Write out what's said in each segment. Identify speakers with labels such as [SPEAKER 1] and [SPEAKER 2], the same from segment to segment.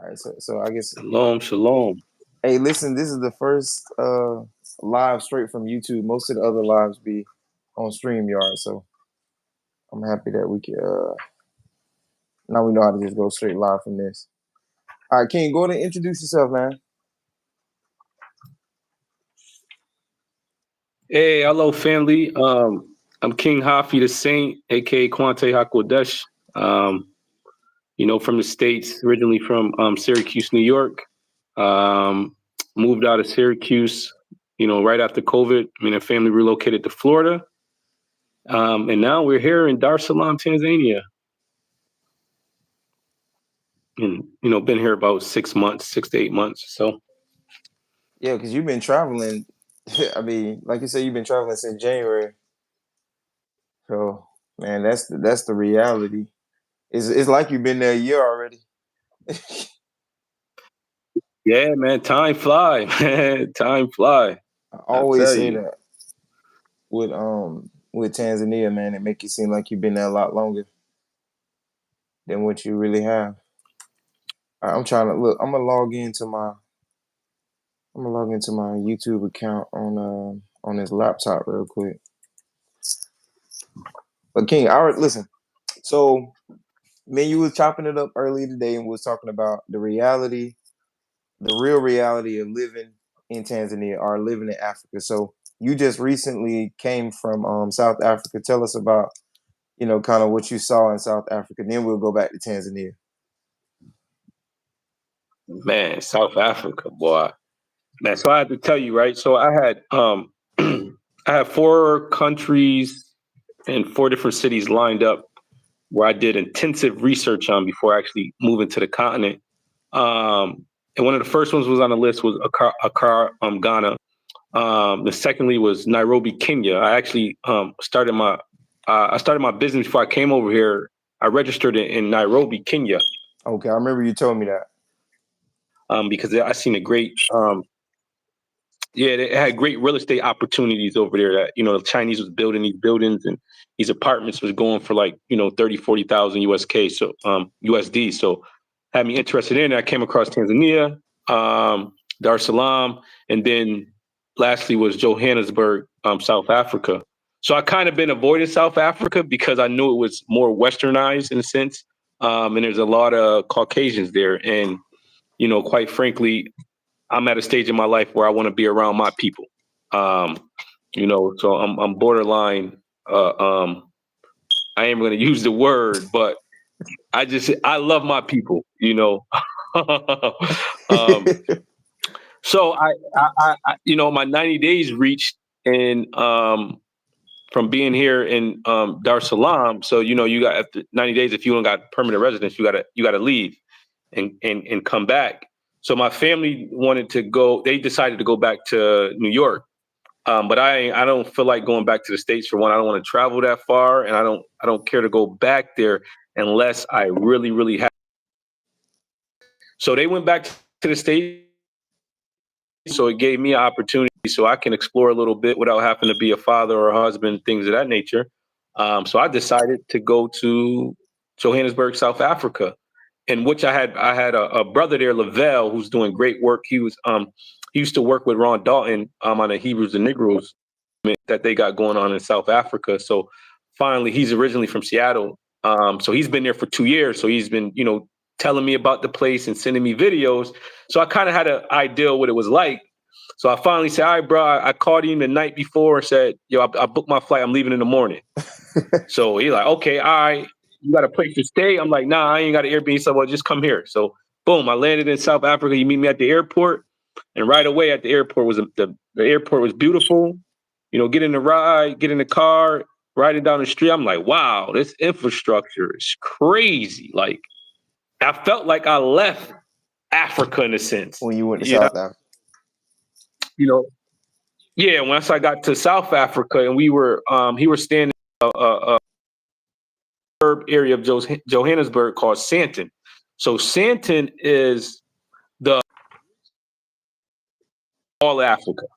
[SPEAKER 1] right, so I guess.
[SPEAKER 2] Shalom, shalom.
[SPEAKER 1] Hey, listen, this is the first live straight from YouTube. Most of the other lives be on StreamYard, so I'm happy that we can. Now we know how to just go straight live from this. All right, King, go ahead and introduce yourself, man.
[SPEAKER 2] Hey, hello, family. I'm King Hafi the Saint, aka Quante Hakodesh. From the States, originally from Syracuse, New York. Moved out of Syracuse, right after COVID. The family relocated to Florida. And now we're here in Dar es Salaam, Tanzania. And, been here about 6 months, 6 to 8 months. So,
[SPEAKER 1] Yeah, because you've been traveling. I mean, like you said, you've been traveling since January. So, man, that's the reality. It's like you've been there a year already.
[SPEAKER 2] yeah, man, time fly, man, time fly.
[SPEAKER 1] I
[SPEAKER 2] I
[SPEAKER 1] always
[SPEAKER 2] tell
[SPEAKER 1] say
[SPEAKER 2] you.
[SPEAKER 1] that with Tanzania, man, it make you seem like you've been there a lot longer than what you really have. All right, I'm trying to look. I'm gonna log into my YouTube account on this laptop real quick. But King, all right, listen. So, man, you was chopping it up earlier today and was talking about the real reality of living in Tanzania or living in Africa. So, you just recently came from South Africa. Tell us about kind of what you saw in South Africa. Then we'll go back to Tanzania.
[SPEAKER 2] Man, South Africa, boy. Man, so I have to tell you, right? So I had I had 4 countries and 4 different cities lined up where I did intensive research on before actually moving to the continent. And one of the first ones was on the list was Accra, Ghana. The secondly was Nairobi, Kenya. I actually started my business before I came over here. I registered in Nairobi, Kenya.
[SPEAKER 1] Okay, I remember you told me that.
[SPEAKER 2] Because I seen a great they had great real estate opportunities over there that, the Chinese was building these buildings and these apartments was going for like, 30, 40,000 USK. So, USD. So had me interested in it. I came across Tanzania, Dar es Salaam, and then lastly was Johannesburg, South Africa. So I kind of been avoiding South Africa because I knew it was more westernized in a sense. And there's a lot of Caucasians there. And, quite frankly, I'm at a stage in my life where I want to be around my people. So I'm borderline. I ain't going to use the word, but I love my people. So my 90 days reached, and from being here in Dar es Salaam. So you got after 90 days, if you don't got permanent residence, you gotta leave and come back. So my family wanted to go. They decided to go back to New York, but I don't feel like going back to the States. For one, I don't want to travel that far, and I don't care to go back there unless I really really have. So they went back to the States. So it gave me an opportunity so I can explore a little bit without having to be a father or a husband, things of that nature. So I decided to go to Johannesburg, South Africa, in which I had a brother there, Lavelle, who's doing great work. He used to work with Ron Dalton on the Hebrews and Negroes that they got going on in South Africa. So finally, he's originally from Seattle. So he's been there for 2 years. So he's been, telling me about the place and sending me videos. So I kind of had an idea what it was like. So I finally said, all right, bro, I called him the night before and said, yo, I booked my flight. I'm leaving in the morning. So he's like, okay, all right. You got a place to stay? I'm like, nah, I ain't got an Airbnb. He said, well, just come here. So boom, I landed in South Africa. You meet me at the airport. And right away at the airport the airport was beautiful. Get in the ride, get in the car, riding down the street. I'm like, wow, this infrastructure is crazy. Like, I felt like I left Africa in a sense.
[SPEAKER 1] When you went to South Africa.
[SPEAKER 2] Yeah, once I got to South Africa and he was staying in a area of Johannesburg called Sandton. So Sandton is the all Africa.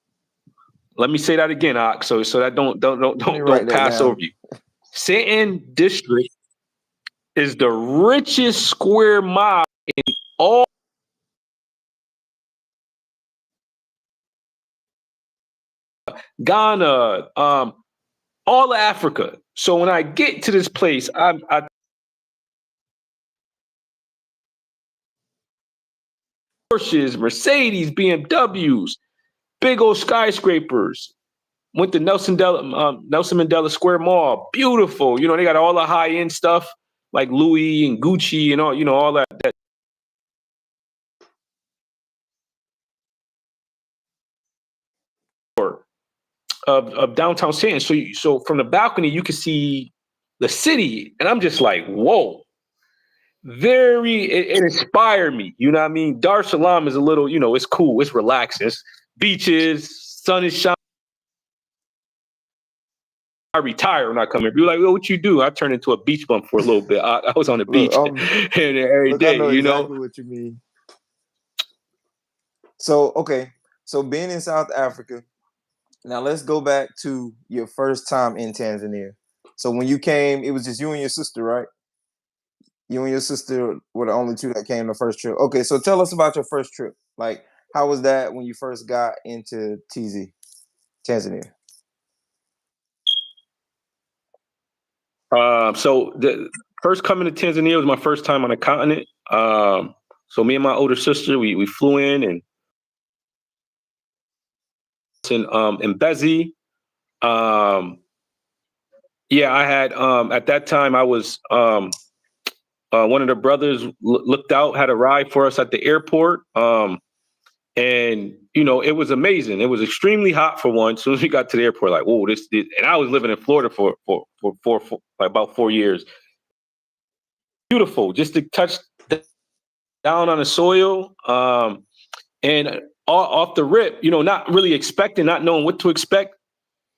[SPEAKER 2] Let me say that again, so that don't pass over you. Sandton district is the richest square mile in all Ghana, all of Africa. So when I get to this place, I Porsches, Mercedes, BMWs, big old skyscrapers. Went to Nelson Mandela Square Mall. Beautiful. You know, they got all the high end stuff like Louis and Gucci and all, you know, all that of downtown San. So from the balcony, you can see the city. And I'm just like, whoa. It inspired me. You know what I mean? Dar es Salaam is a little, you know, it's cool. It's relaxing. It's beaches, sun is shining. I retire when I come here. Be like, well, what you do? I turned into a beach bum for a little bit. I was on the
[SPEAKER 1] Look,
[SPEAKER 2] beach and every
[SPEAKER 1] look, I
[SPEAKER 2] day,
[SPEAKER 1] know
[SPEAKER 2] you know?
[SPEAKER 1] exactly what you mean. So, okay. So being in South Africa, now let's go back to your first time in Tanzania. So when you came, it was just you and your sister, right? You and your sister were the only two that came the first trip. Okay, so tell us about your first trip. Like, how was that when you first got into Tanzania?
[SPEAKER 2] So the first coming to Tanzania was my first time on the continent. So me and my older sister, we flew in Mbezi. Yeah, I had at that time I was one of the brothers looked out, had a ride for us at the airport. And you know, it was amazing. It was extremely hot for one. As soon as we got to the airport, like, whoa, this and I was living in Florida for like about 4 years. Beautiful, just to touch down on the soil. And off the rip, you know, not really expecting, not knowing what to expect.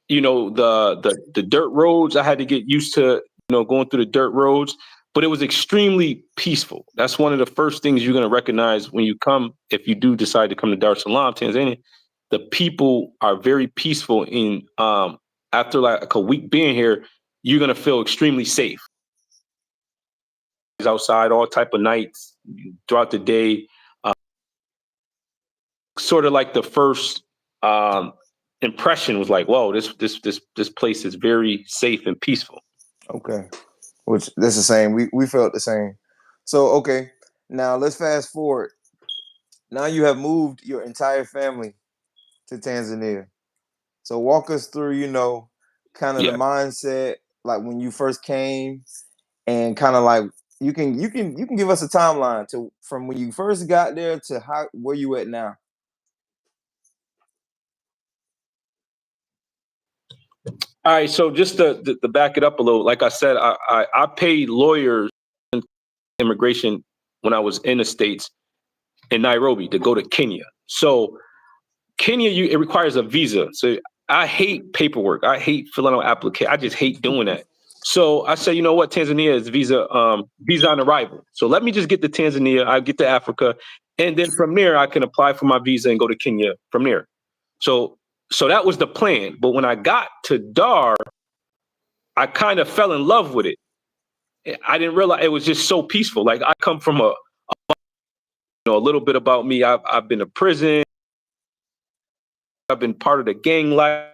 [SPEAKER 2] You know, the dirt roads. I had to get used to, you know, going through the dirt roads, but it was extremely peaceful. That's one of the first things you're going to recognize when you come, if you do decide to come to Dar es Salaam, Tanzania. The people are very peaceful. In after like a week being here, you're going to feel extremely safe. Outside all type of nights throughout the day. Sort of like the first impression was like, whoa, this place is very safe and peaceful.
[SPEAKER 1] Okay, which that's the same. We felt the same. So okay, now let's fast forward. Now you have moved your entire family to Tanzania. So walk us through, you know, kind of the
[SPEAKER 2] Yeah.
[SPEAKER 1] mindset, like when you first came, and kind of like you can give us a timeline to from when you first got there to how where you at now.
[SPEAKER 2] All right. So just to back it up a little, like I said, I paid lawyers in immigration when I was in the States in Nairobi to go to Kenya. So Kenya, it requires a visa. So I hate paperwork. I hate filling out application. I just hate doing that. So I said, you know what, Tanzania is visa on arrival. So let me just get to Tanzania. I get to Africa, and then from there I can apply for my visa and go to Kenya from there. So so that was the plan. But when I got to Dar, I kind of fell in love with it. I didn't realize it was just so peaceful. Like I come from a little bit about me. I've been to prison. I've been part of the gang life.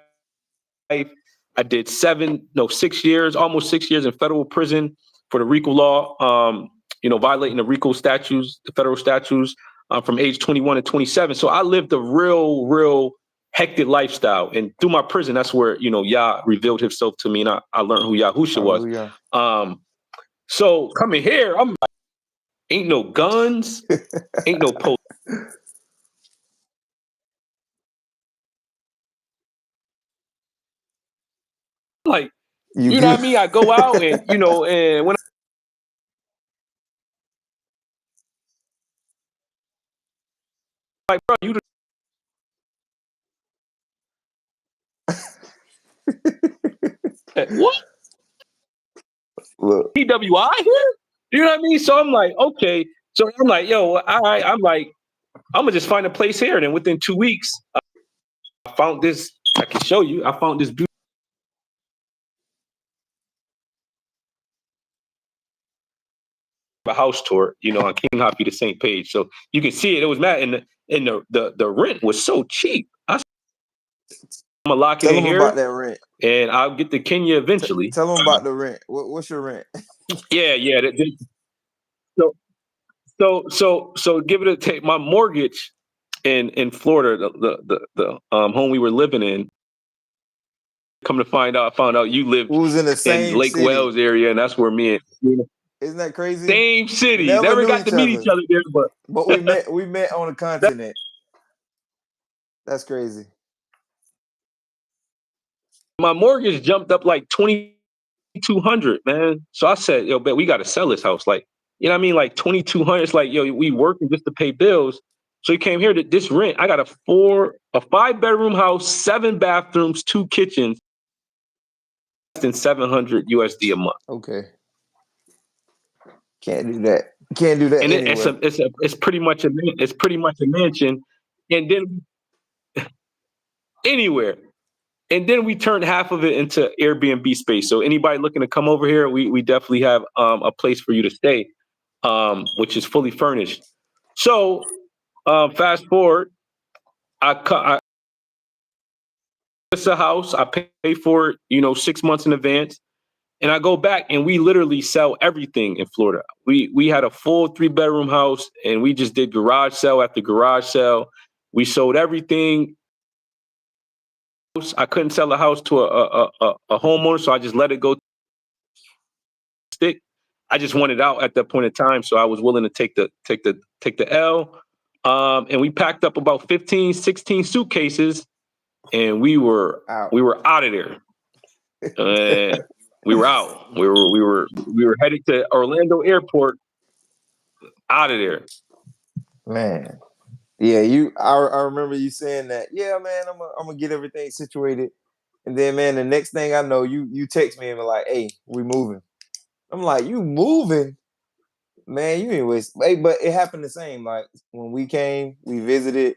[SPEAKER 2] I did 6 years, almost 6 years in federal prison for the RICO law. Violating the RICO statutes, the federal statutes, from age 21 to 27. So I lived a real hectic lifestyle. And through my prison, that's where, Yah revealed himself to me, and I learned who Yahusha was.
[SPEAKER 1] Hallelujah.
[SPEAKER 2] So coming here, I'm like, ain't no guns, ain't no post. Like,
[SPEAKER 1] You
[SPEAKER 2] you know
[SPEAKER 1] good?
[SPEAKER 2] what I mean? I go out and, and when I'm like, bro, you what?
[SPEAKER 1] Look,
[SPEAKER 2] PWI here? You know what I mean? So I'm like, okay. So I'm like, yo, all right. I'm like, I'm gonna just find a place here. And then within 2 weeks, I found this. I can show you. I found this beautiful house tour, on King Hoppy the same page. So you can see it. It was mad, and the rent was so cheap. I'm gonna lock it
[SPEAKER 1] Tell
[SPEAKER 2] in
[SPEAKER 1] them about
[SPEAKER 2] here,
[SPEAKER 1] that rent.
[SPEAKER 2] and I'll get to Kenya eventually.
[SPEAKER 1] Tell them about the rent. What's your rent?
[SPEAKER 2] Yeah, yeah. So, so give it a take. My mortgage in Florida, the home we were living in. Come to find out, I found out you lived
[SPEAKER 1] Who's in the
[SPEAKER 2] in
[SPEAKER 1] same
[SPEAKER 2] Lake
[SPEAKER 1] city?
[SPEAKER 2] Wales area, and that's where me and
[SPEAKER 1] Isn't that crazy?
[SPEAKER 2] same city.
[SPEAKER 1] Never
[SPEAKER 2] Never
[SPEAKER 1] knew
[SPEAKER 2] got to
[SPEAKER 1] each
[SPEAKER 2] meet
[SPEAKER 1] other,
[SPEAKER 2] each other there,
[SPEAKER 1] but
[SPEAKER 2] but
[SPEAKER 1] we met on the continent. That's crazy.
[SPEAKER 2] my mortgage jumped up like 2,200, man. So I said, yo, bet we got to sell this house. Like, you know what I mean? Like 2,200. It's like, yo, we working just to pay bills. So he came here to this rent. I got a 5-bedroom house, 7 bathrooms, 2 kitchens, than 700 USD a month.
[SPEAKER 1] Okay, can't do that. Can't do that
[SPEAKER 2] And
[SPEAKER 1] anywhere.
[SPEAKER 2] it's pretty much a mansion. And then anywhere. And then we turned half of it into Airbnb space. So anybody looking to come over here, we definitely have a place for you to stay, which is fully furnished. So fast forward, I it's a house. I pay for it, 6 months in advance, and I go back and we literally sell everything in Florida. We had a full 3-bedroom house, and we just did garage sale after garage sale. We sold everything. I couldn't sell a house to a homeowner, so I just let it go stick. I just wanted out at that point in time, so I was willing to take the L. And we packed up about 15, 16 suitcases, and
[SPEAKER 1] Out.
[SPEAKER 2] we were out of there. We were out. We were headed to Orlando Airport, out of there.
[SPEAKER 1] Man. Yeah, I remember you saying that. Yeah, man, I'm gonna get everything situated. And then man, the next thing I know, you text me and be like, hey, we moving. I'm like, you moving? Man, you ain't waste. Hey, but it happened the same. Like when we came, we visited,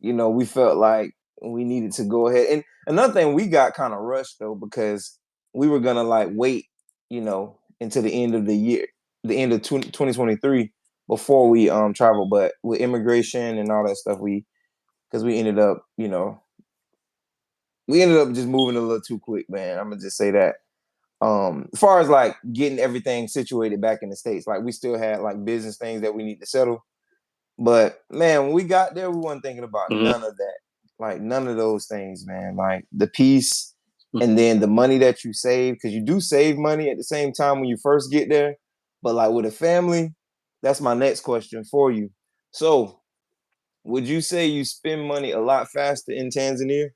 [SPEAKER 1] we felt like we needed to go ahead. And another thing, we got kind of rushed though, because we were gonna like wait, until the end of the year, the end of 2023 before we travel. But with immigration and all that stuff, because we ended up just moving a little too quick, man. I'm gonna just say that. As far as like getting everything situated back in the States, like we still had like business things that we need to settle. But man, when we got there, we weren't thinking about
[SPEAKER 2] Mhm.
[SPEAKER 1] none of that. Like none of those things, man. Like the peace and then the money that you save, because you do save money at the same time when you first get there. But like with a family, that's my next question for you. So would you say you spend money a lot faster in Tanzania?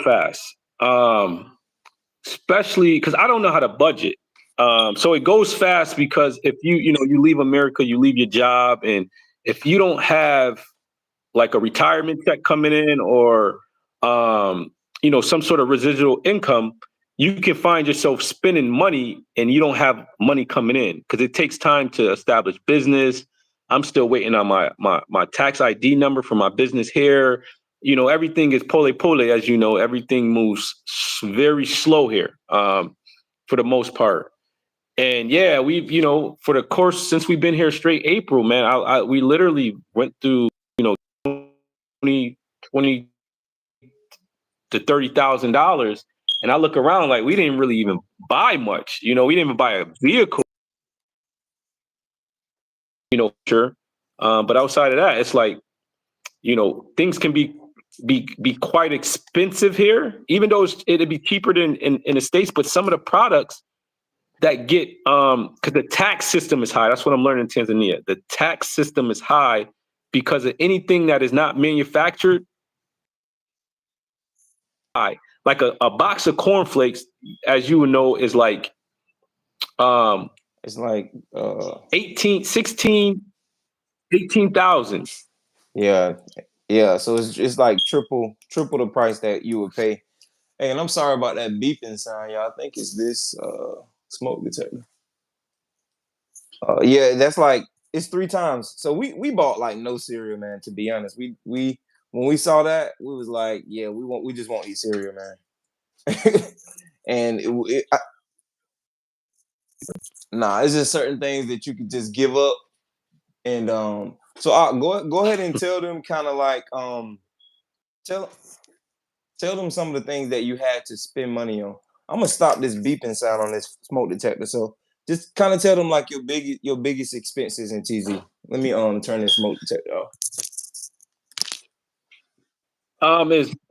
[SPEAKER 2] Fast. Especially because I don't know how to budget. So it goes fast because if you leave America, you leave your job, and if you don't have like a retirement check coming in, or some sort of residual income, you can find yourself spending money and you don't have money coming in because it takes time to establish business. I'm still waiting on my tax ID number for my business here. Everything is pole pole, as you know. Everything moves very slow here, for the most part. And yeah, we've for the course since we've been here straight April, man. We literally went through 20 to $30,000, and I look around like we didn't really even buy much. We didn't even buy a vehicle. Sure. But outside of that, it's like things can be quite expensive here, even though it'd be cheaper than in the States. But some of the products that get because the tax system is high. That's what I'm learning in Tanzania. The tax system is high because of anything that is not manufactured. High. Like a box of cornflakes, as you would know, is like um
[SPEAKER 1] It's like
[SPEAKER 2] 18, 16, 18,000.
[SPEAKER 1] yeah, yeah. So it's like triple the price that you would pay. Hey, and I'm sorry about that beeping sound, y'all. I think it's this smoke detector. Yeah, that's like it's 3 times. So we bought like no cereal, man. To be honest, we when we saw that, we was like, yeah, we just won't eat cereal, man. And Nah, it's just certain things that you could just give up. And so go ahead and tell them kind of like tell tell them some of the things that you had to spend money on. I'm gonna stop this beeping sound on this smoke detector. So just kind of tell them like your biggest expenses in TZ. Let me turn this smoke detector off.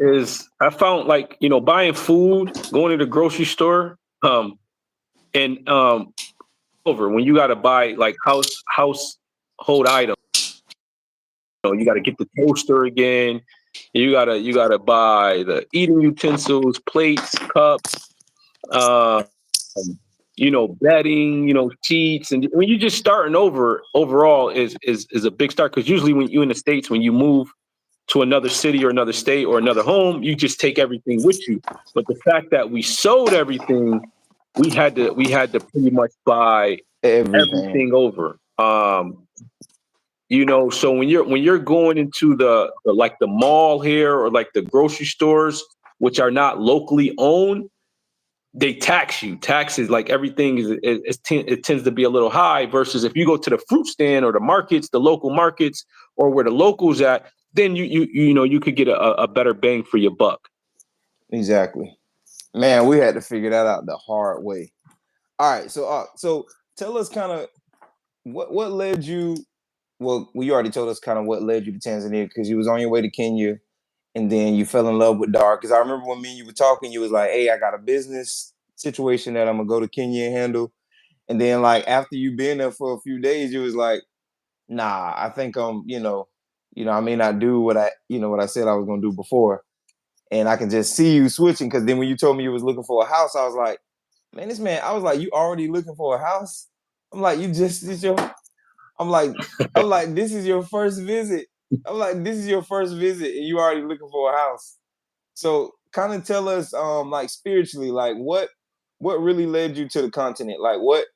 [SPEAKER 2] Is I found like, buying food, going to the grocery store, and over when you got to buy like household items. You got to get the toaster again. You gotta buy the eating utensils, plates, cups, um, bedding, sheets, and when you're just starting over, overall is a big start because usually when you in the States, when you move to another city or another state or another home, you just take everything with you. But the fact that we sold everything, we had to pretty much buy
[SPEAKER 1] Everything.
[SPEAKER 2] everything over. So when you're going into the like the mall here or like the grocery stores, which are not locally owned, they tax you. Taxes, like everything it tends to be a little high versus if you go to the fruit stand or the markets, the local markets, or where the locals at, then you could get a better bang for your buck.
[SPEAKER 1] Exactly. Man, we had to figure that out the hard way. All right, so tell us kind of what led you. Well, you already told us kind of what led you to Tanzania because you was on your way to Kenya, and then you fell in love with Dar. Because I remember when me and you were talking, you was like, "Hey, I got a business situation that I'm gonna go to Kenya and handle." And then like after you been there for a few days, you was like, "Nah, I think I may not do what I said I was gonna do before." And I can just see you switching because then when you told me you was looking for a house, I was like, man, this man, I was like, you already looking for a house? I'm like, you just this your I'm like, this is your first visit. I'm like, this is your first visit, and you already looking for a house. So kind of tell us, like spiritually, like what really led you to the continent? Like what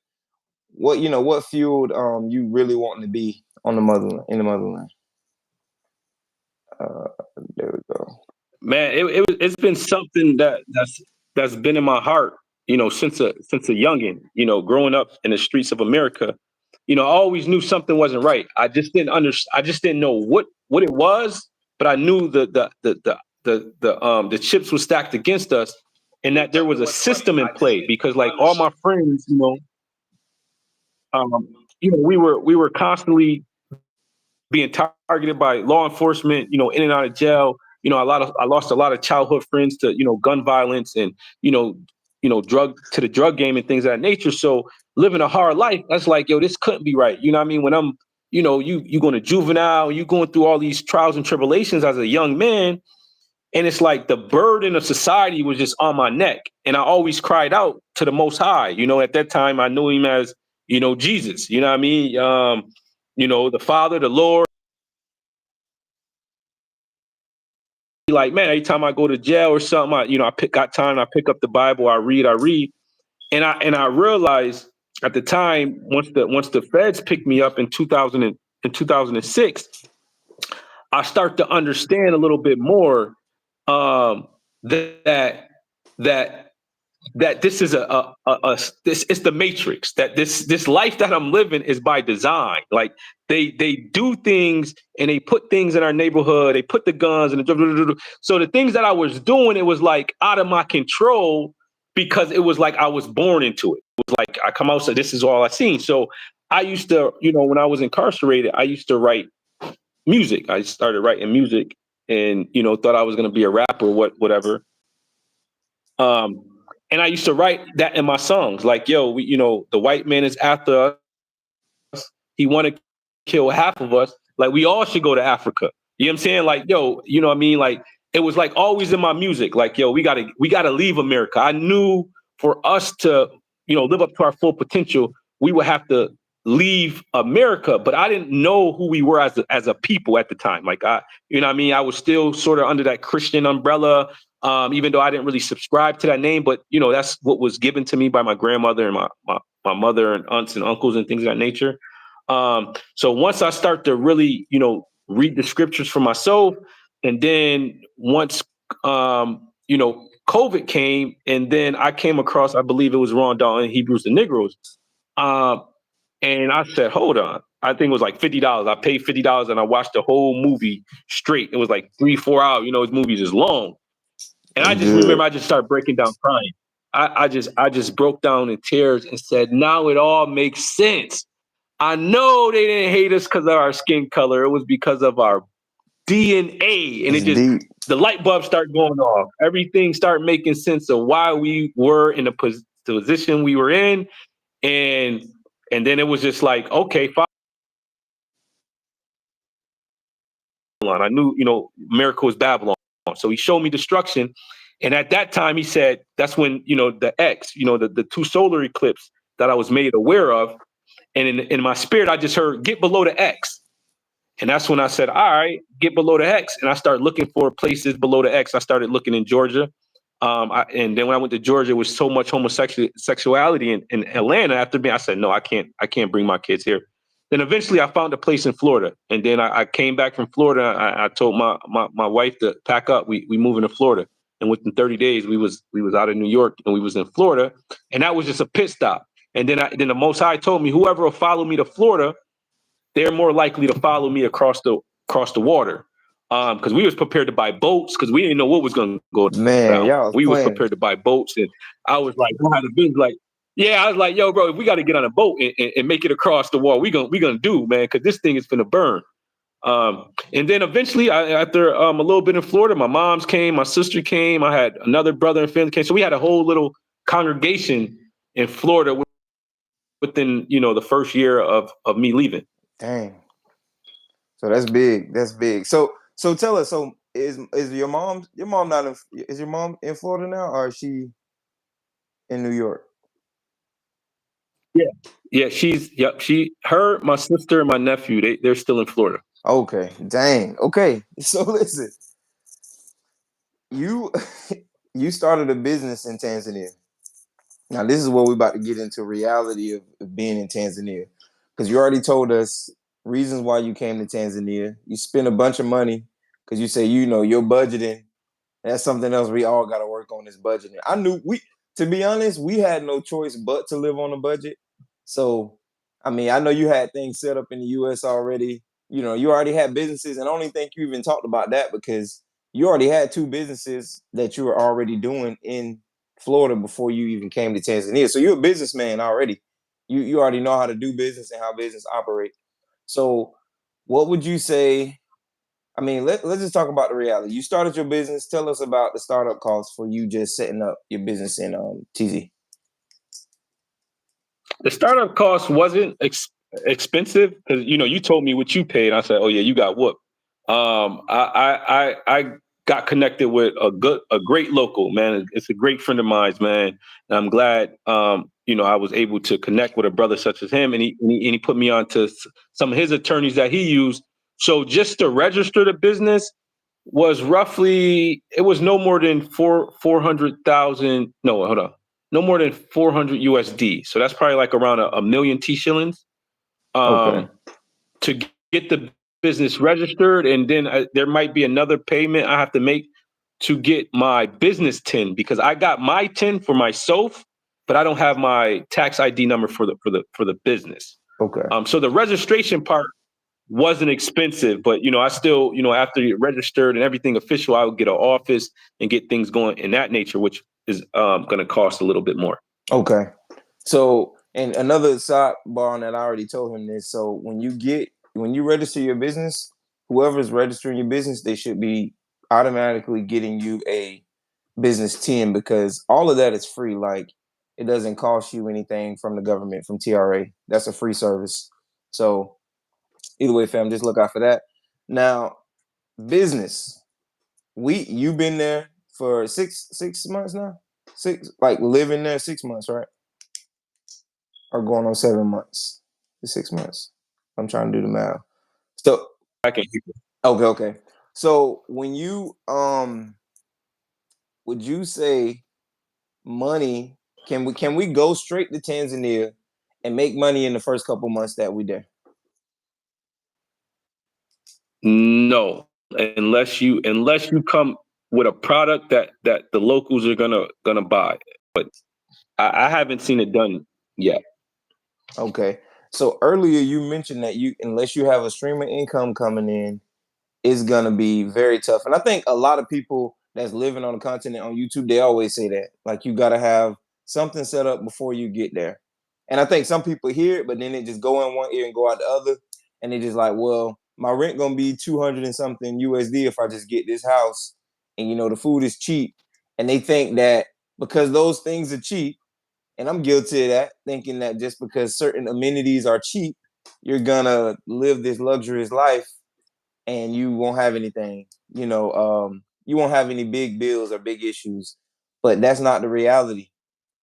[SPEAKER 1] fueled you really wanting to be on the motherland in the motherland? Uh, there we go.
[SPEAKER 2] Man, it's been something that's been in my heart, since a youngin. Growing up in the streets of America, I always knew something wasn't right. I just didn't know what it was, but I knew the chips were stacked against us, and that there was a system in play because like all my friends, um, we were constantly being targeted by law enforcement, in and out of jail. I lost a lot of childhood friends to, gun violence and, the drug game and things of that nature. So living a hard life, that's like, yo, this couldn't be right. You know what I mean? When I'm, you going to juvenile, you going through all these trials and tribulations as a young man. And it's like the burden of society was just on my neck. And I always cried out to the Most High. At that time, I knew him as, Jesus. You know what I mean? The Father, the Lord. Like, man, every time I go to jail or something, got time, I pick up the Bible, I read, and I realized at the time, once the feds picked me up in 2006, I start to understand a little bit more, that that that this is this it's the matrix, that this life that I'm living is by design. Like they do things and they put things in our neighborhood, they put the guns and so the things that I was doing, it was like out of my control because it was like I was born into it. It was like I come out, so this is all I seen. So I used to, when I was incarcerated, I used to write music. I started writing music and thought I was going to be a rapper, whatever. um and I used to write that in my songs, like, yo, the white man is after us. He want to kill half of us. Like, we all should go to Africa. You know what I'm saying? Like, yo, you know what I mean? Like, it was like always in my music. Like, yo, we gotta leave America. I knew for us to, live up to our full potential, we would have to leave America. But I didn't know who we were as a people at the time. Like, you know what I mean? I was still sort of under that Christian umbrella. Even though I didn't really subscribe to that name, but that's what was given to me by my grandmother and my mother and aunts and uncles and things of that nature. So once I start to really, read the scriptures for myself, and then once, COVID came, and then I came across, I believe it was Ron Dalton, Hebrews the Negroes. Um, and I said, hold on. I think it was like $50. I paid $50 and I watched the whole movie straight. It was like 3-4 hours. You know, his movies is long. And I
[SPEAKER 1] That's
[SPEAKER 2] just
[SPEAKER 1] good.
[SPEAKER 2] remember I just started breaking down crying. I just broke down in tears and said, now it all makes sense. I know they didn't hate us because of our skin color. It was because of our DNA. And
[SPEAKER 1] It's
[SPEAKER 2] it just,
[SPEAKER 1] deep.
[SPEAKER 2] the light bulb started going off. Everything started making sense of why we were in the position we were in. And then it was just like, okay, fine. I knew, America was Babylon. So he showed me destruction. And at that time, he said, that's when, the X, the two solar eclipse that I was made aware of. And in my spirit, I just heard, get below the X. And that's when I said, all right, get below the X. And I started looking for places below the X. I started looking in Georgia. And then when I went to Georgia, there was so much homosexuality in Atlanta after me. I said, no, I can't bring my kids here. Then eventually I found a place in Florida. And then I came back from Florida. I told my wife to pack up. We moving to Florida. And within 30 days, we was out of New York and we was in Florida. And that was just a pit stop. And then the Most High told me, whoever will follow me to Florida, they're more likely to follow me across the water. Because we was prepared to buy boats because we didn't know what was going to go
[SPEAKER 1] Man,
[SPEAKER 2] down.
[SPEAKER 1] y'all was
[SPEAKER 2] We was
[SPEAKER 1] playing.
[SPEAKER 2] prepared to buy boats, and I was like, I had a business like, yeah, I was like, yo, bro, if we got to get on a boat and make it across the wall, we gonna do, man, because this thing is gonna burn. And then eventually, after a little bit in Florida, my mom's came, my sister came, I had another brother and family came, so we had a whole little congregation in Florida within the first year of me leaving.
[SPEAKER 1] Dang. So that's big. That's big. So tell us. So is your mom not in, is your mom in Florida now, or is she in New York?
[SPEAKER 2] Yeah, yeah, her, my sister, and my nephew, they're still in Florida.
[SPEAKER 1] Okay. Dang. Okay. So listen, you you started a business in Tanzania. Now this is what we're about to get into reality of being in Tanzania, because you already told us reasons why you came to Tanzania. You spent a bunch of money because you say your budgeting. That's something else we all got to work on, is budgeting. I knew to be honest, we had no choice but to live on a budget. So, I mean, I know you had things set up in the US already. You already had businesses, and I don't even think you even talked about that because you already had two businesses that you were already doing in Florida before you even came to Tanzania. So you're a businessman already. You already know how to do business and how business operate. So, what would you say? I mean, let's just talk about the reality. You started your business. Tell us about the startup costs for you just setting up your business in TZ.
[SPEAKER 2] The startup cost wasn't expensive because you told me what you paid. I said, oh yeah, you got whooped. I got connected with a great local man. It's a great friend of mine, man. And I'm glad I was able to connect with a brother such as him, and he put me on to some of his attorneys that he used. So just to register the business was roughly, it was no more than 400,000. No, hold on. No more than 400 USD. So that's probably like around a million T shillings
[SPEAKER 1] Okay.
[SPEAKER 2] um, to get the business registered. And then there might be another payment I have to make to get my business TIN, because I got my TIN for myself, but I don't have my tax ID number for the business.
[SPEAKER 1] Okay.
[SPEAKER 2] So the registration part wasn't expensive, but I still, after you registered and everything official, I would get an office and get things going in that nature, which is going to cost a little bit more.
[SPEAKER 1] Okay. So, and another sidebar on that, I already told him this. So when you register your business, whoever's registering your business, they should be automatically getting you a business 10, because all of that is free. Like, it doesn't cost you anything from the government, from TRA. That's a free service. So either way, fam, just look out for that. Now, business. You've been there for six months now? Six, like living there 6 months, right? Or going on 7 months? 6 months. I'm trying to do the math. So
[SPEAKER 2] I can
[SPEAKER 1] okay. So when you would you say money, can we go straight to Tanzania and make money in the first couple months that we there?
[SPEAKER 2] No, unless you come with a product that the locals are gonna buy. But I haven't seen it done yet.
[SPEAKER 1] Okay. So earlier you mentioned that you, unless you have a stream of income coming in, it's gonna be very tough. And I think a lot of people that's living on the continent on YouTube, they always say that. Like you gotta have something set up before you get there. And I think some people hear it, but then they just go in one ear and go out the other. And they just like, well, my rent gonna be 200 and something USD if I just get this house. And the food is cheap. And they think that because those things are cheap, and I'm guilty of that, thinking that just because certain amenities are cheap, you're gonna live this luxurious life and you won't have anything. You won't have any big bills or big issues. But that's not the reality.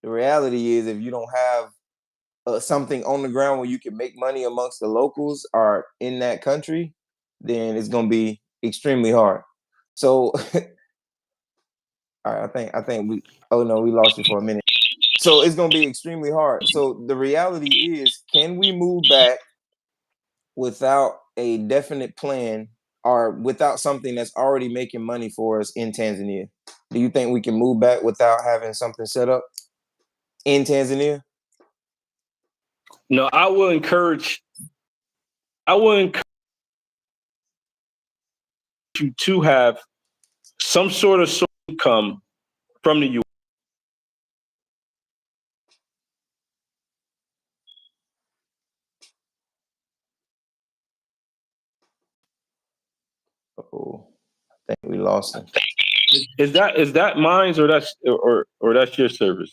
[SPEAKER 1] The reality is if you don't have something on the ground where you can make money amongst the locals or in that country, then it's gonna be extremely hard. So, all right, I think we. Oh no, we lost you for a minute. So it's gonna be extremely hard. So the reality is, can we move back without a definite plan or without something that's already making money for us in Tanzania? Do you think we can move back without having something set up in Tanzania?
[SPEAKER 2] No, I will encourage you to have some sort of income from the U.S.
[SPEAKER 1] Oh, I think we lost him.
[SPEAKER 2] Is that mine or that's your service?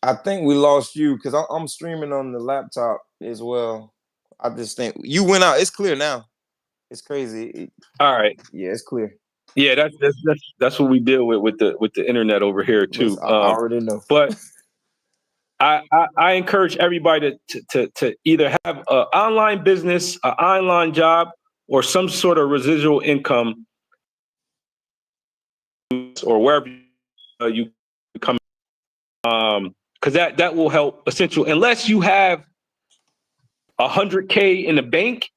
[SPEAKER 1] I think we lost you because I'm streaming on the laptop as well. I just think you went out. It's clear now. It's crazy.
[SPEAKER 2] All right.
[SPEAKER 1] Yeah, it's clear.
[SPEAKER 2] Yeah, that's what we deal with the internet over here
[SPEAKER 1] Listen,
[SPEAKER 2] too.
[SPEAKER 1] I already know.
[SPEAKER 2] But I encourage everybody to either have an online business, an online job, or some sort of residual income, or wherever you come, because that will help. Essential, unless you have 100K in the bank,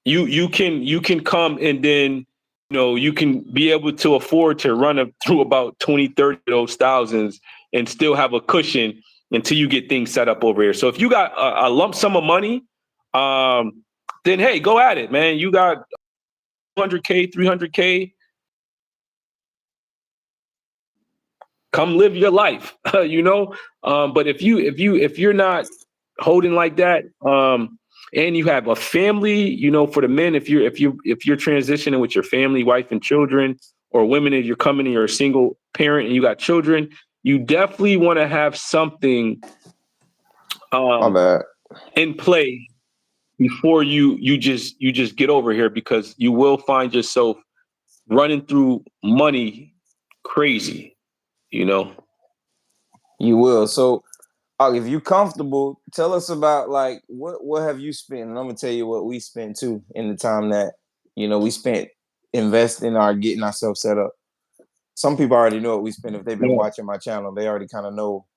[SPEAKER 2] you can come and then you can be able to afford to run through about 20, 30 of those thousands and still have a cushion until you get things set up over here. So if you got a lump sum of money, then hey, go at it, man. You got 200K, 300K, come live your life. But if you're not holding like that, and you have a family, for the men, if you're transitioning with your family, wife and children, or women, if you're coming and you're a single parent and you got children, you definitely want to have something
[SPEAKER 1] My
[SPEAKER 2] um,
[SPEAKER 1] bad.
[SPEAKER 2] in play before you just get over here, because you will find yourself running through money crazy, you know.
[SPEAKER 1] You will. So, if you comfortable, tell us about like what have you spent, and I'm gonna tell you what we spent too in the time that we spent investing or getting ourselves set up. Some people already know what we spend if they've been
[SPEAKER 2] Yeah.
[SPEAKER 1] watching my channel. They already kind of know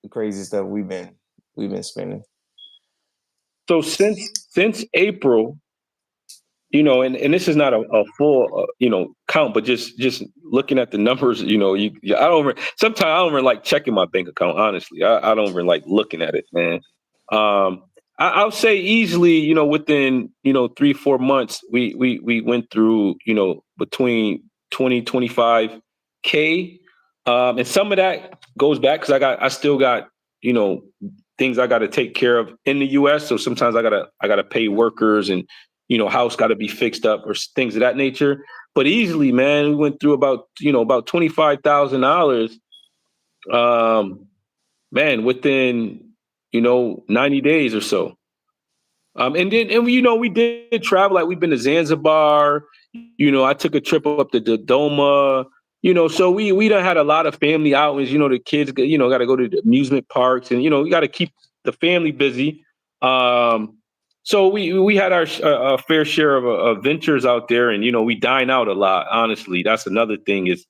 [SPEAKER 1] the crazy stuff we've been spending.
[SPEAKER 2] So since April, and this is not a full count, but just looking at the numbers, I don't sometimes I don't even like checking my bank account. Honestly, I don't even like looking at it, man. I'll say easily, within 3-4 months, we went through between 20-25K, and some of that goes back because I still got you know things I got to take care of in the U.S. So sometimes I gotta pay workers, and house got to be fixed up or things of that nature. But easily, man, we went through about $25,000, um, man, within 90 days or so. And we did travel, like we've been to Zanzibar. I took a trip up to Dodoma. So we done had a lot of family outings. The kids got to go to the amusement parks, and you got to keep the family busy. Um, so we had our fair share of ventures out there, and we dine out a lot. Honestly, that's another thing is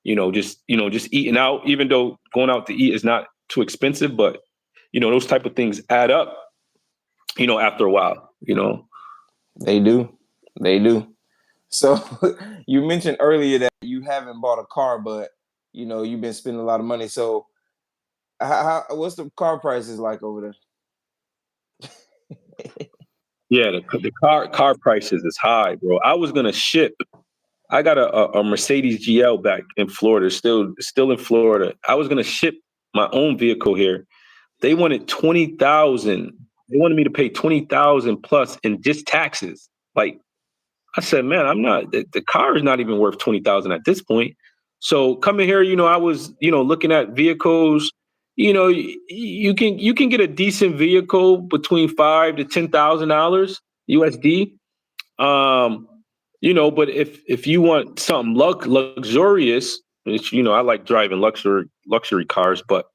[SPEAKER 2] just eating out. Even though going out to eat is not too expensive, but those type of things add up. After a while.
[SPEAKER 1] They do, they do. So you mentioned earlier that you haven't bought a car, but you've been spending a lot of money. So what's the car prices like over there?
[SPEAKER 2] Yeah, the car prices is high, bro. I was gonna ship. I got a Mercedes GL back in Florida, still in Florida. I was gonna ship my own vehicle here. They wanted 20,000. They wanted me to pay 20,000 plus in just taxes. Like I said, man, I'm not. The car is not even worth 20,000 at this point. So coming here, I was, looking at vehicles. You can get a decent vehicle between $5,000 to $10,000 USD. Um, but if you want something luxurious, which I like driving luxury cars, but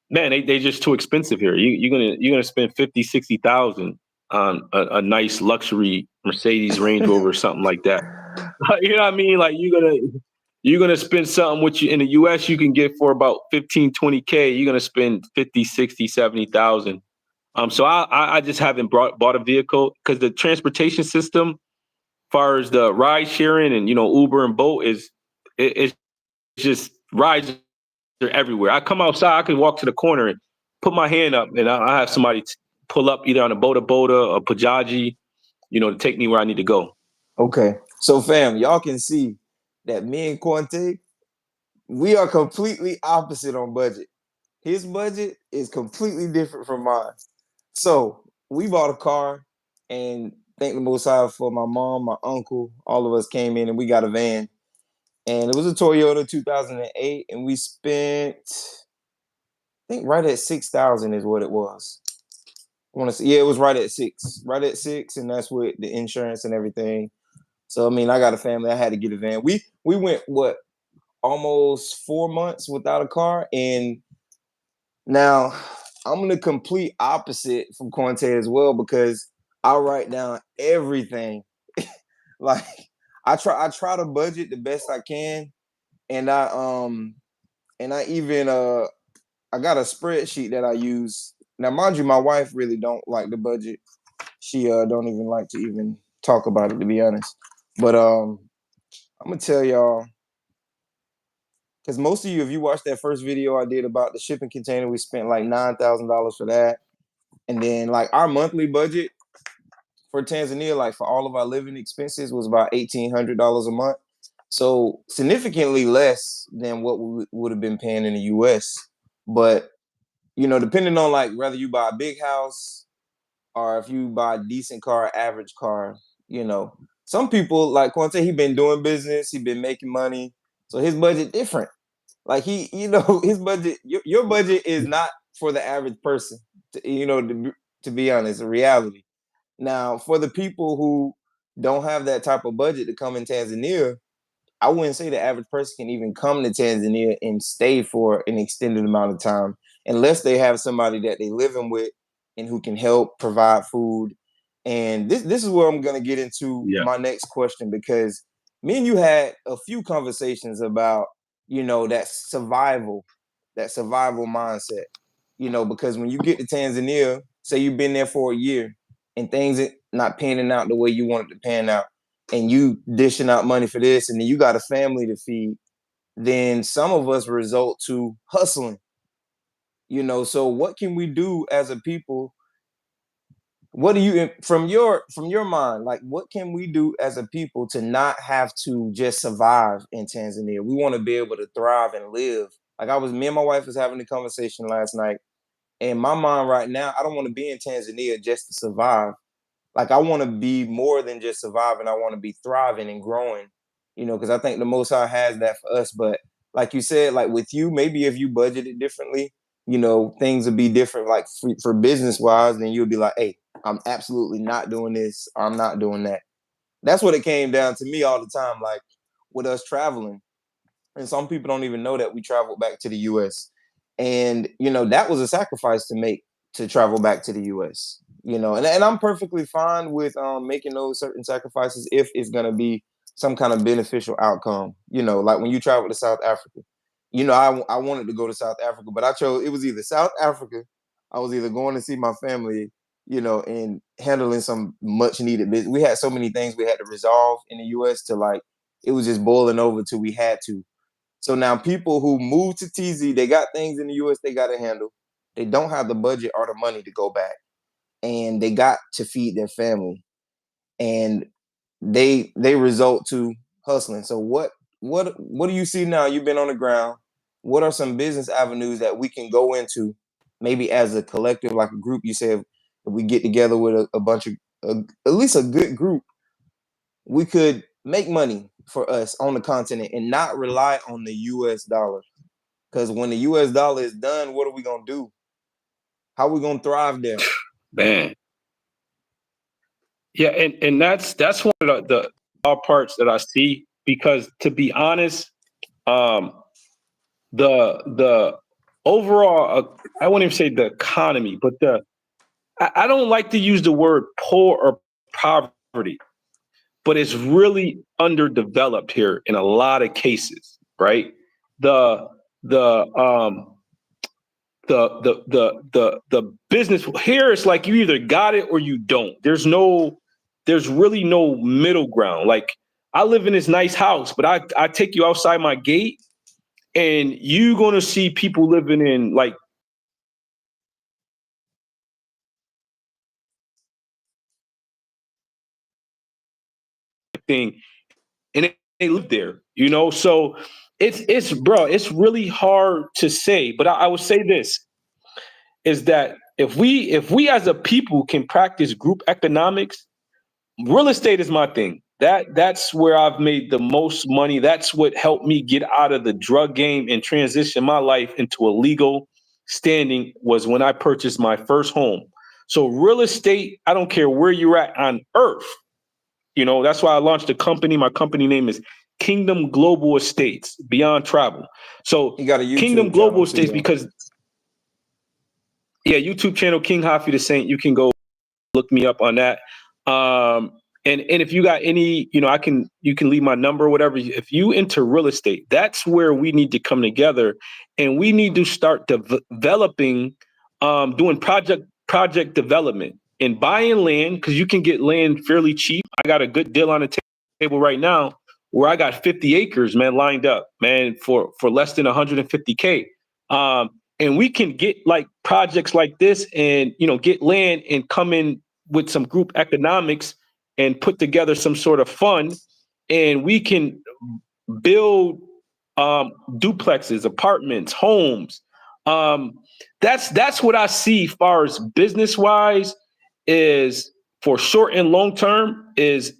[SPEAKER 2] man, they just too expensive here. You're gonna spend 50, 60,000 on a nice luxury Mercedes Range Rover or something like that. You know what I mean? Like you're gonna spend something which in the US you can get for about 15, 20K. You're gonna spend 50, 60, 70,000. So I just haven't bought a vehicle because the transportation system, far as the ride sharing and Uber and Bolt it's just rides are everywhere. I come outside, I can walk to the corner and put my hand up, and I have somebody pull up either on a Boda or Pajaji, to take me where I need to go.
[SPEAKER 1] Okay. So fam, y'all can see that me and Quante, we are completely opposite on budget. His budget is completely different from mine. So we bought a car, and thank the Most High for my mom, my uncle, all of us came in and we got a van. And it was a Toyota 2008, and we spent, I think, right at 6,000 is what it was. I want to say, yeah, it was right at six, and that's with the insurance and everything. So I mean, I got a family. I had to get a van. We went what, almost 4 months without a car, and now I'm the complete opposite from Quante as well because I write down everything. Like I try to budget the best I can, and I even I got a spreadsheet that I use. Now, mind you, my wife really don't like the budget. She don't even like to even talk about it, to be honest. But I'm gonna tell y'all, because most of you, if you watched that first video I did about the shipping container, we spent like $9,000 for that. And then like our monthly budget for Tanzania, like for all of our living expenses, was about $1,800 a month. So significantly less than what we would have been paying in the US. But depending on like whether you buy a big house or if you buy a decent car, average car, you know, some people like Quante, he been doing business, he been making money, so his budget different. Like his budget, your budget is not for the average person. To be honest, a reality. Now, for the people who don't have that type of budget to come in Tanzania, I wouldn't say the average person can even come to Tanzania and stay for an extended amount of time unless they have somebody that they living with and who can help provide food. And this is where I'm gonna get into
[SPEAKER 2] Yeah.
[SPEAKER 1] my next question because me and you had a few conversations about that survival mindset. Because when you get to Tanzania, say you've been there for a year and things are not panning out the way you want it to pan out, and you dishing out money for this, and then you got a family to feed, then some of us result to hustling. So what can we do as a people? What do you, from your mind, like what can we do as a people to not have to just survive in Tanzania? We want to be able to thrive and live. Like me and my wife was having a conversation last night. In my mind right now, I don't want to be in Tanzania just to survive. Like I want to be more than just surviving. I want to be thriving and growing, because I think the Most High has that for us. But like you said, like with you, maybe if you budget it differently, things would be different. Like for business wise, then you'll be like, hey, I'm absolutely not doing this. Or I'm not doing that. That's what it came down to me all the time. Like with us traveling, and some people don't even know that we traveled back to the US. And that was a sacrifice to make, to travel back to the US. And I'm perfectly fine with making those certain sacrifices if it's going to be some kind of beneficial outcome. Like when you travel to South Africa, I wanted to go to South Africa, but I chose, it was either South Africa, I was either going to see my family, and handling some much needed business. We had so many things we had to resolve in the US to like, it was just boiling over till we had to. So now people who move to TZ, they got things in the US they got to handle. They don't have the budget or the money to go back. and they got to feed their family, and they result to hustling. So what do you see now? You've been on the ground. What are some business avenues that we can go into, maybe as a collective, like a group? You said if we get together with a bunch of at least a good group, we could make money for us on the continent and not rely on the US dollar. Because when the US dollar is done, what are we gonna do? How are we gonna thrive there?
[SPEAKER 2] Man. Yeah, and that's one of the all parts that I see, because to be honest, um, the overall I wouldn't even say the economy, but I don't like to use the word poor or poverty, but it's really underdeveloped here in a lot of cases, right? The the um the business here is like you either got it or you don't. There's really no middle ground. Like, I live in this nice house, but I take you outside my gate and you're gonna see people living in like thing, and they live there, you know. So it's bro, it's really hard to say. But I would say this is that if we as a people can practice group economics, real estate is my thing. That's where I've made the most money. That's what helped me get out of the drug game and transition my life into a legal standing, was when I purchased my first home. So real estate, I don't care where you're at on earth. You know, that's why I launched a company. My company name is Kingdom Global Estates, Beyond Travel. So
[SPEAKER 1] You got a
[SPEAKER 2] Kingdom
[SPEAKER 1] YouTube
[SPEAKER 2] Global
[SPEAKER 1] channel too,
[SPEAKER 2] Estates,
[SPEAKER 1] though.
[SPEAKER 2] because yeah, YouTube channel King Hafi the Saint. You can go look me up on that. Um, and if you got any, you know, you can leave my number or whatever. If you into real estate, that's where we need to come together, and we need to start developing, doing project development and buying land, because you can get land fairly cheap. I got a good deal on the table right now where I got 50 acres, man, lined up, man, for less than 150K. And we can get like projects like this, and get land and come in with some group economics and put together some sort of fund, and we can build duplexes, apartments, homes. um, that's what I see far as business wise, is for short and long term, is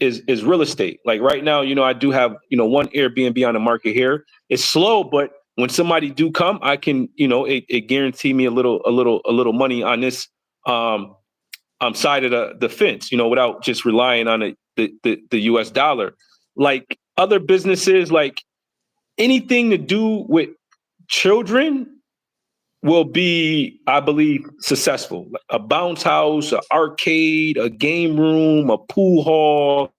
[SPEAKER 2] real estate. Like right now, I do have one Airbnb on the market here. It's slow, but when somebody do come, I can, it guarantee me a little money on this side of the fence, without just relying on the US dollar. Like other businesses, like anything to do with children will be, I believe, successful. Like a bounce house, an arcade, a game room, a pool hall,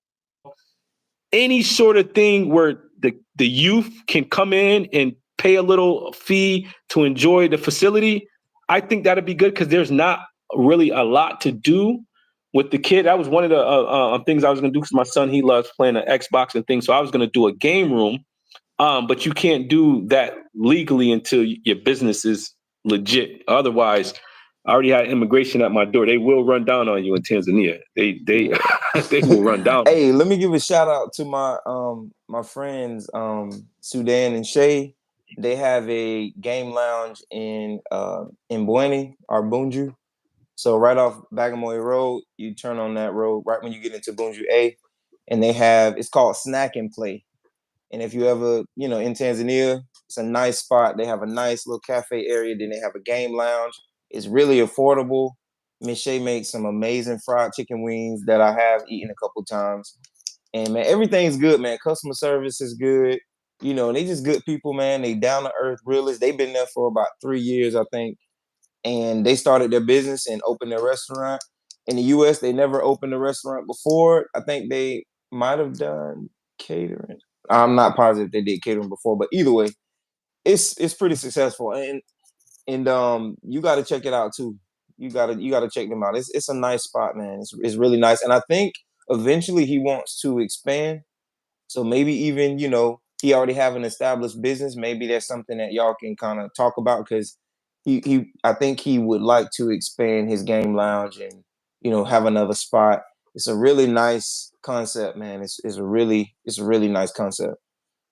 [SPEAKER 2] any sort of thing where the youth can come in and pay a little fee to enjoy the facility. I think that'd be good, because there's not really a lot to do with the kid. That was one of the things I was going to do, because my son, he loves playing the Xbox and things. So I was going to do a game room, but you can't do that legally until your business is legit. Otherwise, I already had immigration at my door. They will run down on you in Tanzania. They
[SPEAKER 1] Yeah.
[SPEAKER 2] they will run down on
[SPEAKER 1] Hey,
[SPEAKER 2] you.
[SPEAKER 1] let me give a shout out to my friends Sudan and Shay. They have a game lounge in Bueni or Bunju. So right off Bagamoyo Road, you turn on that road right when you get into Bunju A, and it's called Snack and Play. And if you ever, in Tanzania, it's a nice spot. They have a nice little cafe area. Then they have a game lounge. It's really affordable. Miss Shay makes some amazing fried chicken wings that I have eaten a couple times. And man, everything's good, man. Customer service is good. They just good people, man. They down to earth realists. They've been there for about 3 years, I think. And they started their business and opened their restaurant. In the US, they never opened a restaurant before. I think they might have done catering. I'm not positive they did catering before, but either way, it's pretty successful. And you got to check it out too. You got to check them out. It's a nice spot, man. It's really nice. And I think eventually he wants to expand. So maybe even, he already have an established business. Maybe that's something that y'all can kind of talk about, because I think he would like to expand his game lounge and have another spot. It's a really nice concept, man. It's a really nice concept.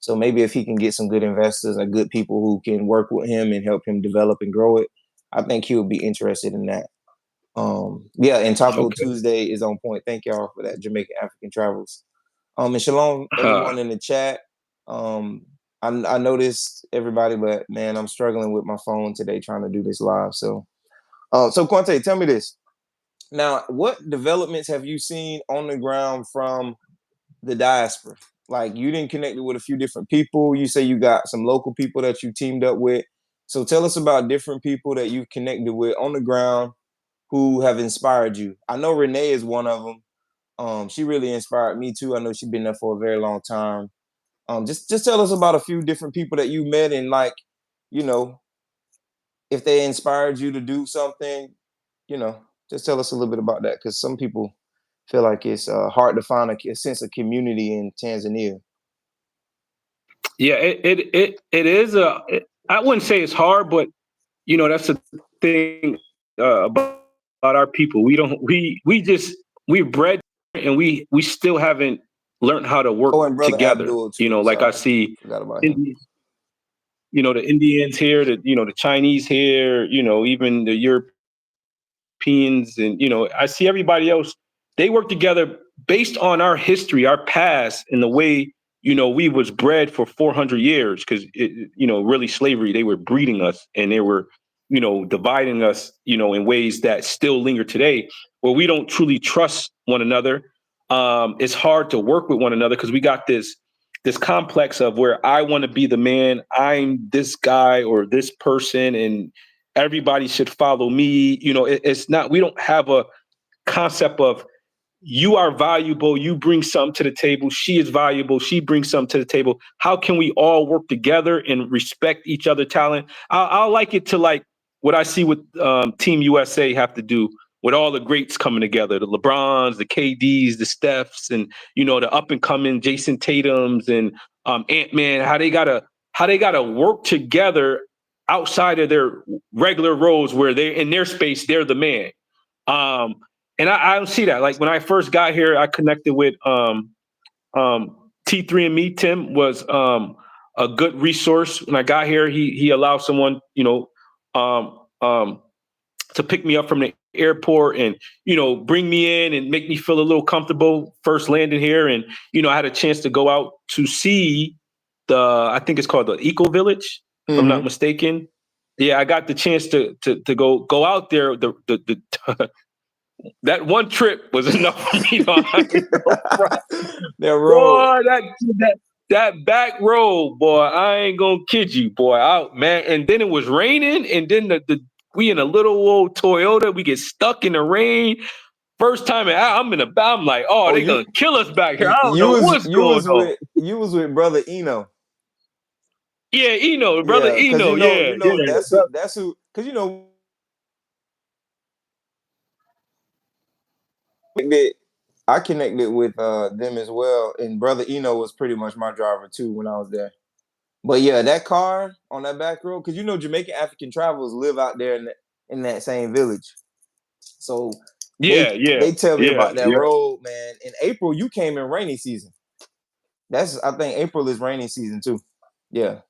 [SPEAKER 1] So maybe if he can get some good investors and good people who can work with him and help him develop and grow it, I think he would be interested in that. Yeah, and Taco
[SPEAKER 2] Okay.
[SPEAKER 1] Tuesday is on point. Thank y'all for that, Jamaican African Travels. And shalom,
[SPEAKER 2] Uh,
[SPEAKER 1] everyone in the chat. I noticed everybody, but man, I'm struggling with my phone today trying to do this live. So Quante, tell me this. Now, what developments have you seen on the ground from the diaspora? Like you didn't connect with a few different people. You say you got some local people that you teamed up with. So tell us about different people that you've connected with on the ground who have inspired you. I know Renee is one of them. She really inspired me too. I know she's been there for a very long time. Just tell us about a few different people that you met and like, you know, if they inspired you to do something, you know, just tell us a little bit about that because some people feel like it's hard to find a sense of community in Tanzania.
[SPEAKER 2] yeah, it is I wouldn't say it's hard, but that's the thing about our people. We're bred and we still haven't learned how to work
[SPEAKER 1] Oh, and brother
[SPEAKER 2] together.
[SPEAKER 1] Abdul too.
[SPEAKER 2] Like I
[SPEAKER 1] Sorry,
[SPEAKER 2] see
[SPEAKER 1] forgot about him.
[SPEAKER 2] Indians, the Indians here, the Chinese here, even the Europeans, and I see everybody else. They work together based on our history, our past, and the way we was bred for 400 years. Because really slavery, they were breeding us, and they were dividing us, in ways that still linger today, where we don't truly trust one another. It's hard to work with one another because we got this complex of where I want to be the man, I'm this guy or this person, and everybody should follow me. It's not, we don't have a concept of you are valuable, you bring something to the table, she is valuable, she brings something to the table. How can we all work together and respect each other talent? I'll like it to like what I see with Team USA have to do with all the greats coming together, the LeBrons, the KDs, the Stephs, and the up and coming Jason Tatums and Ant-Man, how they gotta work together outside of their regular roles where they're in their space, they're the man. Um, and I don't see that. Like when I first got here, I connected with T3 and me. Tim was a good resource. When I got here, he allowed someone, um, um, to pick me up from the airport and bring me in and make me feel a little comfortable first landing here. And I had a chance to go out to see I think it's called the Eco Village, if I'm not
[SPEAKER 1] Mm-hmm.
[SPEAKER 2] mistaken. Yeah, I got the chance to go out there. The that one trip was enough for me.
[SPEAKER 1] That road.
[SPEAKER 2] Boy, that back road, boy, I ain't gonna kid you, boy. Out, man. And then it was raining, and then we in a little old Toyota, we get stuck in the rain. First time I'm in I'm like, oh,
[SPEAKER 1] Oh,
[SPEAKER 2] they
[SPEAKER 1] you
[SPEAKER 2] gonna kill us back here. I don't
[SPEAKER 1] you
[SPEAKER 2] know
[SPEAKER 1] was
[SPEAKER 2] what's going on.
[SPEAKER 1] you was with brother Eno.
[SPEAKER 2] Yeah, Eno, brother
[SPEAKER 1] Yeah, because
[SPEAKER 2] Eno, yeah, yeah.
[SPEAKER 1] that's who because that I connected with them as well, and brother Eno was pretty much my driver too when I was there. But yeah, that car on that back road, because Jamaican African Travels live out there in that same village. So they
[SPEAKER 2] Yeah, yeah,
[SPEAKER 1] they tell me
[SPEAKER 2] yeah,
[SPEAKER 1] about that
[SPEAKER 2] yeah.
[SPEAKER 1] road, man. In April, you came in rainy season. I think April is rainy season too. Yeah.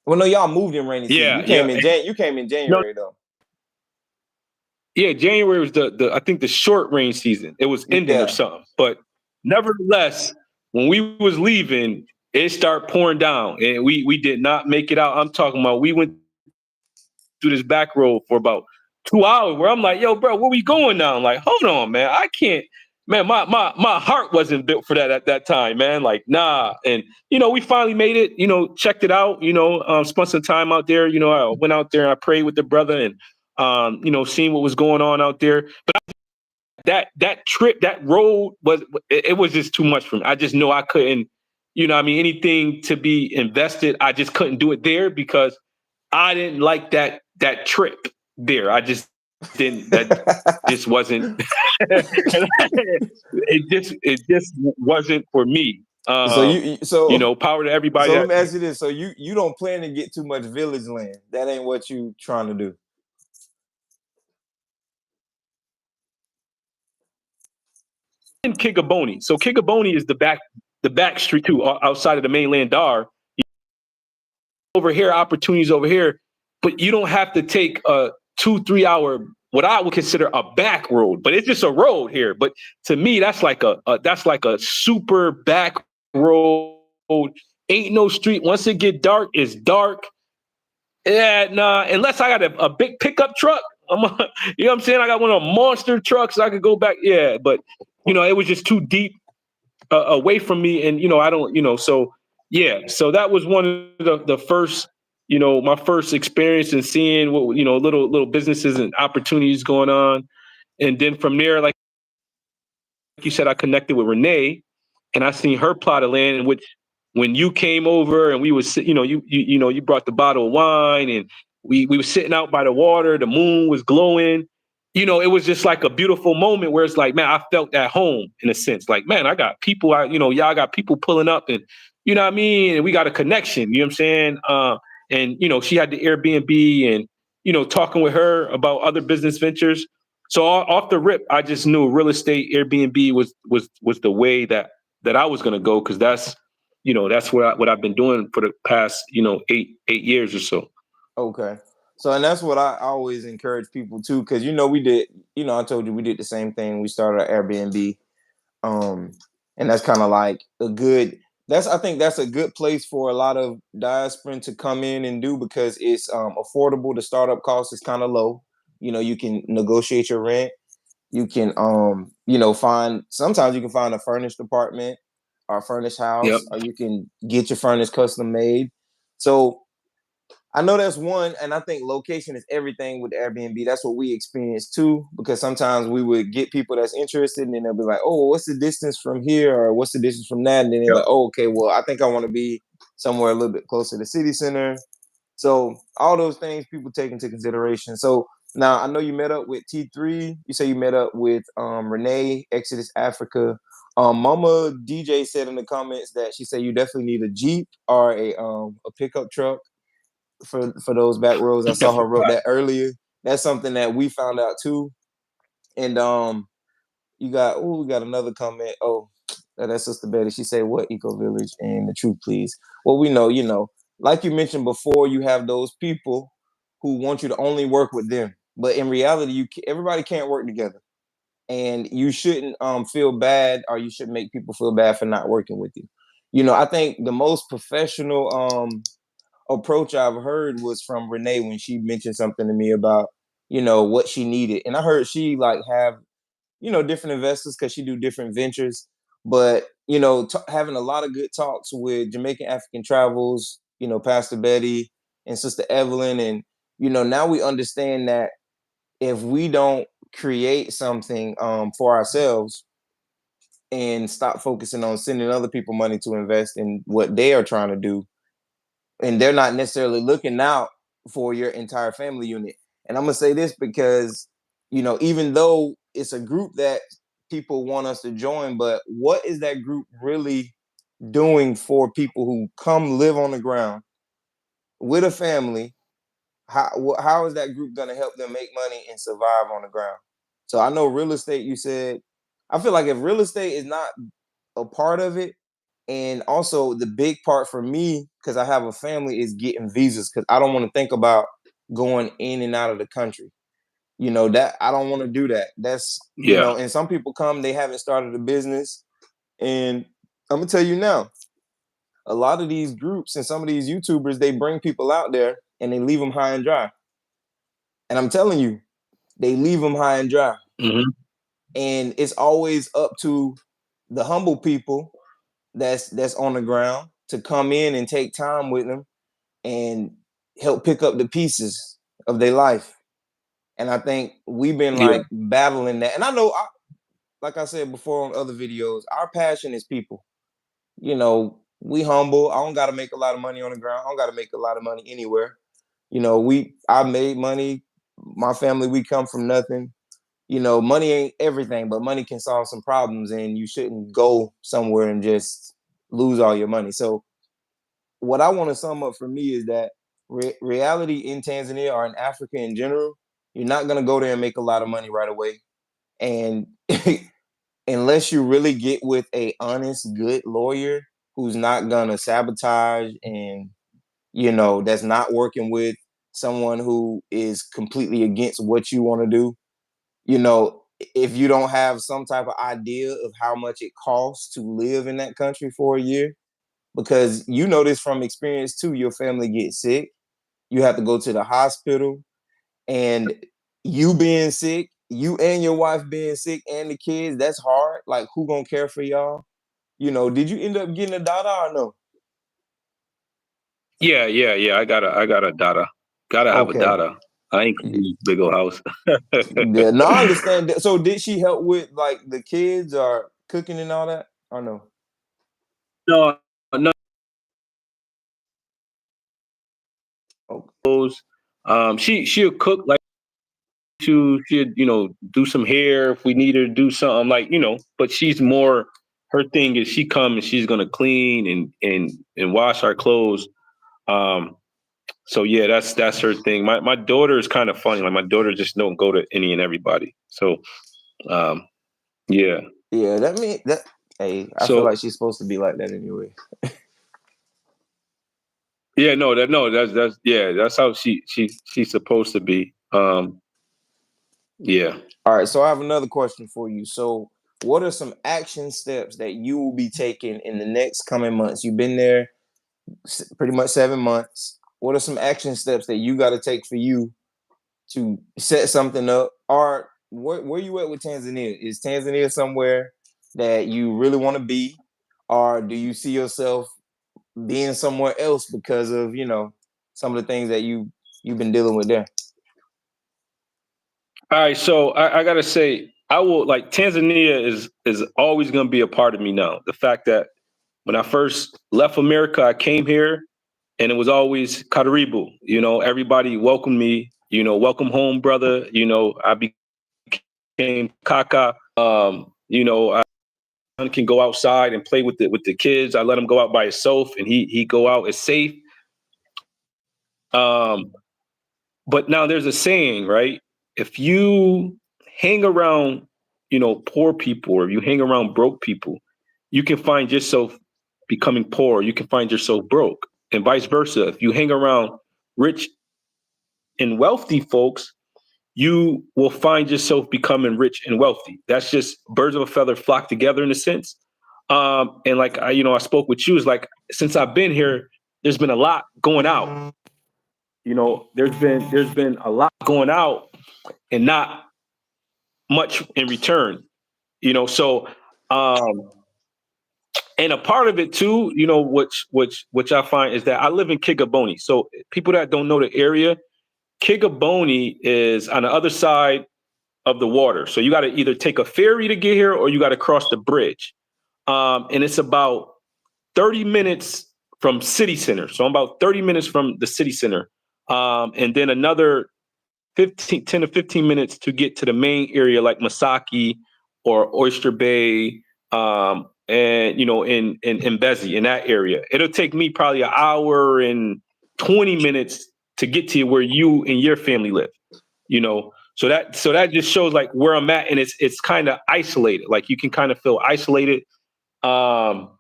[SPEAKER 1] Well, no, y'all moved in rainy season.
[SPEAKER 2] Yeah, yeah.
[SPEAKER 1] You came in
[SPEAKER 2] No,
[SPEAKER 1] January though.
[SPEAKER 2] yeah, January was the I think the short rain season. It was ending or
[SPEAKER 1] Yeah.
[SPEAKER 2] something. But nevertheless, when we was leaving, it started pouring down, and we did not make it out. I'm talking about we went through this back road for about 2 hours where I'm like, yo, bro, where we going now? I'm like, hold on, man. I can't, man, my heart wasn't built for that at that time, man. Like, nah. And, we finally made it, checked it out, spent some time out there. I went out there and I prayed with the brother and, seeing what was going on out there. But that trip, that road it was just too much for me. I just know I couldn't, anything to be invested, I just couldn't do it there because I didn't like that trip there. I just didn't. That just wasn't. it just wasn't for me.
[SPEAKER 1] so
[SPEAKER 2] Power to everybody.
[SPEAKER 1] let me ask you this. So you don't plan to get too much village land. That ain't what you trying to do.
[SPEAKER 2] in Kigaboni. So Kigaboni is the back street too, outside of the mainland Dar. Over here, opportunities over here, but you don't have to take a 2-3 hour what I would consider a back road, but it's just a road here. But to me, that's like a super back road. Ain't no street. Once it get dark, it's dark. Yeah, nah. Unless I got a big pickup truck, you know what I'm saying? I got one of them monster trucks. I could go back. Yeah, but it was just too deep away from me, and I don't. So yeah. So that was one of the first. My first experience in seeing what little businesses and opportunities going on, and then from there, like you said, I connected with Renee, and I seen her plot of land in which when you came over and we was you brought the bottle of wine and we were sitting out by the water, the moon was glowing. It was just like a beautiful moment where it's like, man, I felt at home in a sense. Like, man, I got people, y'all got people pulling up and you know what I mean? And we got a connection, you know what I'm saying? And she had the Airbnb and talking with her about other business ventures. So off the rip, I just knew real estate Airbnb was the way that I was gonna go, because that's what I've been doing for the past 8 years or so.
[SPEAKER 1] Okay. So, and that's what I always encourage people too, because we did, I told you we did the same thing. We started our Airbnb, um, and that's kind of like a good. I think that's a good place for a lot of diaspora to come in and do, because it's affordable. The startup cost is kind of low. You can negotiate your rent. You can find, sometimes you can find a furnished apartment or a furnished
[SPEAKER 2] Yep.
[SPEAKER 1] house, or you can get your furnished custom made. So I know that's one, and I think location is everything with Airbnb. That's what we experienced too, because sometimes we would get people that's interested, and then they'll be like, "Oh, what's the distance from here, or what's the distance from that?" And then they're
[SPEAKER 2] Yep.
[SPEAKER 1] like, "Oh, okay, well, I think I want to be somewhere a little bit closer to the city center." So all those things people take into consideration. So now I know you met up with T3. You say you met up with Renee, Exodus Africa. Mama DJ said in the comments that she said you definitely need a Jeep or a pickup truck for those back roads. I saw her wrote that earlier. That's something that we found out too. And we got another comment. Oh, that's Sister Betty. She said, "What Eco Village and the truth, please." Well, we know, like you mentioned before, you have those people who want you to only work with them, but in reality, everybody can't work together, and you shouldn't feel bad, or you shouldn't make people feel bad for not working with you. I think the most professional approach I've heard was from Renee when she mentioned something to me about what she needed, and I heard she like have different investors because she do different ventures, but having a lot of good talks with Jamaican African Travels, Pastor Betty and Sister Evelyn, and now we understand that if we don't create something for ourselves and stop focusing on sending other people money to invest in what they are trying to do, and they're not necessarily looking out for your entire family unit. And I'm gonna say this because even though it's a group that people want us to join, but what is that group really doing for people who come live on the ground with a family? How is that group gonna help them make money and survive on the ground? So I know real estate. You said, I feel like if real estate is not a part of it, and also the big part for me, because I have a family, is getting visas, because I don't want to think about going in and out of the country. That I don't want to do that. That's
[SPEAKER 2] Yeah.
[SPEAKER 1] and some people come, they haven't started a business, and I'm gonna tell you now, a lot of these groups and some of these YouTubers, they bring people out there and they leave them high and dry. And I'm telling you, they leave them high and dry.
[SPEAKER 2] Mm-hmm.
[SPEAKER 1] And it's always up to the humble people that's on the ground to come in and take time with them and help pick up the pieces of their life. And I think we've been
[SPEAKER 2] Yeah.
[SPEAKER 1] like battling that. And I know, like I said before on other videos, our passion is people. We humble. I don't got to make a lot of money on the ground. I don't got to make a lot of money anywhere. I made money. My family, we come from nothing. Money ain't everything, but money can solve some problems, and you shouldn't go somewhere and just lose all your money. So what I want to sum up for me is that reality in Tanzania or in Africa in general, you're not going to go there and make a lot of money right away. And unless you really get with a honest, good lawyer who's not gonna sabotage and that's not working with someone who is completely against what you want to do. If you don't have some type of idea of how much it costs to live in that country for a year, because this from experience too, your family gets sick, you have to go to the hospital, and you being sick, you and your wife being sick, and the kids, that's hard. Like, who gonna care for y'all? Did you end up getting a daughter or no?
[SPEAKER 2] Yeah. I got a data. Gotta have a
[SPEAKER 1] Okay.
[SPEAKER 2] data. I ain't cleaning this big old house.
[SPEAKER 1] Yeah, no, I understand that. So did she help with like the kids or cooking and all that? Or no?
[SPEAKER 2] No, no.
[SPEAKER 1] Oh,
[SPEAKER 2] She'll cook like she'd do some hair if we need her to do something like but she's more, her thing is she come and she's gonna clean and wash our clothes. So yeah, that's her thing. My daughter is kind of funny. Like my daughter just don't go to any and everybody. So um yeah.
[SPEAKER 1] yeah, that mean that. Hey, I feel
[SPEAKER 2] So
[SPEAKER 1] like she's supposed to be like that anyway.
[SPEAKER 2] yeah, no, that's yeah, that's how she's supposed to be. Yeah.
[SPEAKER 1] All right, so I have another question for you. So, what are some action steps that you will be taking in the next coming months? You've been there pretty much 7 months. What are some action steps that you got to take for you to set something up? Or where you at with Tanzania? Is Tanzania somewhere that you really want to be, or do you see yourself being somewhere else because of some of the things that you've been dealing with there?
[SPEAKER 2] All right, so I gotta say, I will like Tanzania is always gonna be a part of me now. The fact that when I first left America, I came here and it was always Karibu. Everybody welcomed me, welcome home, brother. I became Kaka. I can go outside and play with the kids. I let him go out by himself and he go out as safe. Um, But now there's a saying, right? If you hang around, poor people, or you hang around broke people, you can find yourself becoming poor. You can find yourself broke, and vice versa. If you hang around rich and wealthy folks, you will find yourself becoming rich and wealthy. That's just birds of a feather flock together in a sense. And like I spoke with you, is like since I've been here, there's been a lot going out. There's been a lot going out and not much in return. So um and a part of it too, which I find is that I live in Kigaboni. So people that don't know the area, Kigaboni is on the other side of the water. So you got to either take a ferry to get here or you got to cross the bridge. And it's about 30 minutes from city center. So I'm about 30 minutes from the city center. And then another 10 to 15 minutes to get to the main area like Masaki or Oyster Bay, and in Mbezi, in that area. It'll take me probably an hour and 20 minutes to get to where you and your family live. So that just shows like where I'm at, and it's kind of isolated. Like you can kind of feel isolated. So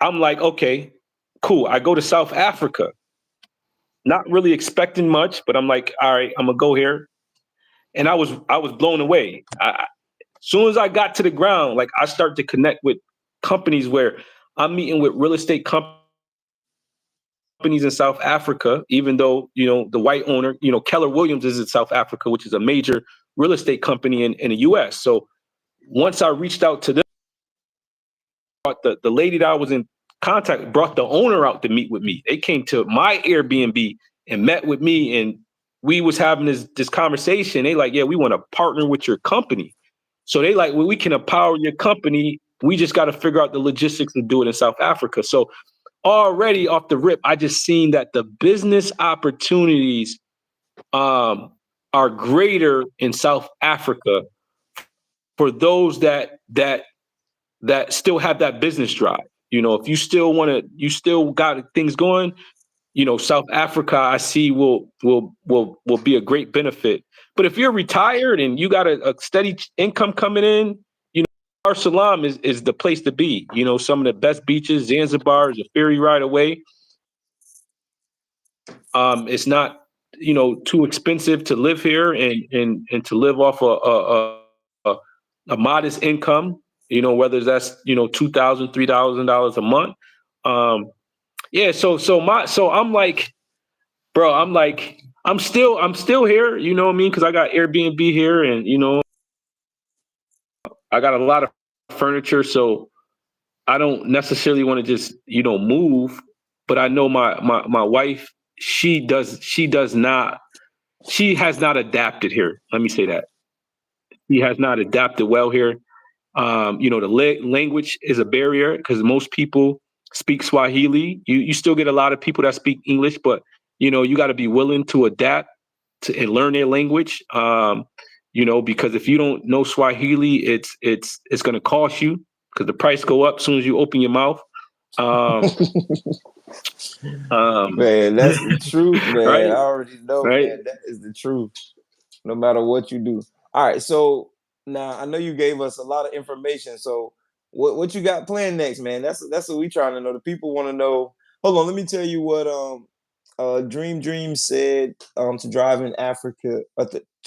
[SPEAKER 2] I'm like, okay, cool. I go to South Africa, not really expecting much, but I'm like, all right, I'm gonna go here. And I was blown away. As soon as I got to the ground, like I start to connect with companies where I'm meeting with real estate companies in South Africa, even though, the white owner, Keller Williams is in South Africa, which is a major real estate company in the US. So once I reached out to them, the lady that I was in contact brought the owner out to meet with me. They came to my Airbnb and met with me, and we was having this conversation. They like, yeah, we want to partner with your company. So they like, well, we can empower your company. We just got to figure out the logistics to do it in South Africa. So already off the rip, I just seen that the business opportunities are greater in South Africa for those that still have that business drive. If you still got things going, South Africa, I see will be a great benefit. But if you're retired and you got a steady income coming in, Dar es Salaam is the place to be. Some of the best beaches. Zanzibar is a ferry ride away. It's not too expensive to live here and to live off a modest income. Whether that's $2,000, $3,000 a month. Yeah. So I'm like, bro, I'm still here. You know what I mean? Because I got Airbnb here, and I got a lot of furniture, so I don't necessarily want to just move. But I know my wife, she has not adapted here. Let me say that. She has not adapted well here. The language is a barrier because most people speak Swahili. You still get a lot of people that speak English, but you got to be willing to adapt and learn their language. Because if you don't know Swahili, it's going to cost you because the price go up as soon as you open your mouth.
[SPEAKER 1] Man, that's the truth, man. I
[SPEAKER 2] Right,
[SPEAKER 1] already know,
[SPEAKER 2] right.
[SPEAKER 1] man. That is the truth. No matter what you do. All right, so now I know you gave us a lot of information. So what you got planned next, man? That's what we trying to know. The people want to know. Hold on, let me tell you what Dream said to drive in Africa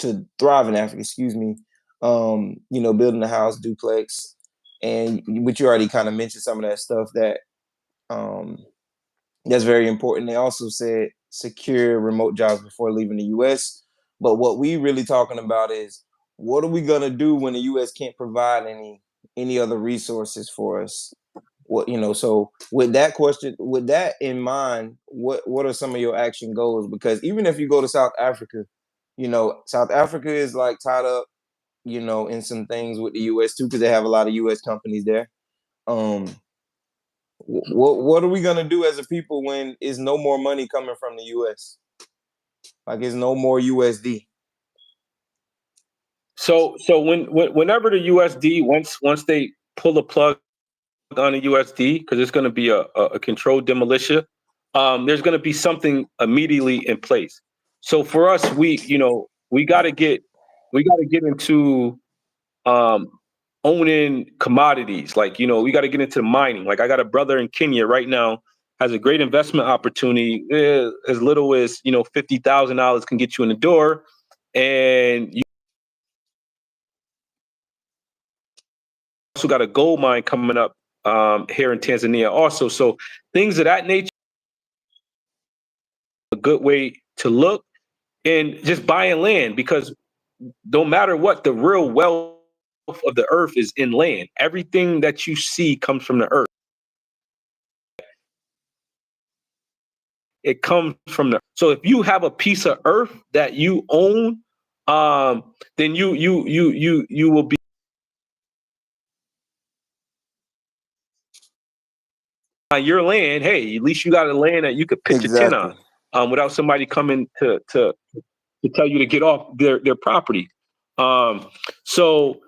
[SPEAKER 1] to thrive in Africa, excuse me. Building a house duplex, and but you already kind of mentioned some of that stuff um that's very important. They also said secure remote jobs before leaving the US. But what we really talking about is what are we gonna do when the US can't provide any other resources for us? So with that question, with that in mind, what are some of your action goals? Because even if you go to South Africa, South Africa is like tied up, in some things with the US too, because they have a lot of US companies there. Um, what are we gonna do as a people when is no more money coming from the US? Like it's no more USD.
[SPEAKER 2] So whenever the USD once they pull the plug on the USD, because it's going to be a controlled demolition, there's going to be something immediately in place. So for us, we got to get into um, owning commodities. Like we got to get into mining. Like I got a brother in Kenya right now has a great investment opportunity. As little as $50,000 can get you in the door, and you also got a gold mine coming up here in Tanzania also. So things of that nature, a good way to look and just buying land because no matter what, the real wealth of the earth is in land. Everything that you see comes from the earth. It comes from the. So if you have a piece of earth that you own, then you will be on your land. Hey, at least you got a land that you could pitch a tent
[SPEAKER 1] Exactly.
[SPEAKER 2] on, without somebody coming to tell you to get off their property. Um, so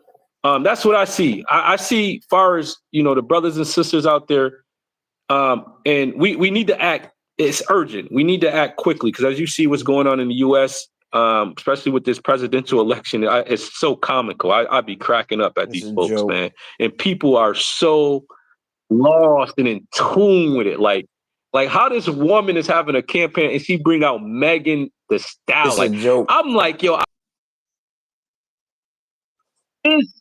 [SPEAKER 2] that's what I see. I see far as the brothers and sisters out there, and we need to act. It's urgent. We need to act quickly because as you see what's going on in the U.S., especially with this presidential election, it's so comical. I'd be cracking up at
[SPEAKER 1] It's
[SPEAKER 2] these
[SPEAKER 1] a
[SPEAKER 2] folks,
[SPEAKER 1] joke.
[SPEAKER 2] man. And people are so lost and in tune with it. Like how this woman is having a campaign and she bring out Megan the Stallion.
[SPEAKER 1] It's a
[SPEAKER 2] Like
[SPEAKER 1] joke.
[SPEAKER 2] I'm like, yo, this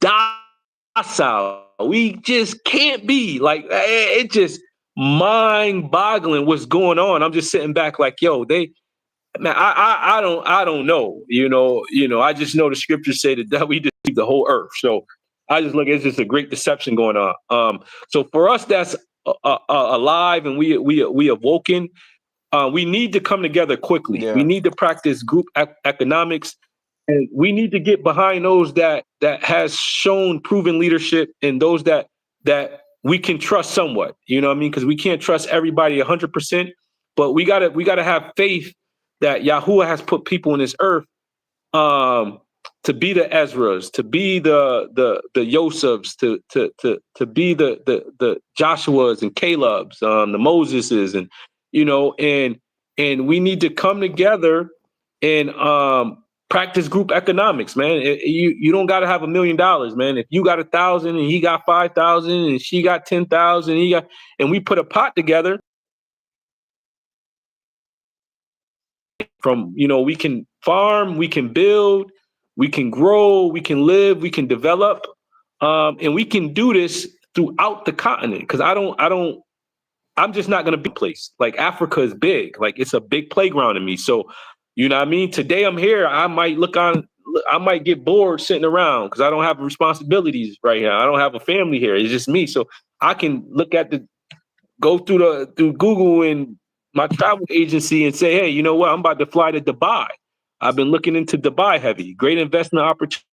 [SPEAKER 2] docile. We just can't be like it. Just mind boggling what's going on. I'm just sitting back like, yo, man, I don't know. I just know the scriptures say that we deceived the whole earth. So I just look, it's just a great deception going on. So for us, that's alive and we awoken. We need to come together quickly. We
[SPEAKER 1] Yeah.
[SPEAKER 2] need to practice group economics, and we need to get behind those that has shown proven leadership and those that we can trust somewhat. You know what I mean? Because we can't trust everybody 100%, but we gotta have faith that Yahuwah has put people in this earth to be the Ezras, to be the Josephs, to be the Joshuas and Calebs, the Moseses, and and we need to come together and practice group economics, man. You don't got to have $1 million, man. If you got 1,000 and he got 5,000 and she got 10,000, and we put a pot together from, we can farm, we can build, we can grow, we can live, we can develop, and we can do this throughout the continent. Because I'm just not going to be a place. Like Africa is big. Like it's a big playground to me. So, you know what I mean? Today I'm here. I might get bored sitting around because I don't have responsibilities right now. I don't have a family here. It's just me. So I can go through Google and my travel agency and say, hey, you know what? I'm about to fly to Dubai. I've been looking into Dubai heavy. Great investment opportunity.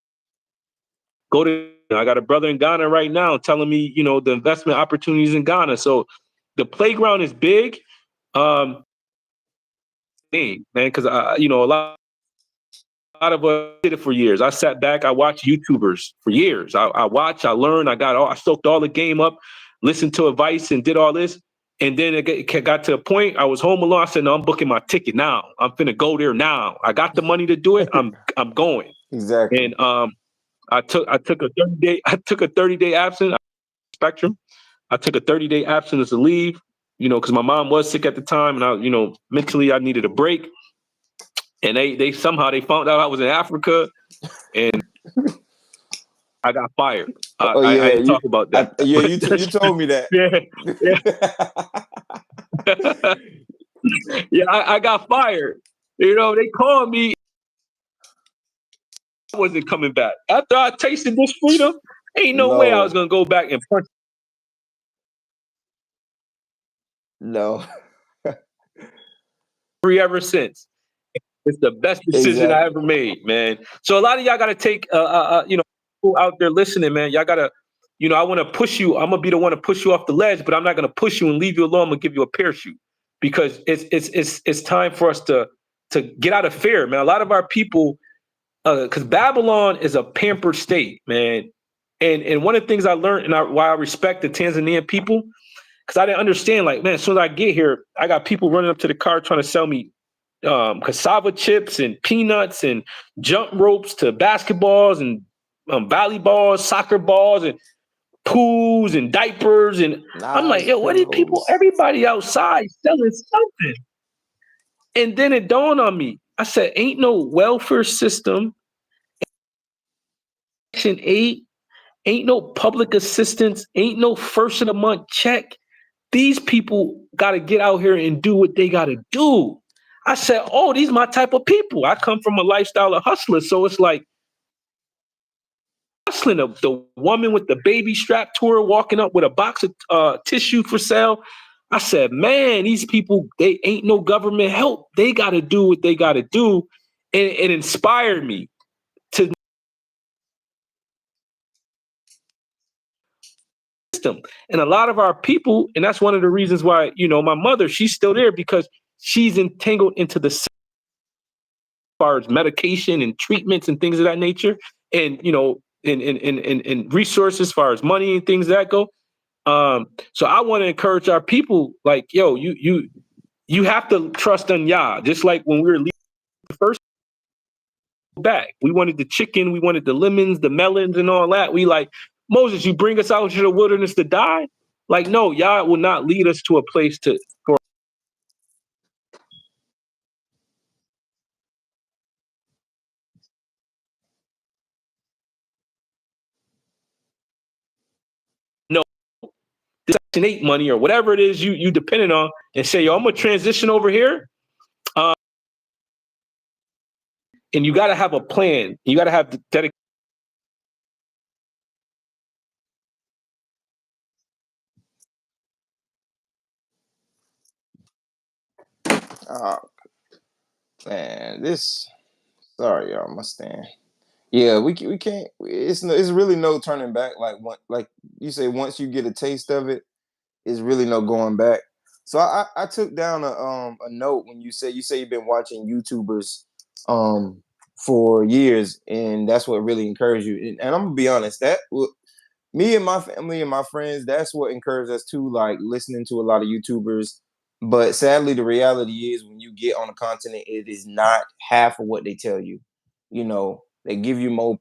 [SPEAKER 2] I got a brother in Ghana right now telling me, the investment opportunities in Ghana. So the playground is big, man, because a lot of us did it for years. I sat back, I watched YouTubers for years. I watched, I learned, I soaked all the game up, listened to advice and did all this. And then it got to a point I was home alone. I said, no, I'm booking my ticket now. I'm finna go there now. I got the money to do it. I'm going.
[SPEAKER 1] Exactly.
[SPEAKER 2] And I took a 30-day absence spectrum. I took a 30-day absence to leave, because my mom was sick at the time, and I, mentally I needed a break. And they somehow they found out I was in Africa, and I got fired.
[SPEAKER 1] Oh
[SPEAKER 2] I
[SPEAKER 1] yeah,
[SPEAKER 2] didn't talk about that.
[SPEAKER 1] you told me that.
[SPEAKER 2] Yeah, yeah, I got fired. They called me. I wasn't coming back after I tasted this freedom. Ain't no way I was gonna go back and punch.
[SPEAKER 1] No.
[SPEAKER 2] Ever since. It's the best decision I ever made, man. So a lot of y'all got to take, people out there listening, man. Y'all got to, I want to push you. I'm gonna be the one to push you off the ledge, but I'm not gonna push you and leave you alone. I'm gonna give you a parachute because it's time for us to get out of fear, man. A lot of our people, because Babylon is a pampered state, man. And one of the things I learned and why I respect the Tanzanian people, because I didn't understand, like, man, as soon as I get here, I got people running up to the car trying to sell me cassava chips and peanuts and jump ropes to basketballs and volleyballs, soccer balls and pools and diapers. And I'm like, yo, what are people, everybody outside selling something? And then it dawned on me. I said, ain't no welfare system, Section 8, ain't no public assistance, ain't no first of the month check. These people got to get out here and do what they got to do. I said, oh, these my type of people. I come from a lifestyle of hustlers. So it's like hustling the woman with the baby strapped to her, walking up with a box of tissue for sale. I said, man, these people, they ain't no government help. They got to do what they got to do. And it inspired me to system. And a lot of our people, and that's one of the reasons why, my mother, she's still there because she's entangled into the as far as medication and treatments and things of that nature, and and resources as far as money and things that go. So I want to encourage our people, like, yo, you have to trust in Yah. Just like when we were leaving the first back, we wanted the chicken, we wanted the lemons, the melons, and all that. We like, Moses, you bring us out to the wilderness to die? Like, no, Yah will not lead us to a place for no Section 8 money or whatever it is you depending on, and say, yo, I'm gonna transition over here. And you got to have a plan. You got to have the dedication.
[SPEAKER 1] Oh man, sorry y'all, my stand. Yeah, we can't. It's really no turning back. Like you say, once you get a taste of it, it's really no going back. So I took down a note when you say you've been watching YouTubers for years, and that's what really encouraged you. And I'm gonna be honest, me and my family and my friends, that's what encouraged us too. Like listening to a lot of YouTubers, But sadly, the reality is when you get on a continent, it is not half of what they tell you. You know, they give you more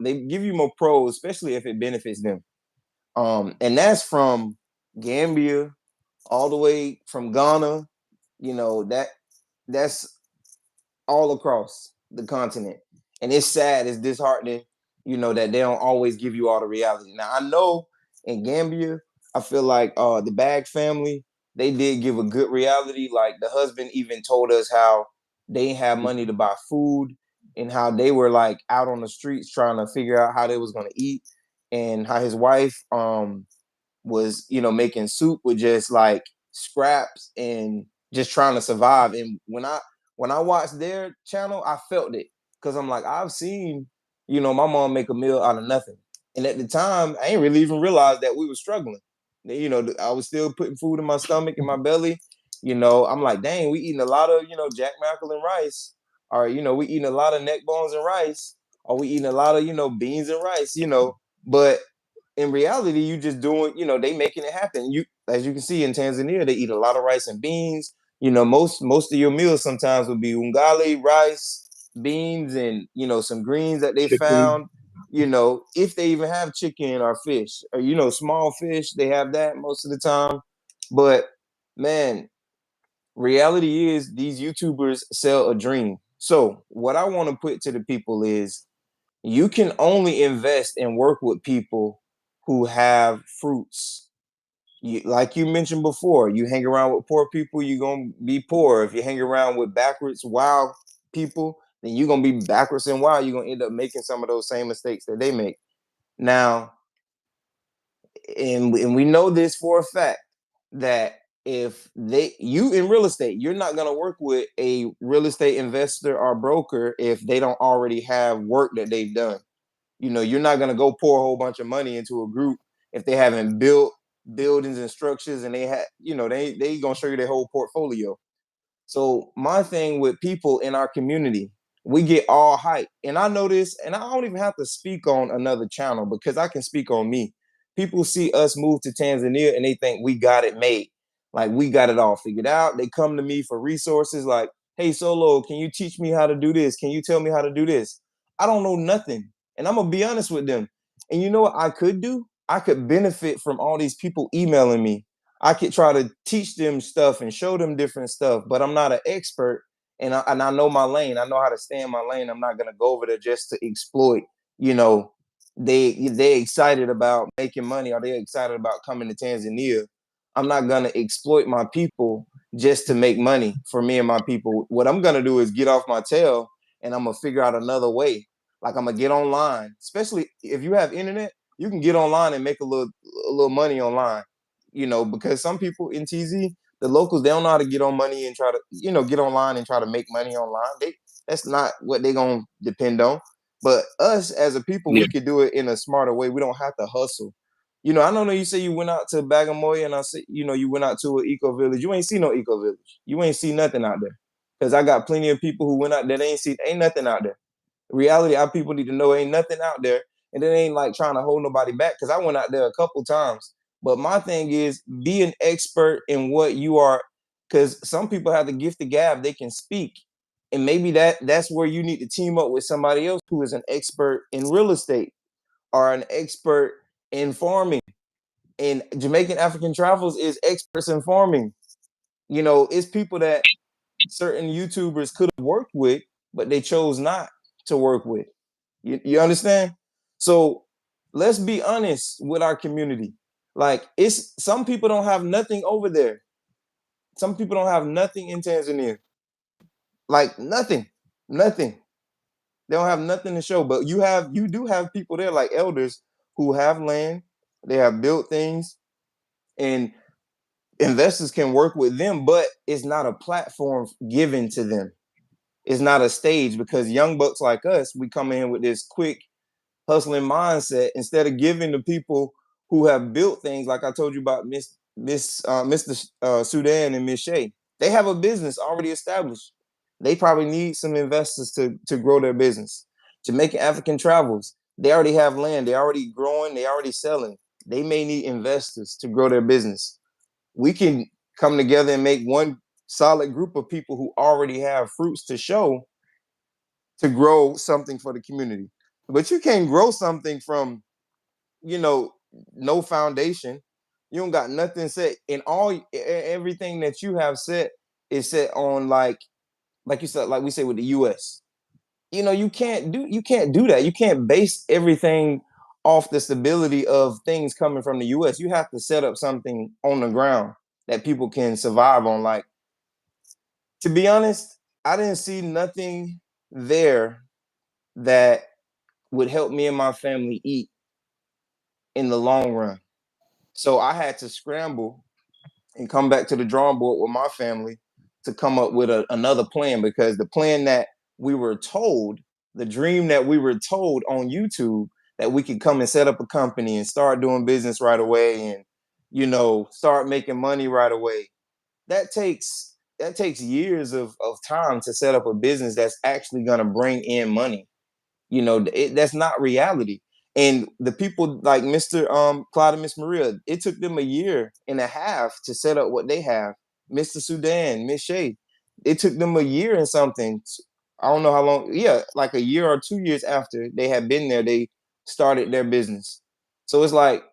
[SPEAKER 1] they give you more pros, especially if it benefits them. And that's from Gambia all the way from Ghana. You know, that's all across the continent. And it's sad, it's disheartening, you know, that they don't always give you all the reality. Now I know in Gambia, I feel like the Bag family, they did give a good reality. Like the husband even told us how they didn't have money to buy food and how they were like out on the streets trying to figure out how they was gonna eat, and how his wife was, you know, making soup with just like scraps and just trying to survive. And when I watched their channel, I felt it, because I'm like, I've seen, you know, my mom make a meal out of nothing. And at the time, I ain't really even realized that we were struggling. You know, I was still putting food in my stomach and my belly. You know, I'm like, dang, we eating a lot of, you know, jack mackerel and rice. Or, you know, we eating a lot of neck bones and rice. Or we eating a lot of, you know, beans and rice, you know. But in reality, you just doing, you know, they making it happen. You, as you can see in Tanzania, they eat a lot of rice and beans. You know, most of your meals sometimes would be ungali, rice, beans, and, you know, some greens that they
[SPEAKER 2] Chicken.
[SPEAKER 1] found. You know, if they even have chicken or fish, or, you know, small fish, they have that most of the time. But man, reality is these YouTubers sell a dream. So what I want to put to the people is, you can only invest and work with people who have fruits. Like you mentioned before, you hang around with poor people, you're gonna be poor. If you hang around with backwards, wild people, then you're gonna be backwards and wild. You're gonna end up making some of those same mistakes that they make. Now, and we know this for a fact, that if you in real estate, you're not going to work with a real estate investor or broker if they don't already have work that they've done. You know, you're not going to go pour a whole bunch of money into a group if they haven't built buildings and structures, and they had, you know, they going to show you their whole portfolio. So my thing with people in our community, we get all hype. And I know this, and I don't even have to speak on another channel because I can speak on me. People see us move to Tanzania and they think we got it made. Like we got it all figured out. They come to me for resources like, hey, Solo, can you teach me how to do this? Can you tell me how to do this? I don't know nothing. And I'm going to be honest with them. And you know what I could do? I could benefit from all these people emailing me. I could try to teach them stuff and show them different stuff, but I'm not an expert, and I know my lane. I know how to stay in my lane. I'm not gonna go over there just to exploit. You know, they excited about making money, or they excited about coming to Tanzania. I'm not gonna exploit my people just to make money for me and my people. What I'm gonna do is get off my tail, and I'm gonna figure out another way. Like I'm gonna get online, especially if you have internet. You can get online and make a little money online, you know, because some people in TZ, the locals, they don't know how to get on money and try to, you know, get online and try to make money online. That's not what they're gonna depend on. But us as a people,
[SPEAKER 2] Yeah.
[SPEAKER 1] we could do it in a smarter way. We don't have to hustle. You know, I don't know. You say you went out to Bagamoyo, and I say, you know, you went out to an eco village. You ain't see no eco village. You ain't see nothing out there. Because I got plenty of people who went out there. They ain't nothing out there. Reality, our people need to know ain't nothing out there, and it ain't like trying to hold nobody back. Because I went out there a couple times, but my thing is be an expert in what you are. Because some people have the gift of gab; they can speak, and maybe that's where you need to team up with somebody else who is an expert in real estate or an expert in farming. And Jamaican African Travels is experts in farming. You know, it's people that certain YouTubers could have worked with, but they chose not to work with. You understand? So let's be honest with our community. Like it's some people don't have nothing over there. Some people don't have nothing in Tanzania. Like nothing. Nothing. They don't have nothing to show. But you do have people there like elders who have land, they have built things, and investors can work with them, but it's not a platform given to them. It's not a stage, because young bucks like us, we come in with this quick hustling mindset instead of giving the people who have built things, like I told you about Mr. Sudan and Miss Shay. They have a business already established. They probably need some investors to grow their business. Jamaican African Travels, they already have land. They already growing. They already selling. They may need investors to grow their business. We can come together and make one solid group of people who already have fruits to show to grow something for the community. But you can't grow something from, you know, no foundation. You don't got nothing set, and everything that you have set is set on like you said, like we say with the US. You know, you can't do that. You can't base everything off the stability of things coming from the US. You have to set up something on the ground that people can survive on. Like, to be honest, I didn't see nothing there that would help me and my family eat in the long run. So I had to scramble and come back to the drawing board with my family to come up with another plan, because the plan that we were told, the dream that we were told on YouTube, that we could come and set up a company and start doing business right away and, you know, start making money right away. That takes years of time to set up a business that's actually going to bring in money. You know, that's not reality. And the people like Mr. Clyde and Miss Maria, it took them a year and a half to set up what they have. Mr. Sudan, Miss Shay, it took them a year and something. I don't know how long. Yeah, like a year or 2 years after they had been there, they started their business. So it's like,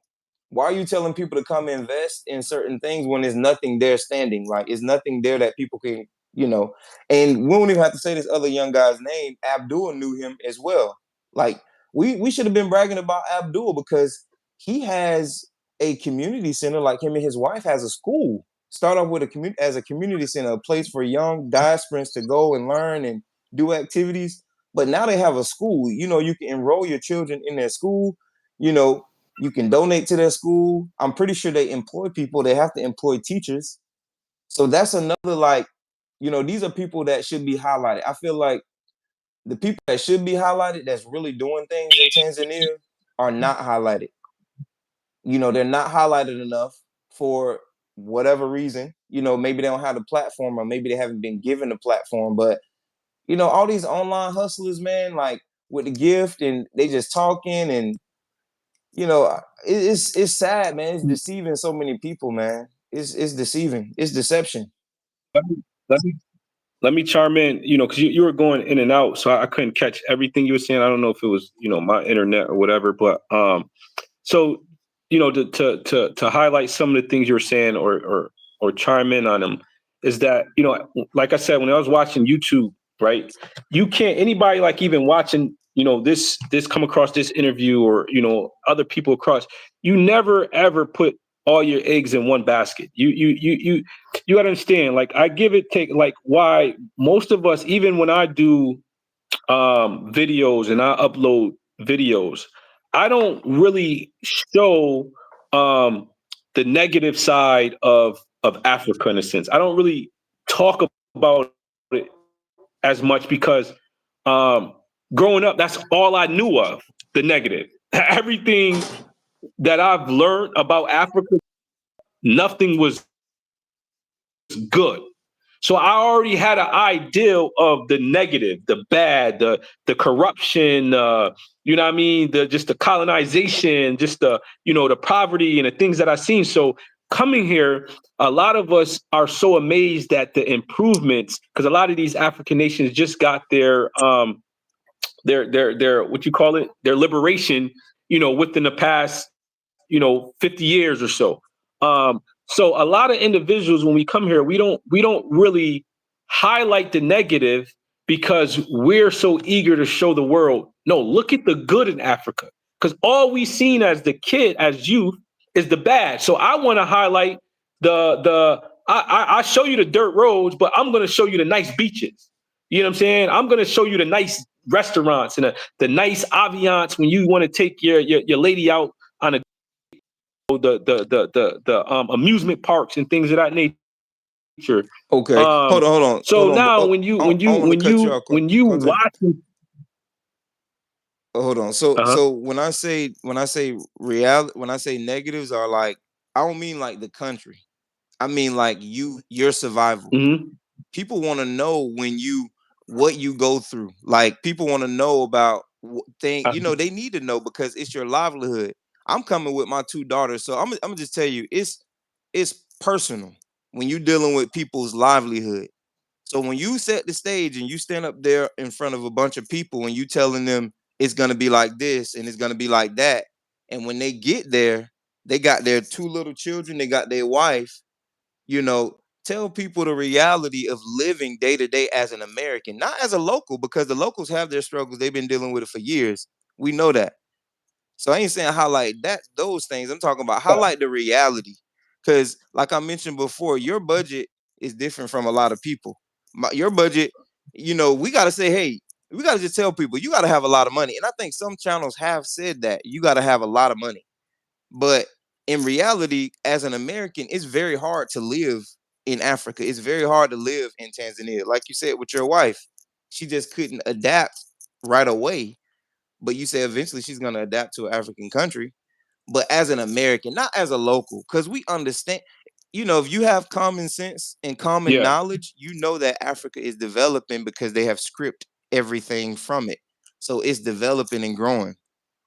[SPEAKER 1] why are you telling people to come invest in certain things when there's nothing there standing? Like, it's nothing there that people can, you know. And we don't even have to say this other young guy's name. Abdul knew him as well. Like, we should have been bragging about Abdul, because he has a community center. Like, him and his wife has a school. Start off with as a community center, a place for young diasporans to go and learn and do activities. But now they have a school. You know, you can enroll your children in their school. You know, you can donate to their school. I'm pretty sure they employ people. They have to employ teachers. So that's another, like, you know, these are people that should be highlighted. I feel like the people that should be highlighted that's really doing things in Tanzania are not highlighted. You know, they're not highlighted enough for whatever reason. You know, maybe they don't have the platform, or maybe they haven't been given the platform. But, you know, all these online hustlers, man, like with the gift, and they just talking, and you know, it's sad, man. It's deceiving so many people, man. It's deceiving. It's deception.
[SPEAKER 2] Let me, let me let me chime in, because you were going in and out, so I couldn't catch everything you were saying. I don't know if it was, my internet or whatever, but so to highlight some of the things you were saying, or chime in on them, is that, like I said, when I was watching YouTube, right, you can't, anybody, like, even watching, this come across this interview, or other people across, you never ever put all your eggs in one basket. You gotta understand, like, I give it take, like, why most of us, even when I do videos and I upload videos, I don't really show the negative side of Africa, in a sense. I don't really talk about it as much, because growing up, that's all I knew of, the negative. Everything that I've learned about Africa, nothing was good. So I already had an idea of the negative, the bad, the corruption, you know what I mean? Just the colonization, just the poverty and the things that I've seen. So coming here, a lot of us are so amazed at the improvements, because a lot of these African nations just got their what you call it, their liberation, within the past, 50 years or so. So a lot of individuals, when we come here, we don't really highlight the negative, because we're so eager to show the world, no, look at the good in Africa. Because all we seen as the kid, as youth, is the bad. So I want to highlight I show you the dirt roads, but I'm going to show you the nice beaches. You know what I'm saying? I'm going to show you the nice restaurants and the nice ambiance when you want to take your lady out on a the amusement parks and things of that nature.
[SPEAKER 1] Okay,
[SPEAKER 2] So
[SPEAKER 1] hold on.
[SPEAKER 2] now
[SPEAKER 1] Oh, I want to cut you off.
[SPEAKER 2] when you
[SPEAKER 1] Go ahead.
[SPEAKER 2] watch,
[SPEAKER 1] Hold on. So
[SPEAKER 2] uh-huh.
[SPEAKER 1] so when I say reality, when I say negatives are like, I don't mean like the country. I mean like your survival.
[SPEAKER 2] Hmm.
[SPEAKER 1] People want to know what you go through. Like, people want to know about things. You know, they need to know, because it's your livelihood. I'm coming with my two daughters, so I'm gonna just tell you, it's personal. when you're dealing with people's livelihood. So when you set the stage and you stand up there in front of a bunch of people and you telling them it's gonna be like this and it's gonna be like that, and when they get there, they got their two little children, they got their wife, tell people the reality of living day to day as an American, not as a local, because the locals have their struggles. They've been dealing with it for years. We know that. So I ain't saying highlight those things. I'm talking about highlight the reality. Because like I mentioned before, your budget is different from a lot of people. Your budget, we gotta say, hey, we gotta just tell people you gotta have a lot of money. And I think some channels have said that you gotta have a lot of money. But in reality, as an American, it's very hard to live in Africa. It's very hard to live in Tanzania. Like you said with your wife, she just couldn't adapt right away. But you say eventually she's going to adapt to an African country. But as an American, not as a local, because we understand, if you have common sense and common
[SPEAKER 2] Yeah.
[SPEAKER 1] knowledge, you know that Africa is developing because they have script everything from it. So it's developing and growing.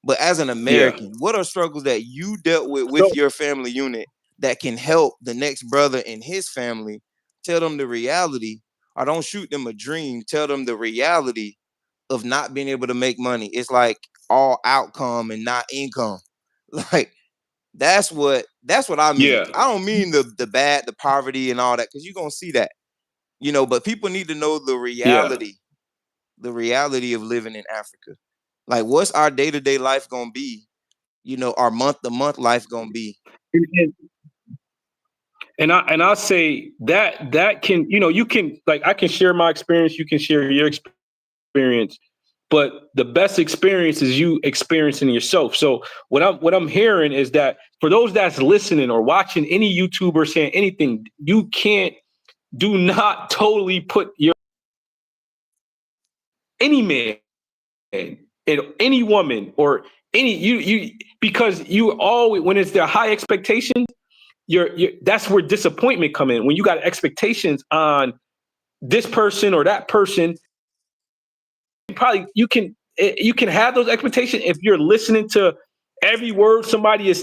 [SPEAKER 1] But as an
[SPEAKER 2] Yeah.
[SPEAKER 1] American, what are struggles that you dealt with
[SPEAKER 2] So,
[SPEAKER 1] your family unit that can help the next brother in his family? Tell them the reality, or don't shoot them a dream. Tell them the reality of not being able to make money. It's like all outcome and not income. Like that's what I mean.
[SPEAKER 2] yeah.
[SPEAKER 1] I don't mean the poverty and all that, because you're gonna see that. But people need to know
[SPEAKER 2] Yeah.
[SPEAKER 1] the reality of living in Africa. Like, what's our day-to-day life gonna be? Our month-to-month life gonna be.
[SPEAKER 2] And, and, and I'll say that can, you can, like, I can share my experience, you can share your experience, but the best experience is you experiencing yourself. So what I'm hearing is that for those that's listening or watching any YouTuber saying anything, do not totally put your any man and any woman or any you because you always, when it's their high expectations, you're that's where disappointment come in. When you got expectations on this person or that person, probably you can have those expectations if you're listening to every word somebody is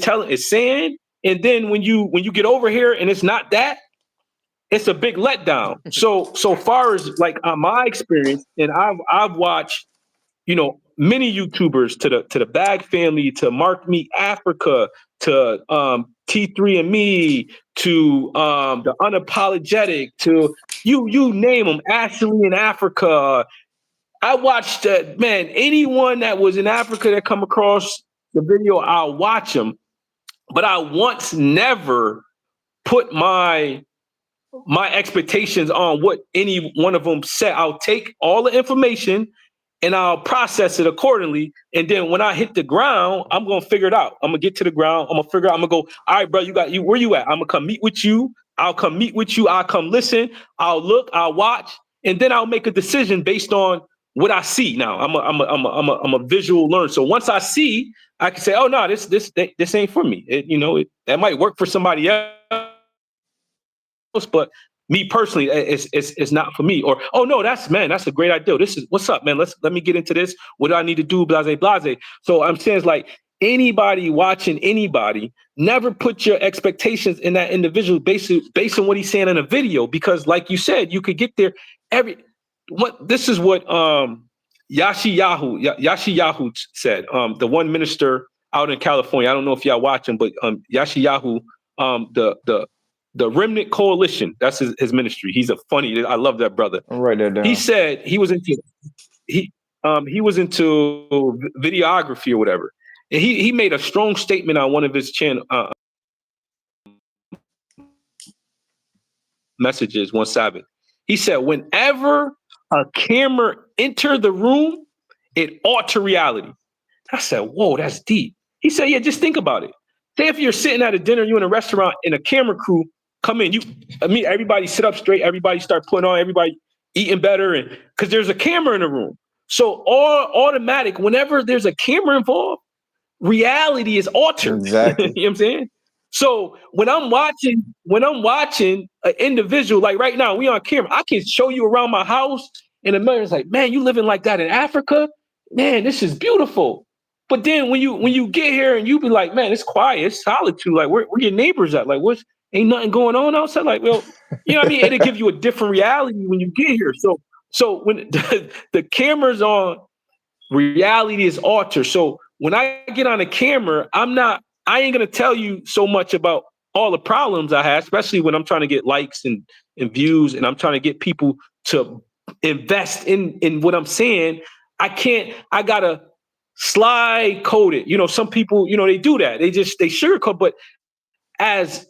[SPEAKER 2] saying, and then when you get over here and it's not that, it's a big letdown. So far as like my experience, and I've watched many YouTubers, to the Bag Family, to Mark Me Africa, to T3 and Me, to the Unapologetic, to you name them, Ashley in Africa. I watched man, anyone that was in Africa that come across the video, I'll watch them. But I once never put my expectations on what any one of them said. I'll take all the information and I'll process it accordingly. And then when I hit the ground, I'm gonna figure it out. I'm gonna get to the ground. I'm gonna figure out. I'm gonna go. All right, bro. Where you at? I'm gonna come meet with you. I'll come meet with you. I'll come listen. I'll look. I'll watch, and then I'll make a decision based on what I see. Now I'm a visual learner. So once I see, I can say, oh no, this ain't for me. That might work for somebody else, but me personally, it's not for me. Or, oh no, that's a great idea. This is what's up, man. Let me get into this. What do I need to do? Blase, blase. So I'm saying it's like anybody watching anybody, never put your expectations in that individual based on what he's saying in a video, because like you said, you could get there this is what Yashiyahu said. The one minister out in California. I don't know if y'all watching, but Yashiyahu, the Remnant Coalition, that's his ministry. He's I love that brother.
[SPEAKER 1] I'll write that down.
[SPEAKER 2] He said he was into videography or whatever. And he made a strong statement on one of his messages one Sabbath. He said, whenever a camera enter the room, it alter reality. I said, whoa, that's deep. He said, yeah, just think about it. Say if you're sitting at a dinner, you're in a restaurant, and a camera crew come in, everybody sit up straight, everybody start putting on, everybody eating better, and because there's a camera in the room. So all automatic, whenever there's a camera involved, reality is altered.
[SPEAKER 1] Exactly.
[SPEAKER 2] You know what I'm saying? So when I'm watching an individual, like right now, we on camera, I can show you around my house, and America's like, man, you living like that in Africa? Man, this is beautiful. But then when you get here and you be like, man, it's quiet, it's solitude. Like, where your neighbors at? Like, ain't nothing going on outside. Like, well, you know what I mean? It'll give you a different reality when you get here. So when the camera's on, reality is altered. So when I get on a camera, I ain't gonna tell you so much about all the problems I have, especially when I'm trying to get likes and views, and I'm trying to get people to invest in what I'm saying. I gotta slide code it. You know, some people, you know, they do that. They sugarcoat, but as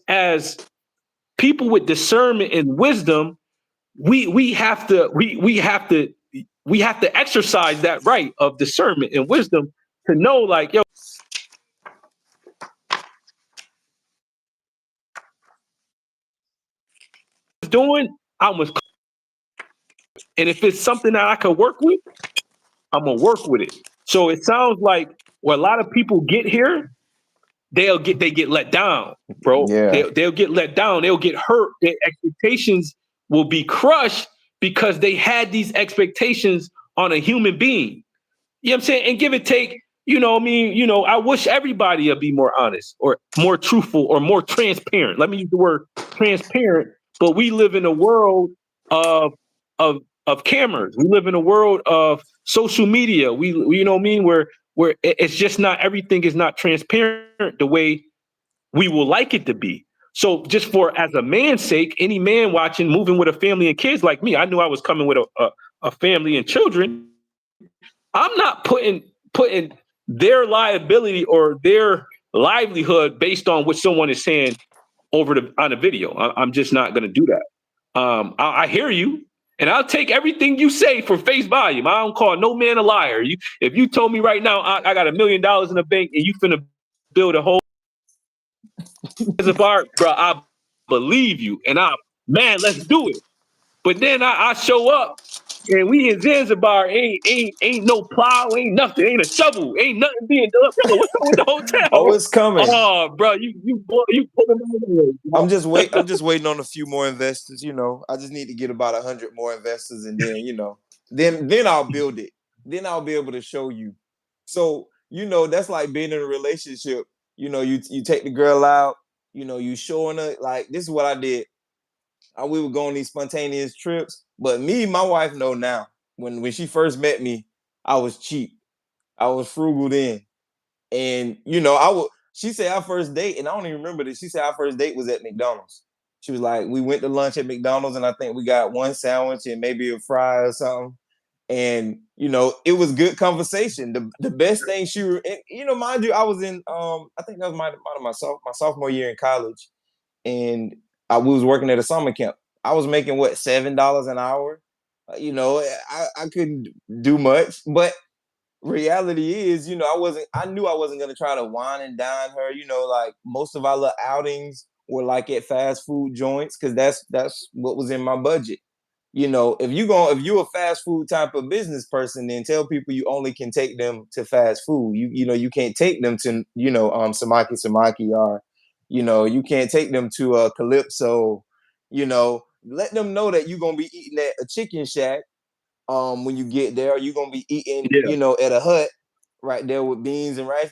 [SPEAKER 2] people with discernment and wisdom, we have to exercise that right of discernment and wisdom to know, like, yo, doing, I was, and if it's something that I can work with, I'm gonna work with it. So it sounds like where a lot of people get here, they get let down, bro.
[SPEAKER 1] Yeah.
[SPEAKER 2] They'll get let down. They'll get hurt. Their expectations will be crushed because they had these expectations on a human being. You know what I'm saying? And give and take, you know, I mean, you know, I wish everybody would be more honest or more truthful or more transparent. Let me use the word transparent. But we live in a world of of cameras. We live in a world of social media. We you know what I mean, where it's just not, everything is not transparent the way we will like it to be. So just for, as a man's sake, any man watching, moving with a family and kids like me, I knew I was coming with a family and children. I'm not putting their liability or their livelihood based on what someone is saying on a video. I'm just not going to do that. I hear you, and I'll take everything you say for face value. I don't call no man a liar. If you told me right now I got $1 million in the bank and you finna build a whole art, bro, I believe you, and man, let's do it. But then I show up, and we in Zanzibar, ain't no plow, ain't nothing, ain't a shovel, ain't nothing being done. Bro, what's wrong with the
[SPEAKER 1] Oh,
[SPEAKER 2] hotel?
[SPEAKER 1] it's coming.
[SPEAKER 2] Oh, bro, you put them
[SPEAKER 1] I'm just waiting on a few more investors. You know, I just need to get about 100 more investors, and then, you know, then I'll build it. Then I'll be able to show you. So, you know, that's like being in a relationship. You know, you take the girl out. You know, you showing her, like, this is what I did. We would go on these spontaneous trips, but me, my wife know now. When she first met me, I was cheap. I was frugal then. And you know, I would. She said our first date, and I don't even remember this. She said our first date was at McDonald's. She was like, we went to lunch at McDonald's, and I think we got one sandwich and maybe a fry or something. And you know, it was good conversation. The best thing and, you know, mind you, I was in I think that was my sophomore year in college, and we was working at a summer camp. I was making what, $7 an hour. You know, I couldn't do much, but reality is, you know, I knew I wasn't gonna try to wine and dine her. You know, like most of our little outings were like at fast food joints, because that's what was in my budget. You know, if you're a fast food type of business person, then tell people you only can take them to fast food. You know, you can't take them to, you know, Samaki, or, you know, you can't take them to Calypso. You know, let them know that you're gonna be eating at a chicken shack when you get there. You're gonna be eating,
[SPEAKER 2] Yeah,
[SPEAKER 1] you know, at a hut right there with beans and rice.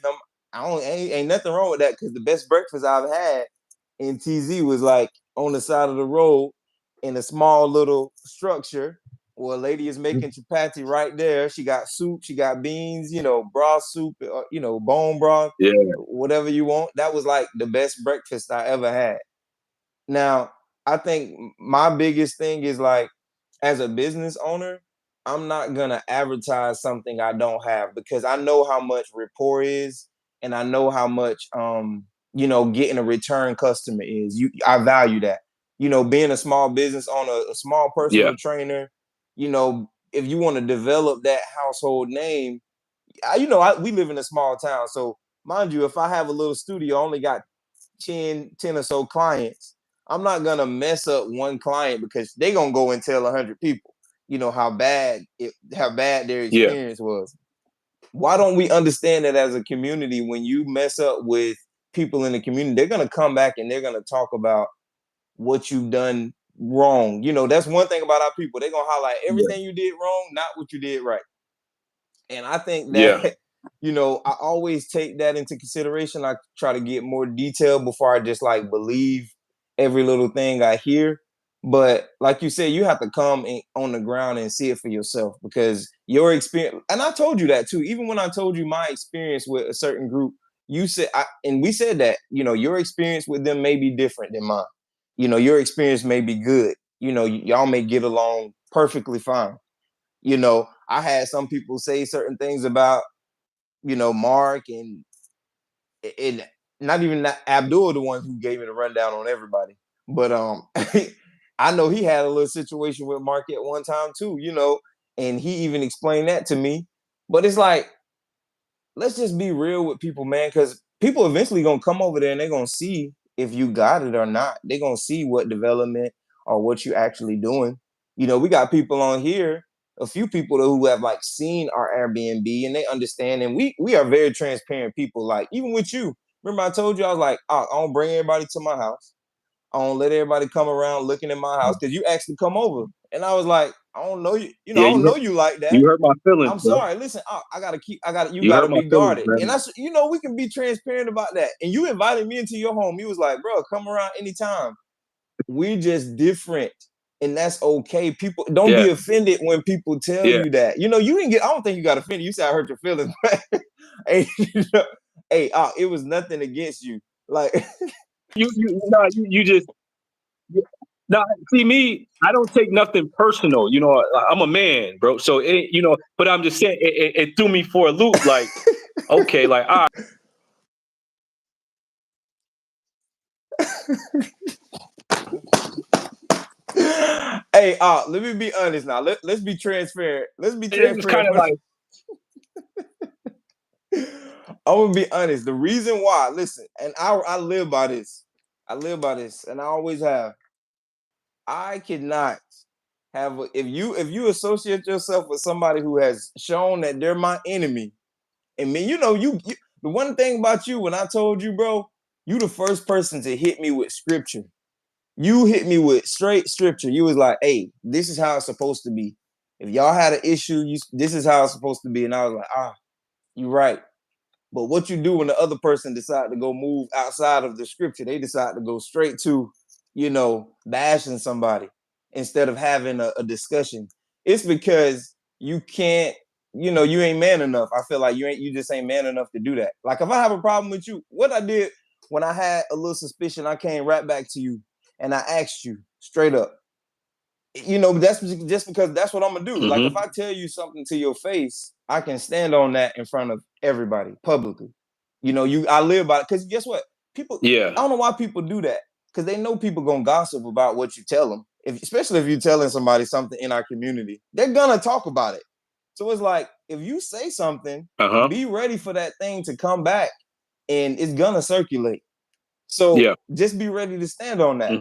[SPEAKER 1] I don't ain't nothing wrong with that, because the best breakfast I've had in TZ was like on the side of the road in a small little structure where a lady is making chapati right there. She got soup, she got beans, you know, broth soup, you know, bone broth,
[SPEAKER 2] yeah,
[SPEAKER 1] whatever you want. That was like the best breakfast I ever had. Now, I think my biggest thing is, like, as a business owner, I'm not gonna advertise something I don't have, because I know how much rapport is, and I know how much you know, getting a return customer is. I value that. You know, being a small business owner, a small
[SPEAKER 2] yeah,
[SPEAKER 1] personal trainer, you know, if you want to develop that household name, you know, we live in a small town, so mind you, if I have a little studio, I only got 10 or so clients. I'm not gonna mess up one client because they're gonna go and tell 100 people, you know, how bad their
[SPEAKER 2] yeah,
[SPEAKER 1] experience was. Why don't we understand that as a community? When you mess up with people in the community, they're gonna come back and they're gonna talk about what you've done wrong. You know, that's one thing about our people. They're gonna highlight
[SPEAKER 2] yeah,
[SPEAKER 1] everything you did wrong, not what you did right. And I think that,
[SPEAKER 2] yeah,
[SPEAKER 1] you know, I always take that into consideration. I try to get more detail before I just like believe, every little thing I hear. But like you said, you have to come on the ground and see it for yourself, because your experience, and I told you that too. Even when I told you my experience with a certain group, you said, and we said that, your experience with them may be different than mine. Your experience may be good. Y'all may get along perfectly fine. I had some people say certain things about, Mark and not even Abdul, the one who gave me the rundown on everybody. But I know he had a little situation with Mark at one time too, and he even explained that to me. But it's like, let's just be real with people, man, because people eventually gonna come over there and they're gonna see if you got it or not. They're gonna see what development or what you actually doing. We got people on here, a few people who have like seen our Airbnb and they understand, and we are very transparent people. Like even with you, remember I told you I was like, oh, I don't bring everybody to my house. I don't let everybody come around looking at my house because you actually come over, and I was like, I don't know you, I
[SPEAKER 2] Yeah,
[SPEAKER 1] don't know you like that.
[SPEAKER 2] you hurt my feelings,
[SPEAKER 1] I'm
[SPEAKER 2] bro.
[SPEAKER 1] sorry. Listen, I gotta keep. You
[SPEAKER 2] You
[SPEAKER 1] gotta
[SPEAKER 2] hurt my
[SPEAKER 1] be
[SPEAKER 2] feelings,
[SPEAKER 1] guarded, and
[SPEAKER 2] man.
[SPEAKER 1] that's we can be transparent about that. And you invited me into your home. You was like, bro, come around anytime. We just different, and that's okay. People don't
[SPEAKER 2] Yeah,
[SPEAKER 1] be offended when people tell
[SPEAKER 2] yeah.
[SPEAKER 1] you that. You didn't get. I don't think you got offended. You said I hurt your feelings. hey, hey, it was nothing against you. Like,
[SPEAKER 2] You just now see me. I don't take nothing personal. I'm a man, bro. So but I'm just saying it threw me for a loop. Like, okay, like all right.
[SPEAKER 1] hey, let me be honest now. Let's be transparent. Let's be
[SPEAKER 2] It was
[SPEAKER 1] transparent
[SPEAKER 2] kind of
[SPEAKER 1] for.
[SPEAKER 2] like,
[SPEAKER 1] I'm gonna be honest. The reason why, listen, and I live by this. I live by this, and I always have. I cannot if you associate yourself with somebody who has shown that they're my enemy, and me, you the one thing about you, when I told you, bro, you the first person to hit me with scripture. You hit me with straight scripture. You was like, hey, this is how it's supposed to be. If y'all had an issue, this is how it's supposed to be. And I was like, you're right. But what you do when the other person decide to go move outside of the scripture, they decide to go straight to, bashing somebody instead of having a discussion. It's because you can't, you ain't man enough. I feel like you just ain't man enough to do that. Like if I have a problem with you, what I did when I had a little suspicion, I came right back to you and I asked you straight up, that's just because that's what I'm gonna do. Like if I tell you something to your face, I can stand on that in front of everybody publicly. I live by it, because guess what? People,
[SPEAKER 2] yeah,
[SPEAKER 1] I don't know why people do that, because they know people gonna gossip about what you tell them. Especially if you're telling somebody something in our community, they're gonna talk about it. So it's like if you say something, be ready for that thing to come back, and it's gonna circulate. So
[SPEAKER 2] yeah.
[SPEAKER 1] just be ready to stand on that.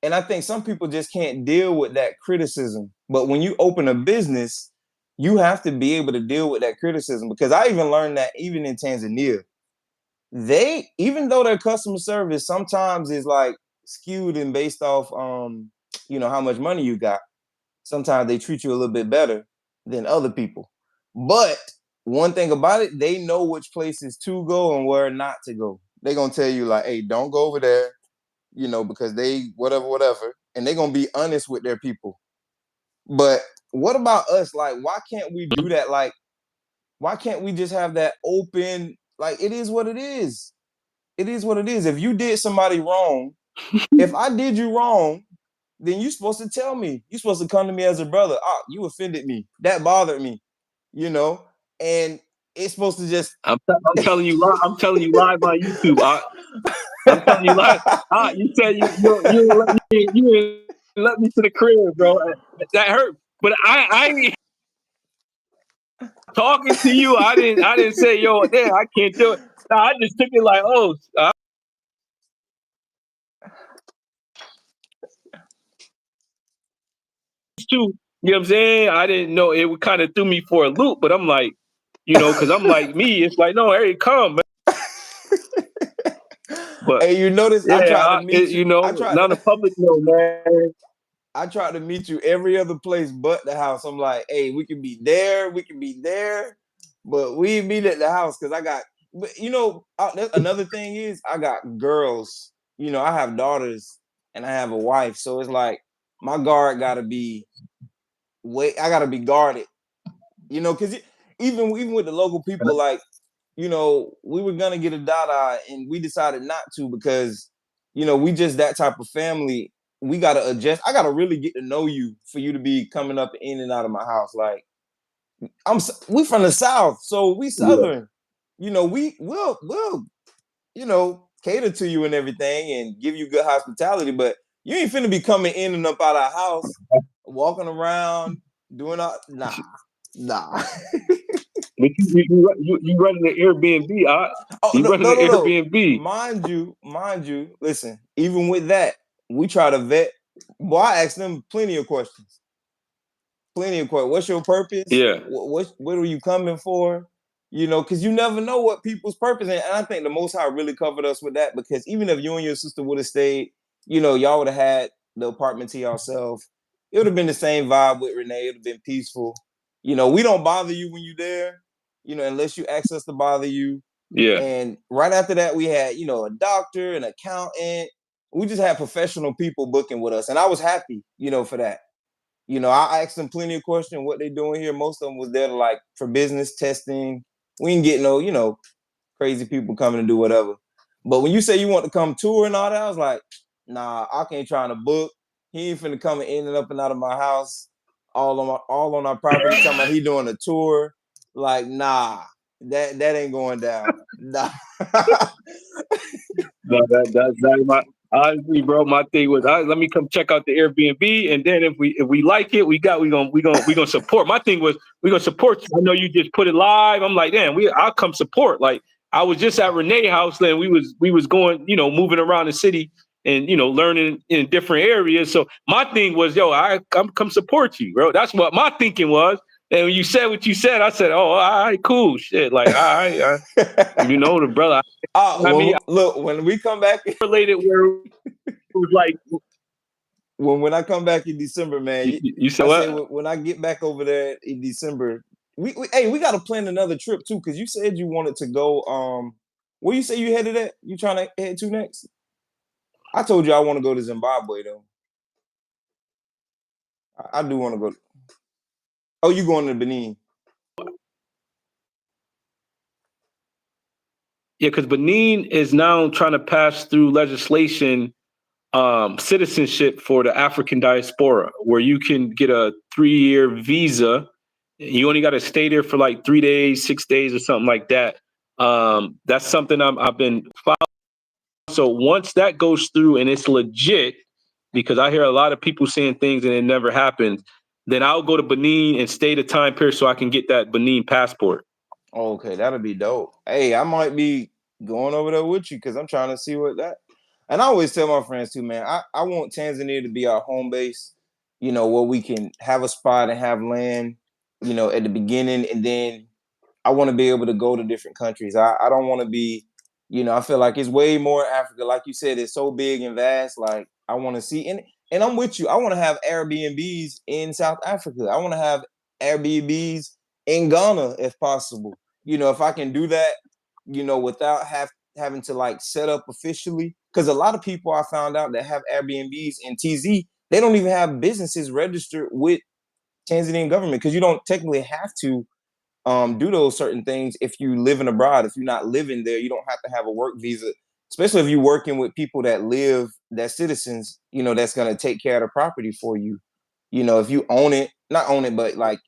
[SPEAKER 1] And I think some people just can't deal with that criticism. But when you open a business, you have to be able to deal with that criticism. Because I even learned that even in Tanzania, even though their customer service sometimes is like skewed and based off how much money you got, sometimes they treat you a little bit better than other people. But one thing about it, they know which places to go and where not to go. They're gonna tell you like, hey, don't go over there, because they whatever, and they're gonna be honest with their people. But what about us? Like, why can't we do that? Like, why can't we just have that open? Like, it is what it is. It is what it is. If you did somebody wrong, if I did you wrong, then you're supposed to tell me. You're supposed to come to me as a brother. You offended me. That bothered me, you know? And it's supposed to just
[SPEAKER 2] I'm telling you live. I'm telling you live on YouTube. I'm telling you live. You said you didn't let me let me to the crib, bro. That hurt. But I ain't talking to you. I didn't say, yo, damn, I can't do it. No, I just took it like, oh, too. You know what I'm saying? I didn't know, it kind of threw me for a loop, but I'm like, because I'm like me, it's like, no, hey, come, man. But
[SPEAKER 1] hey, you notice I
[SPEAKER 2] yeah,
[SPEAKER 1] tried to meet you. I tried
[SPEAKER 2] not a
[SPEAKER 1] to
[SPEAKER 2] public note, man.
[SPEAKER 1] I tried to meet you every other place but the house. I'm like, hey, we can be there, but we meet at the house because I got. But another thing is I got girls. I have daughters, and I have a wife. So it's like my guard gotta be I gotta be guarded, because even with the local people, like, we were gonna get a Dada and we decided not to because, we just that type of family. We gotta adjust. I gotta really get to know you for you to be coming up in and out of my house. Like we from the South, so we
[SPEAKER 2] Yeah.
[SPEAKER 1] Southern. We'll cater to you and everything and give you good hospitality, but you ain't finna be coming in and up out of our house, walking around, doing all nah.
[SPEAKER 2] But you running the Airbnb,
[SPEAKER 1] Oh
[SPEAKER 2] you
[SPEAKER 1] no,
[SPEAKER 2] running
[SPEAKER 1] no,
[SPEAKER 2] the
[SPEAKER 1] no, no.
[SPEAKER 2] Airbnb.
[SPEAKER 1] Mind you, listen, even with that, we try to vet. Boy, I asked them plenty of questions. Plenty of questions. What's your purpose?
[SPEAKER 2] Yeah,
[SPEAKER 1] What are you coming for? Because you never know what people's purpose is. And I think the Most High really covered us with that, because even if you and your sister would have stayed, y'all would have had the apartment to yourself. It would have been the same vibe with Renee. It would have been peaceful. We don't bother you when you're there, unless you ask us to bother you.
[SPEAKER 2] yeah.
[SPEAKER 1] And right after that, we had, a doctor, an accountant. We just had professional people booking with us. And I was happy, for that. I asked them plenty of questions what they doing here. Most of them was there to, like, for business testing. We didn't get no, crazy people coming to do whatever. But when you say you want to come tour and all that, I was like, nah, I ain't trying to book. He ain't finna come in and up and out of my house, all on our property, talking about he doing a tour. Like, nah, that ain't going down. Nah.
[SPEAKER 2] No, that's my honestly, bro. My thing was, let me come check out the Airbnb, and then if we like it, we gonna support. My thing was, we gonna support you. I know you just put it live. I'm like, damn, I'll come support. Like I was just at Renee's house, then we was going, moving around the city and learning in different areas. So my thing was, yo, I come support you, bro. That's what my thinking was. And when you said what you said, I said, oh, all right, cool, shit. Like, all right, the brother. I mean, I
[SPEAKER 1] Look, when we come back,
[SPEAKER 2] related where it was like,
[SPEAKER 1] when I come back in December, man,
[SPEAKER 2] you said
[SPEAKER 1] I say
[SPEAKER 2] what?
[SPEAKER 1] when I get back over there in December, we got to plan another trip too, because you said you wanted to go. Where you say you headed at? You trying to head to next? I told you I want to go to Zimbabwe though. I do want to go. Oh, you going to Benin?
[SPEAKER 2] Yeah, because Benin is now trying to pass through legislation, citizenship for the African diaspora, where you can get a 3-year visa. You only got to stay there for like 3 days, 6 days, or something like that. That's something I've been following. So once that goes through and it's legit, because I hear a lot of people saying things and it never happens, then I'll go to Benin and stay the time period so I can get that Benin passport.
[SPEAKER 1] Okay, that'll be dope. Hey, I might be going over there with you because I'm trying to see what that. And I always tell my friends too, man. I want Tanzania to be our home base. Where we can have a spot and have land. At the beginning, and then I want to be able to go to different countries. I don't want to be, I feel like it's way more Africa. Like you said, it's so big and vast. Like I want to see, and I'm with you. I want to have Airbnbs in South Africa. I want to have Airbnbs in Ghana if possible. If I can do that, without having to like set up officially. Because a lot of people I found out that have Airbnbs in TZ, they don't even have businesses registered with Tanzanian government, because you don't technically have to do those certain things if you living abroad. If you're not living there, you don't have to have a work visa, especially if you're working with people that citizens, that's going to take care of the property for you. If you own it, not own it, but like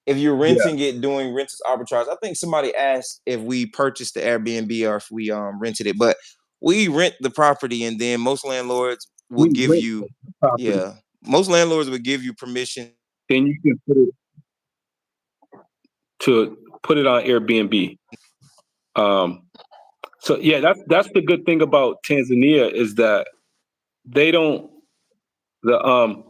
[SPEAKER 1] if you're
[SPEAKER 2] Yeah,
[SPEAKER 1] renting it, doing renters arbitrage. I think somebody asked if we purchased the Airbnb or if we rented it, but we rent the property, and then most landlords will
[SPEAKER 2] we
[SPEAKER 1] give
[SPEAKER 2] rent
[SPEAKER 1] you,
[SPEAKER 2] the property,
[SPEAKER 1] yeah, most landlords would give you permission.
[SPEAKER 2] then you can put it on Airbnb. Um, so yeah, that's the good thing about Tanzania is that they don't the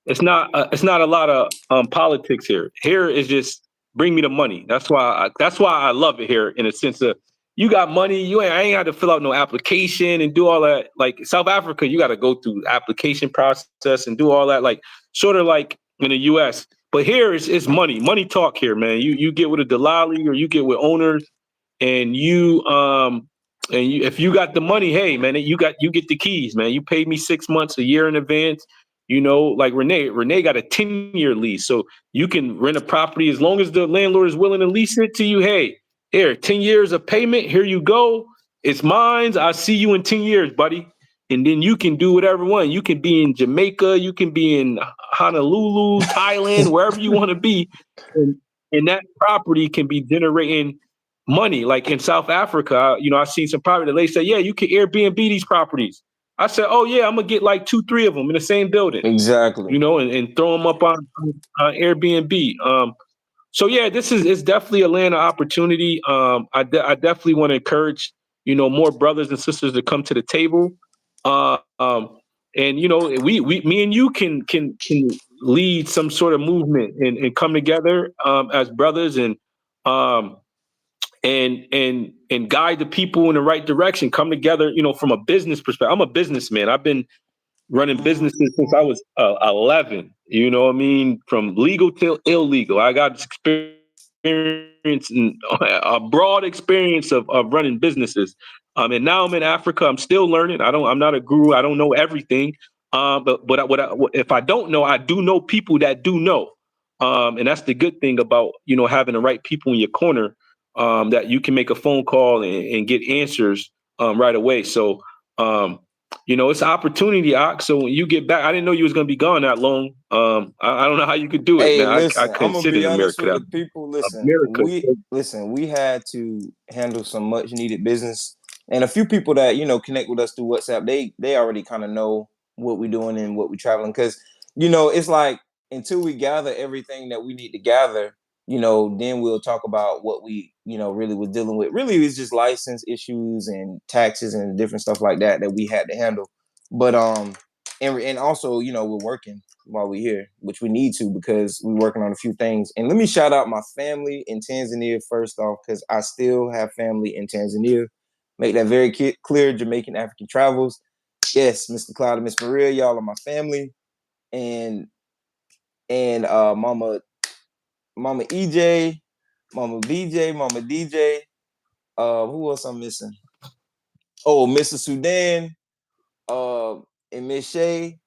[SPEAKER 2] it's not a lot of politics here. Here is just bring me the money. That's why I love it here in a sense of you got money, I ain't got to fill out no application and do all that. Like South Africa, you got to go through application process and do all that, like sort of like in the US. But here it's money talk here, man. You get with a Delali or you get with owners and And if you got the money, hey man, you get the keys, man. You paid me 6 months, a year in advance. Like Renee got a 10-year lease, so you can rent a property as long as the landlord is willing to lease it to you. Hey, here, 10 years of payment. Here you go. It's mine. I'll see you in 10 years, buddy. And then you can do whatever you want. You can be in Jamaica, you can be in Honolulu, Thailand, wherever you want to be. And, and that property can be generating money. Like in South Africa, I seen some property. They said, yeah, you can Airbnb these properties. I said, oh yeah, I'm gonna get like 2, 3 of them in the same building,
[SPEAKER 1] Exactly.
[SPEAKER 2] and throw them up on Airbnb. So yeah, it's definitely a land of opportunity. I definitely want to encourage more brothers and sisters to come to the table. And we me and you can lead some sort of movement and come together as brothers um, and guide the people in the right direction. Come together, from a business perspective. I'm a businessman. I've been running businesses since I was 11. You know what I mean? From legal to illegal. I got experience and a broad experience of running businesses. And now I'm in Africa. I'm still learning. I'm not a guru. I don't know everything. But if I don't know, I do know people that do know. And that's the good thing about having the right people in your corner. That you can make a phone call and get answers right away. So it's an opportunity, Ox. So when you get back, I didn't know you was gonna be gone that long. I don't know how you could do it,
[SPEAKER 1] Hey,
[SPEAKER 2] man. I
[SPEAKER 1] listen, I'm
[SPEAKER 2] couldn't
[SPEAKER 1] gonna
[SPEAKER 2] sit
[SPEAKER 1] be
[SPEAKER 2] in
[SPEAKER 1] honest
[SPEAKER 2] America.
[SPEAKER 1] with the people.
[SPEAKER 2] America.
[SPEAKER 1] We had to handle some much needed business, and a few people that connect with us through WhatsApp. They already kind of know what we're doing and what we're traveling, because it's like until we gather everything that we need to gather, then we'll talk about what we really was dealing with. Really, it's just license issues and taxes and different stuff like that we had to handle. But and also we're working while we're here, which we need to because we're working on a few things. And let me shout out my family in Tanzania first off, because I still have family in Tanzania. Make that very clear. Jamaican African Travels. Yes, Mr. Cloud and Miss Maria, y'all are my family. And Mama EJ, Mama BJ, Mama DJ. Who else I'm missing? Oh, Mr. Sudan, uh, and Miss Shay.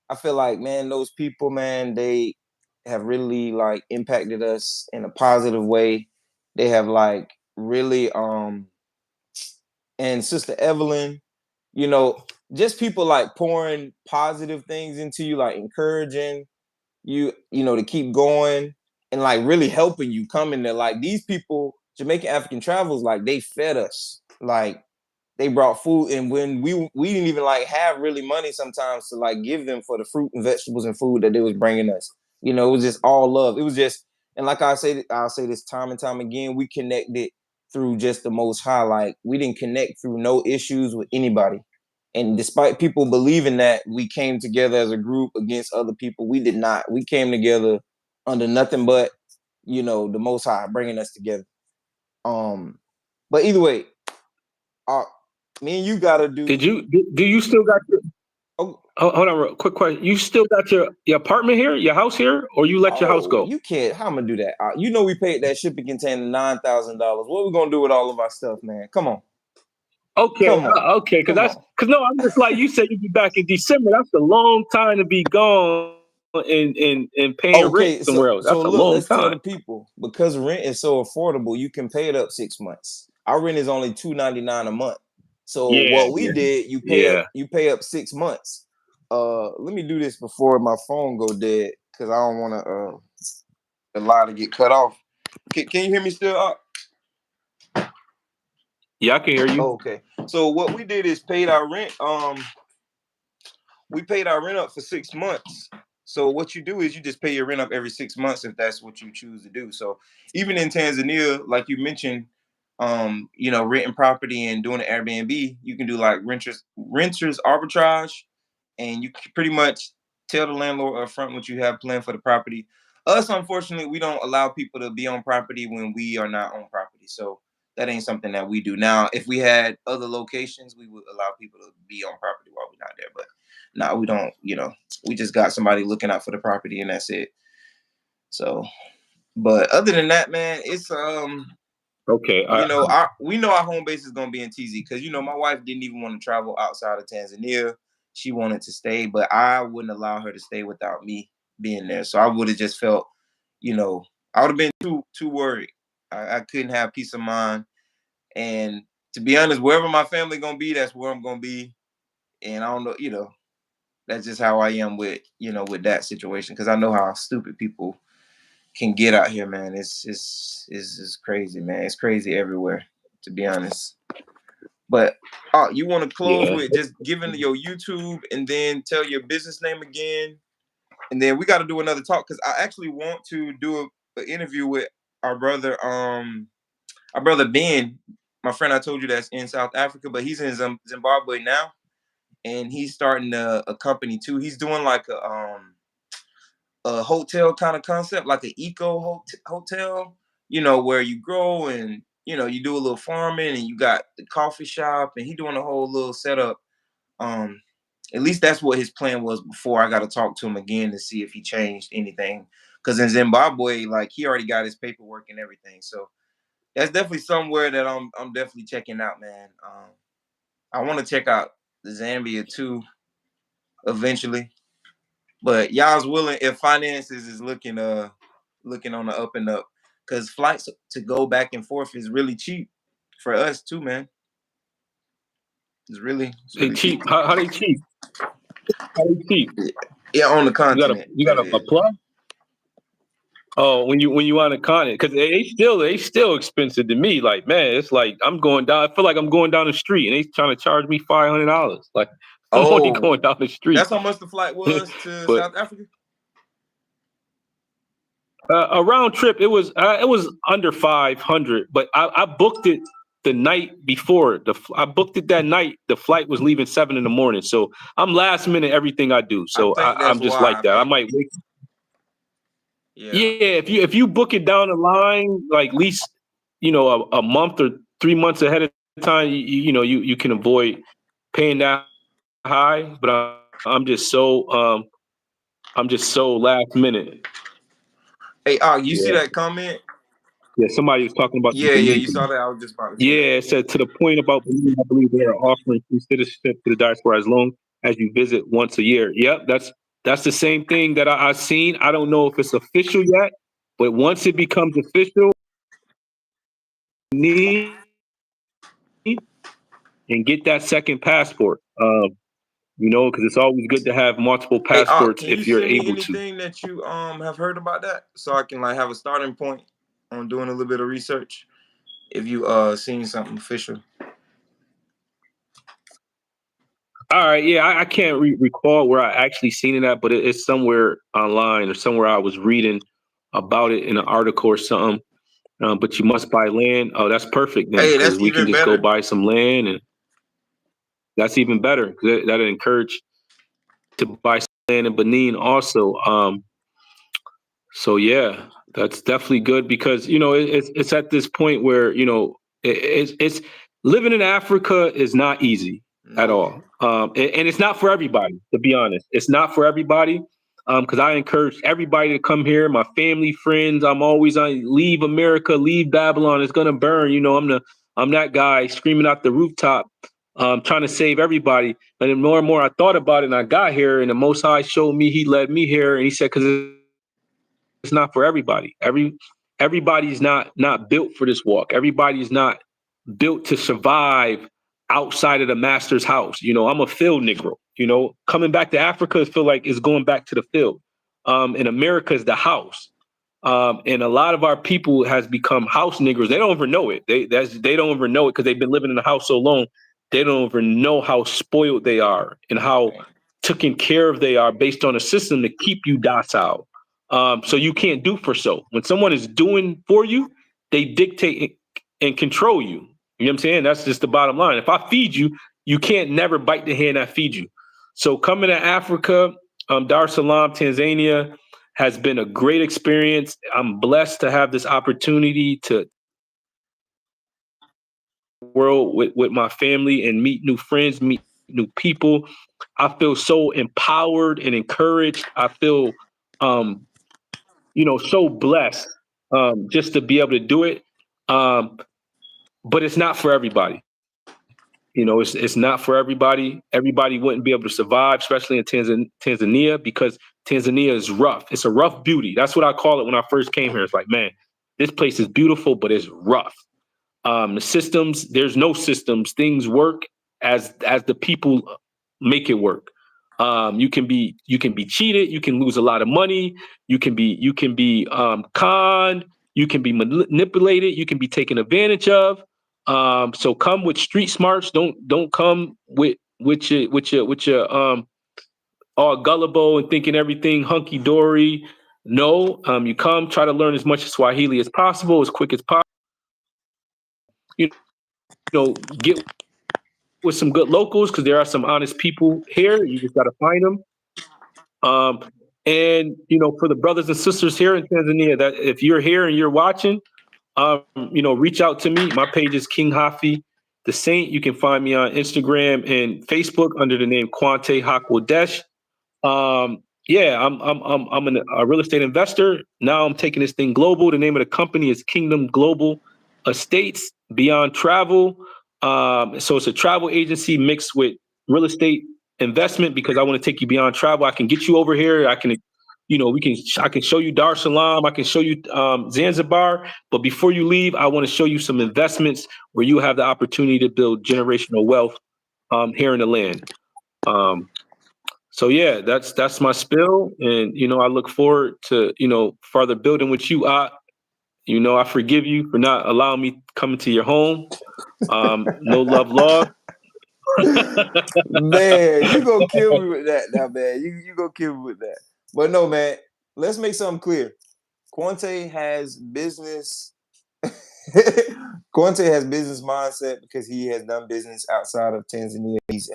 [SPEAKER 1] I feel like, man, those people, man, they have really like impacted us in a positive way. They have like really and Sister Evelyn, you know, just people like pouring positive things into you, like encouraging you to keep going and like really helping you come in there. Like these people, Jamaican African Travels, like they fed us. Like they brought food, and when we didn't even like have really money sometimes to like give them for the fruit and vegetables and food that they was bringing us. It was just all love. It was just, and like I'll say this time and time again, we connected through just the Most High. Like we didn't connect through no issues with anybody. And despite people believing that we came together as a group against other people, we did not. We came together under nothing but the Most High bringing us together. But either way, uh, me and you gotta
[SPEAKER 2] Did
[SPEAKER 1] do.
[SPEAKER 2] you do you still got your
[SPEAKER 1] Oh,
[SPEAKER 2] hold on, real quick question? You still got your apartment here, your house here, or you let your house
[SPEAKER 1] oh,
[SPEAKER 2] go?
[SPEAKER 1] you can't. How I'm gonna do that? We paid that shipping container $9,000. What we gonna do with all of our stuff, man?
[SPEAKER 2] Okay,
[SPEAKER 1] Come on,
[SPEAKER 2] okay,
[SPEAKER 1] come on.
[SPEAKER 2] because no, I'm just like you said, you'd be back in December. That's a long time to be gone and paying rent somewhere
[SPEAKER 1] Okay,
[SPEAKER 2] else. That's a
[SPEAKER 1] so
[SPEAKER 2] long
[SPEAKER 1] look,
[SPEAKER 2] time.
[SPEAKER 1] let's tell the people, because rent is so affordable, you can pay it up 6 months. Our rent is only $299 a month. So
[SPEAKER 2] Yeah,
[SPEAKER 1] what we did,
[SPEAKER 2] yeah.
[SPEAKER 1] you pay up 6 months. Let me do this before my phone go dead, because I don't want the line to get cut off. Can you hear me still?
[SPEAKER 2] Yeah, I can hear you.
[SPEAKER 1] Oh, okay. So what we did is paid our rent. We paid our rent up for 6 months. So what you do is you just pay your rent up every 6 months if that's what you choose to do. So even in Tanzania, like you mentioned, renting property and doing an Airbnb, you can do like renters arbitrage, and you can pretty much tell the landlord up front what you have planned for the property. Us, unfortunately, we don't allow people to be on property when we are not on property. So that ain't something that we do. Now, if we had other locations, we would allow people to be on property while we're not there. But no, we don't. We just got somebody looking out for the property, and that's it. So, but other than that, man, it's
[SPEAKER 2] Okay.
[SPEAKER 1] We know our home base is gonna be in TZ because my wife didn't even want to travel outside of Tanzania. She wanted to stay, but I wouldn't allow her to stay without me being there. So I would have just felt, I would have been too worried. I couldn't have peace of mind. And to be honest, wherever my family gonna be, that's where I'm gonna be. And I don't know, that's just how I am with that situation because I know how stupid people can get out here, man. It's crazy, man. It's crazy everywhere, to be honest. But you want to close
[SPEAKER 2] Yeah.
[SPEAKER 1] with just giving your YouTube and then tell your business name again, and then we got to do another talk because I actually want to do an interview with our brother, Ben, my friend I told you that's in South Africa, but he's in Zimbabwe now, and he's starting a company too. He's doing like a hotel kind of concept, like an eco hotel, where you grow and you do a little farming and you got the coffee shop and he doing a whole little setup. Um, at least that's what his plan was before. I got to talk to him again to see if he changed anything. Because in Zimbabwe, like he already got his paperwork and everything. So that's definitely somewhere that I'm definitely checking out, man. I want to check out Zambia too eventually. But y'all's willing if finances is looking on the up and up, because flights to go back and forth is really cheap for us too, man. It's
[SPEAKER 2] They
[SPEAKER 1] really cheap.
[SPEAKER 2] cheap. How they cheap? How they cheap?
[SPEAKER 1] Yeah, on the
[SPEAKER 2] You got a
[SPEAKER 1] continent.
[SPEAKER 2] you got
[SPEAKER 1] That
[SPEAKER 2] a
[SPEAKER 1] is.
[SPEAKER 2] plug? Oh, when you on the continent, because they still expensive to me. Like, man, it's like I'm going down. I feel like I'm going down the street, and they trying to charge me $500. Like, I'm only
[SPEAKER 1] Oh,
[SPEAKER 2] going down the street.
[SPEAKER 1] that's how much the flight was to
[SPEAKER 2] But
[SPEAKER 1] South Africa.
[SPEAKER 2] a round trip, it was under 500. But I booked it the night before. I booked it that night. The flight was leaving 7 in the morning. So I'm last minute everything I do.
[SPEAKER 1] I
[SPEAKER 2] So
[SPEAKER 1] think that's
[SPEAKER 2] I'm just
[SPEAKER 1] why.
[SPEAKER 2] like
[SPEAKER 1] I
[SPEAKER 2] that. I
[SPEAKER 1] think.
[SPEAKER 2] might wait.
[SPEAKER 1] Yeah.
[SPEAKER 2] Yeah, if you book it down the line, like at least a month or 3 months ahead of time, you can avoid paying that high. But I'm just so last minute.
[SPEAKER 1] Hey, you see
[SPEAKER 2] Yeah,
[SPEAKER 1] that comment?
[SPEAKER 2] yeah. Somebody was talking about the
[SPEAKER 1] Yeah, yeah.
[SPEAKER 2] Benin
[SPEAKER 1] You
[SPEAKER 2] thing.
[SPEAKER 1] saw that? I was just about to say that.
[SPEAKER 2] Yeah, it said to the point about Benin, I believe they are offering free citizenship to the diaspora as long as you visit once a year. Yep, that's the same thing that I've seen. I don't know if it's official yet, but once it becomes official, need and get that second passport. Because it's always good to have multiple
[SPEAKER 1] Hey,
[SPEAKER 2] passports
[SPEAKER 1] can you
[SPEAKER 2] if you're
[SPEAKER 1] send me
[SPEAKER 2] able to.
[SPEAKER 1] anything that you have heard about that so I can like have a starting point on doing a little bit of research? If you seen something official.
[SPEAKER 2] All right, yeah, I can't recall where I actually seen it at, but it's somewhere online or somewhere I was reading about it in an article or something. But you must buy land. Oh, that's perfect then,
[SPEAKER 1] Hey,
[SPEAKER 2] because
[SPEAKER 1] that's
[SPEAKER 2] we can
[SPEAKER 1] even
[SPEAKER 2] just go
[SPEAKER 1] better.
[SPEAKER 2] buy some land, and that's even better. That'll encourage to buy some land in Benin also. So yeah, that's definitely good because it's at this point where it's living in Africa is not easy at
[SPEAKER 1] No.
[SPEAKER 2] all, and it's not for everybody. To be honest, it's not for everybody. Because I encourage everybody to come here. My family, friends. I'm always on leave America, leave Babylon. It's gonna burn. I'm that guy screaming out the rooftop, trying to save everybody. And the more and more I thought about it, and I got here, and the Most High showed me. He led me here, and He said, "Because it's not for everybody. Everybody's not built for this walk. Everybody's not built to survive outside of the master's house. I'm a field Negro. Coming back to Africa, I feel like it's going back to the field. And America is the house. And a lot of our people has become house niggers. They don't even know it. They don't even know it because they've been living in the house so long. They don't even know how spoiled they are and how taken care of they are based on a system to keep you docile. So you can't do for so. When someone is doing for you, they dictate and control you. You know what I'm saying? That's just the bottom line. If I feed you, you can't never bite the hand that feeds you. So coming to Africa, Dar es Salaam, Tanzania, has been a great experience. I'm blessed to have this opportunity to world with my family and meet new friends, meet new people. I feel so empowered and encouraged. I feel so blessed just to be able to do it. but it's not for everybody. It's not for everybody. Everybody wouldn't be able to survive, especially in Tanzania, because Tanzania is rough. It's a rough beauty. That's what I call it when I first came here. It's like, man, this place is beautiful, but it's rough. The systems, there's no systems. Things work as the people make it work. You can be cheated. You can lose a lot of money. You can be conned. You can be manipulated. You can be taken advantage of. So come with street smarts. Don't come with your all gullible and thinking everything hunky dory. No, you come try to learn as much Swahili as possible, as quick as possible. You get with some good locals because there are some honest people here. You just got to find them. Um, and for the brothers and sisters here in Tanzania, that if you're here and you're watching, reach out to me. My page is King Hafi the Saint. You can find me on Instagram and Facebook under the name Quante Hakwadesh. Yeah, I'm a real estate investor. Now I'm taking this thing global. The name of the company is Kingdom Global Estates Beyond Travel. So it's a travel agency mixed with real estate investment because I want to take you beyond travel. I can get you over here. I can show you Dar es Salaam. I can show you Zanzibar. But before you leave, I want to show you some investments where you have the opportunity to build generational wealth here in the land. So yeah, that's my spill, and I look forward to further building with you. I forgive you for not allowing me coming to your home. No love lost.
[SPEAKER 1] Man, you gonna kill me with that now, man. You gonna kill me with that. But no, man, let's make something clear. Quante has business. Quante has business mindset because he has done business outside of Tanzania. He's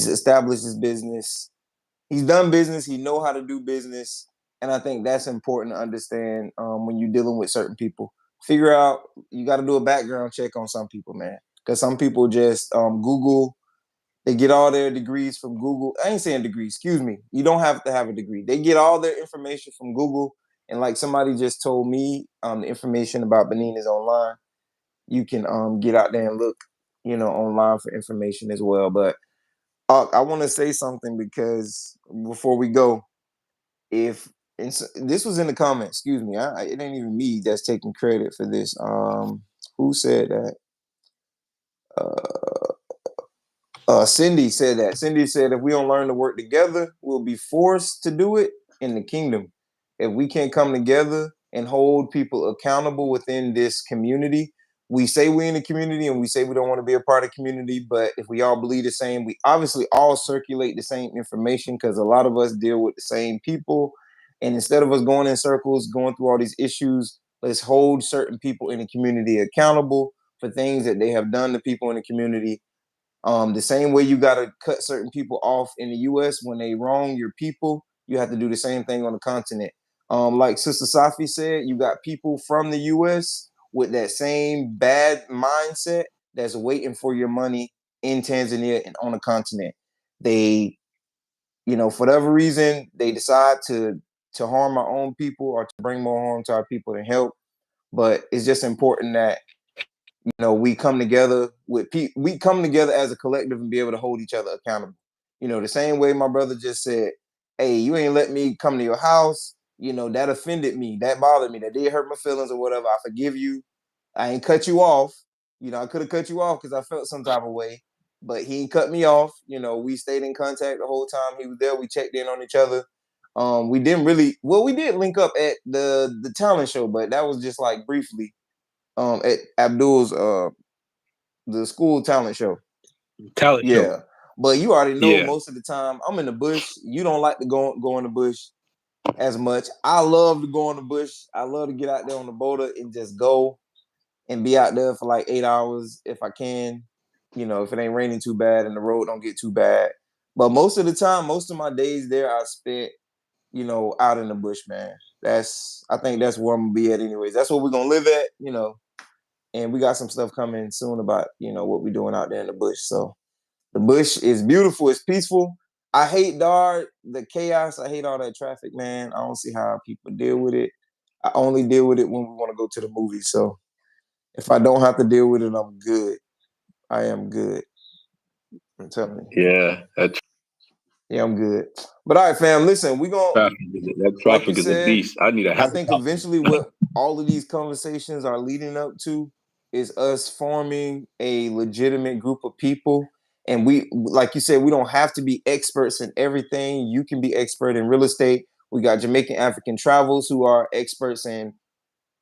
[SPEAKER 1] established his business. He's done business. He know how to do business, and I think that's important to understand when you're dealing with certain people. Figure out you got to do a background check on some people, man, because some people just Google. They get all their degrees from Google. I ain't saying degrees, excuse me. You don't have to have a degree. They get all their information from Google. And like somebody just told me, the information about Benin is online. You can get out there and look, online for information as well. But I want to say something because before we go, if this was in the comments, excuse me, it ain't even me that's taking credit for this. Who said that? Uh, Cindy said that. Cindy said if we don't learn to work together, we'll be forced to do it in the kingdom. If we can't come together and hold people accountable within this community, we say we're in the community and we say we don't want to be a part of the community, but if we all believe the same, we obviously all circulate the same information because a lot of us deal with the same people. And instead of us going in circles, going through all these issues, let's hold certain people in the community accountable for things that they have done to people in the community. The same way you got to cut certain people off in the U.S. when they wrong your people, you have to do the same thing on the continent. Like Sister Safi said, you got people from the U.S. with that same bad mindset that's waiting for your money in Tanzania and on the continent. They, for whatever reason, they decide to harm our own people or to bring more harm to our people than help. But it's just important that we come together we come together as a collective and be able to hold each other accountable. The same way my brother just said, hey, you ain't let me come to your house. That offended me. That bothered me. That did hurt my feelings or whatever. I forgive you. I ain't cut you off. I could have cut you off because I felt some type of way, but he ain't cut me off. We stayed in contact the whole time he was there. We checked in on each other. We didn't really, well, we did link up at the talent show, but that was just like briefly at Abdul's the school talent show.
[SPEAKER 2] Talent show.
[SPEAKER 1] Yeah. But you already know
[SPEAKER 2] Yeah.
[SPEAKER 1] most of the time I'm in the bush. You don't like to go in the bush as much. I love to go in the bush. I love to get out there on the boater and just go and be out there for like 8 hours if I can. If it ain't raining too bad and the road don't get too bad. But most of the time, most of my days there I spent, out in the bush, man. I think that's where I'm gonna be at anyways. That's where we're gonna live at. And we got some stuff coming soon about what we're doing out there in the bush. So the bush is beautiful, it's peaceful. I hate the chaos. I hate all that traffic, man. I don't see how people deal with it. I only deal with it when we want to go to the movies. So If I don't have to deal with it, I'm good. I am good. I'm telling you.
[SPEAKER 2] Yeah, that
[SPEAKER 1] Yeah, I'm good. But all right, fam. Listen,
[SPEAKER 2] that
[SPEAKER 1] like you
[SPEAKER 2] traffic is a
[SPEAKER 1] said,
[SPEAKER 2] beast. I need a
[SPEAKER 1] I think
[SPEAKER 2] helicopter.
[SPEAKER 1] eventually what all of these conversations are leading up to is us forming a legitimate group of people. And we, like you said, we don't have to be experts in everything. You can be expert in real estate. We got Jamaican African Travels who are experts in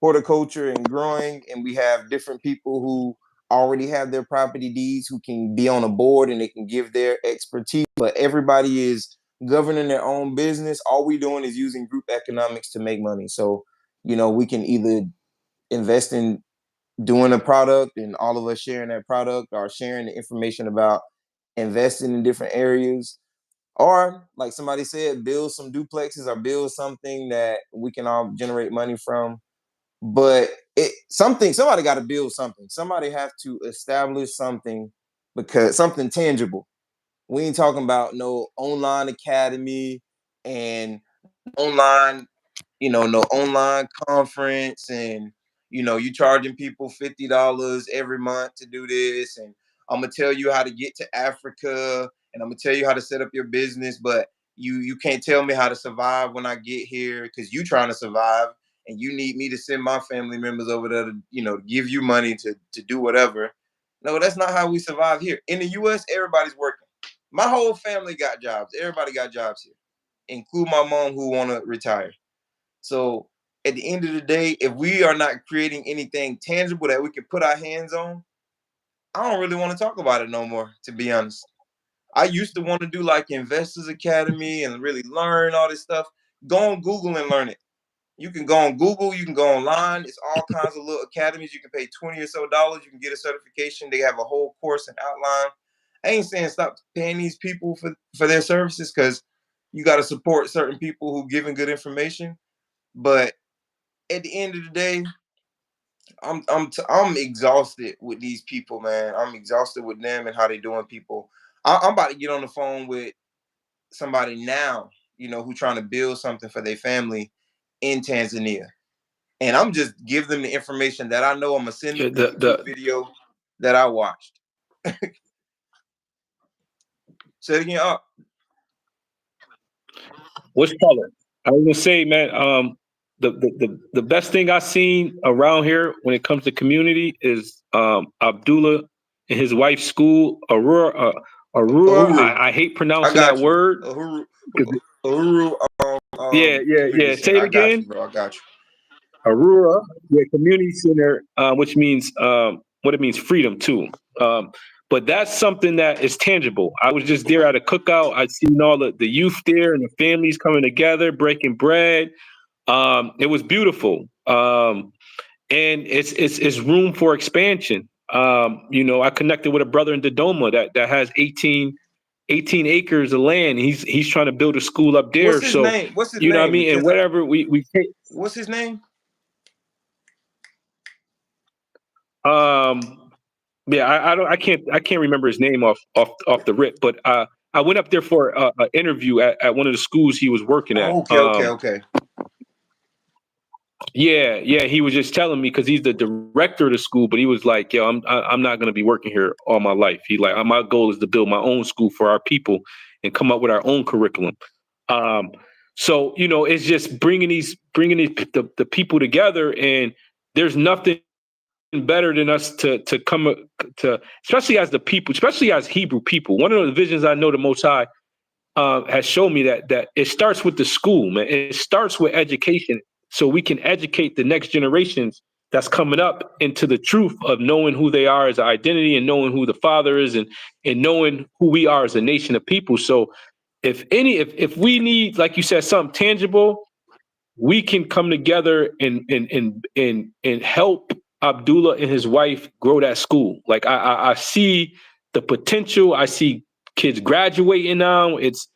[SPEAKER 1] horticulture and growing, and we have different people who already have their property deeds who can be on a board and they can give their expertise. But everybody is governing their own business. All we doing is using group economics to make money. So, we can either invest in doing a product and all of us sharing that product or sharing the information about investing in different areas. Or, like somebody said, build some duplexes or build something that we can all generate money from. But somebody got to build something. Somebody have to establish something, because something tangible. We ain't talking about no online academy and online, no online conference, and you charging people $50 every month to do this, and I'm gonna tell you how to get to Africa, and I'm gonna tell you how to set up your business, but you can't tell me how to survive when I get here because you trying to survive and you need me to send my family members over there to give you money to do whatever. No, that's not how we survive here. In the US, everybody's working. My whole family got jobs. Everybody got jobs here, include my mom who want to retire. So at the end of the day, if we are not creating anything tangible that we can put our hands on, I don't really want to talk about it no more, to be honest. I used to want to do like Investors Academy and really learn all this stuff. Go on Google and learn it. You can go on Google, you can go online. It's all kinds of little academies. You can pay $20 or so. You can get a certification. They have a whole course and outline. I ain't saying stop paying these people for their services, because you got to support certain people who giving good information. But at the end of the day, I'm exhausted with these people, man. I'm exhausted with them and how they doing people. I'm about to get on the phone with somebody now, who trying to build something for their family in Tanzania, and I'm just give them the information that I know. I'm gonna send them the YouTube video that I watched. Say it again. Up.
[SPEAKER 2] Which color? I was gonna say, man, the best thing I've seen around here when it comes to community is Abdullah and his wife's school, Aurora. Aurora.
[SPEAKER 1] Uhuru.
[SPEAKER 2] I hate
[SPEAKER 1] I
[SPEAKER 2] pronouncing that
[SPEAKER 1] got you.
[SPEAKER 2] word.
[SPEAKER 1] Uhuru.
[SPEAKER 2] 'Cause
[SPEAKER 1] Uhuru. Community
[SPEAKER 2] yeah. Say
[SPEAKER 1] center.
[SPEAKER 2] it
[SPEAKER 1] I got
[SPEAKER 2] again.
[SPEAKER 1] you, bro. I got you.
[SPEAKER 2] Aurora, yeah, community center, which means what it means, freedom too. But that's something that is tangible. I was just there at a cookout. I'd seen all the youth there and the families coming together, breaking bread. It was beautiful, and it's room for expansion. I connected with a brother in Dodoma that has 18 acres of land. He's trying to build a school up
[SPEAKER 1] What's
[SPEAKER 2] there.
[SPEAKER 1] his
[SPEAKER 2] So
[SPEAKER 1] name? What's his
[SPEAKER 2] you know what I
[SPEAKER 1] name?
[SPEAKER 2] mean. And
[SPEAKER 1] Because
[SPEAKER 2] whatever we take.
[SPEAKER 1] what's his name?
[SPEAKER 2] Um, yeah, I can't remember his name off the rip, but I went up there for an interview at one of the schools he was working at.
[SPEAKER 1] Oh, okay.
[SPEAKER 2] Yeah, he was just telling me because he's the director of the school, but he was like, "Yo, I'm not gonna be working here all my life." He like, my goal is to build my own school for our people and come up with our own curriculum. Um, so it's just bringing the people together, and there's nothing better than us to come to, especially as the people, especially as Hebrew people. One of the visions I know the Most High has shown me that it starts with the school, man. It starts with education, so we can educate the next generations that's coming up into the truth of knowing who they are as an identity and knowing who the Father is and knowing who we are as a nation of people. So if we need, like you said, something tangible, we can come together and help Abdullah and his wife grow that school. Like I see the potential. I see kids graduating now. It's,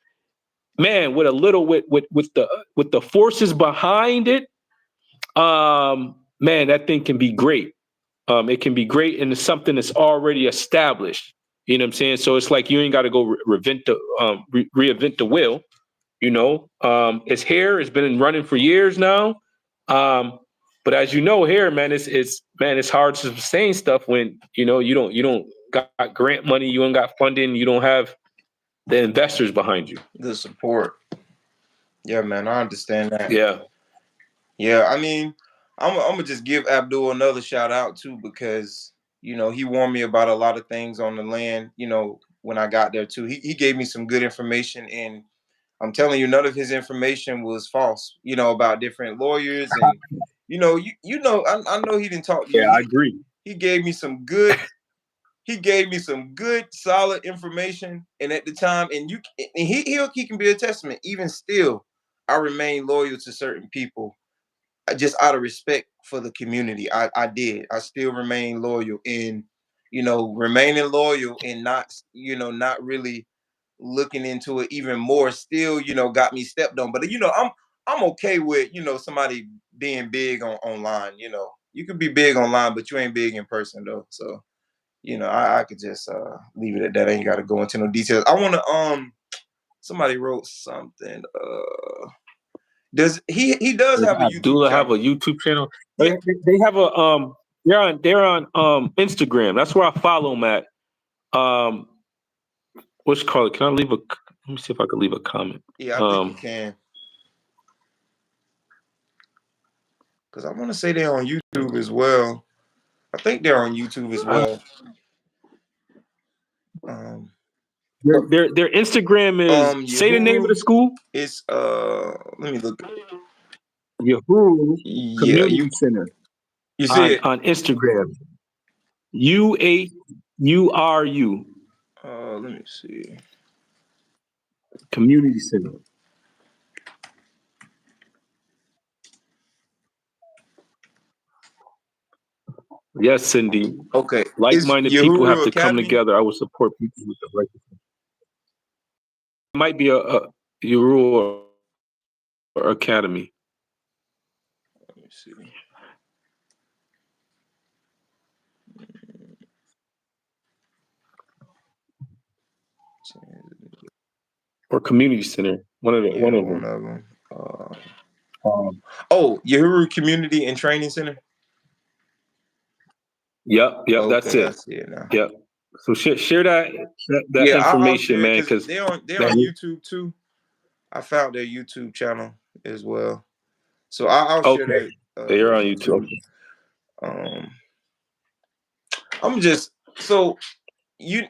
[SPEAKER 2] man, with a little with the forces behind it. Man, that thing can be great. It can be great, and it's something that's already established. You know what I'm saying? So it's like you ain't got to go reinvent the wheel. It's here. It's been running for years now. But as you know, here, man, it's hard to sustain stuff when you don't got grant money, you don't got funding, you don't have the investors behind you.
[SPEAKER 1] The support. Yeah, man, I understand that.
[SPEAKER 2] Yeah.
[SPEAKER 1] Yeah, I mean, I'm gonna just give Abdul another shout out too because he warned me about a lot of things on the land. When I got there too, he gave me some good information, and I'm telling you, none of his information was false. About different lawyers, and I know he didn't talk to you.
[SPEAKER 2] Yeah, I
[SPEAKER 1] He
[SPEAKER 2] agree.
[SPEAKER 1] he gave me some good. He gave me some good, solid information, and at the time, and he can be a testament. Even still, I remain loyal to certain people just out of respect for the community. I did. I still remain loyal in, remaining loyal and not really looking into it even more. Still, got me stepped on. But I'm okay with somebody being big online. You could be big online, but you ain't big in person though. So I could just leave it at that. I ain't got to go into no details. I want to somebody wrote something. Does he does
[SPEAKER 2] Does
[SPEAKER 1] have a YouTube
[SPEAKER 2] Abdullah have a
[SPEAKER 1] channel?
[SPEAKER 2] YouTube channel?
[SPEAKER 1] Yeah.
[SPEAKER 2] They have a they're on Instagram. That's where I follow them at. Um what's it called? Can I leave a let me see if I can leave a comment.
[SPEAKER 1] Yeah, I think you can. Because I want to say they're on YouTube as well. I think they're on YouTube as
[SPEAKER 2] I,
[SPEAKER 1] well. Um,
[SPEAKER 2] their Instagram is, say the name of the
[SPEAKER 1] Yahoo.
[SPEAKER 2] school.
[SPEAKER 1] It's let me look.
[SPEAKER 2] Yahoo
[SPEAKER 1] Yeah,
[SPEAKER 2] Community Center
[SPEAKER 1] you see
[SPEAKER 2] on
[SPEAKER 1] it.
[SPEAKER 2] Instagram. UAURU
[SPEAKER 1] Let me see.
[SPEAKER 2] Community Center. Yes, Cindy.
[SPEAKER 1] Okay, it's
[SPEAKER 2] Like-minded people have
[SPEAKER 1] Yahoo
[SPEAKER 2] to come
[SPEAKER 1] Academy.
[SPEAKER 2] together. I would support people with the right. It might be a Yahoo or Academy.
[SPEAKER 1] Let me see.
[SPEAKER 2] Or Community Center. One of
[SPEAKER 1] Yeah, one
[SPEAKER 2] them.
[SPEAKER 1] of them.
[SPEAKER 2] Um,
[SPEAKER 1] Yahoo Community and Training Center.
[SPEAKER 2] yep, that's
[SPEAKER 1] Okay, I
[SPEAKER 2] it.
[SPEAKER 1] see it now.
[SPEAKER 2] Yep. So share that
[SPEAKER 1] Yeah, I'll
[SPEAKER 2] information,
[SPEAKER 1] share it
[SPEAKER 2] man,
[SPEAKER 1] because
[SPEAKER 2] because
[SPEAKER 1] they're
[SPEAKER 2] that
[SPEAKER 1] on YouTube too. I found their YouTube channel as well, so I'll share
[SPEAKER 2] okay.
[SPEAKER 1] that
[SPEAKER 2] They're on
[SPEAKER 1] link
[SPEAKER 2] YouTube.
[SPEAKER 1] too. Um, I'm just so you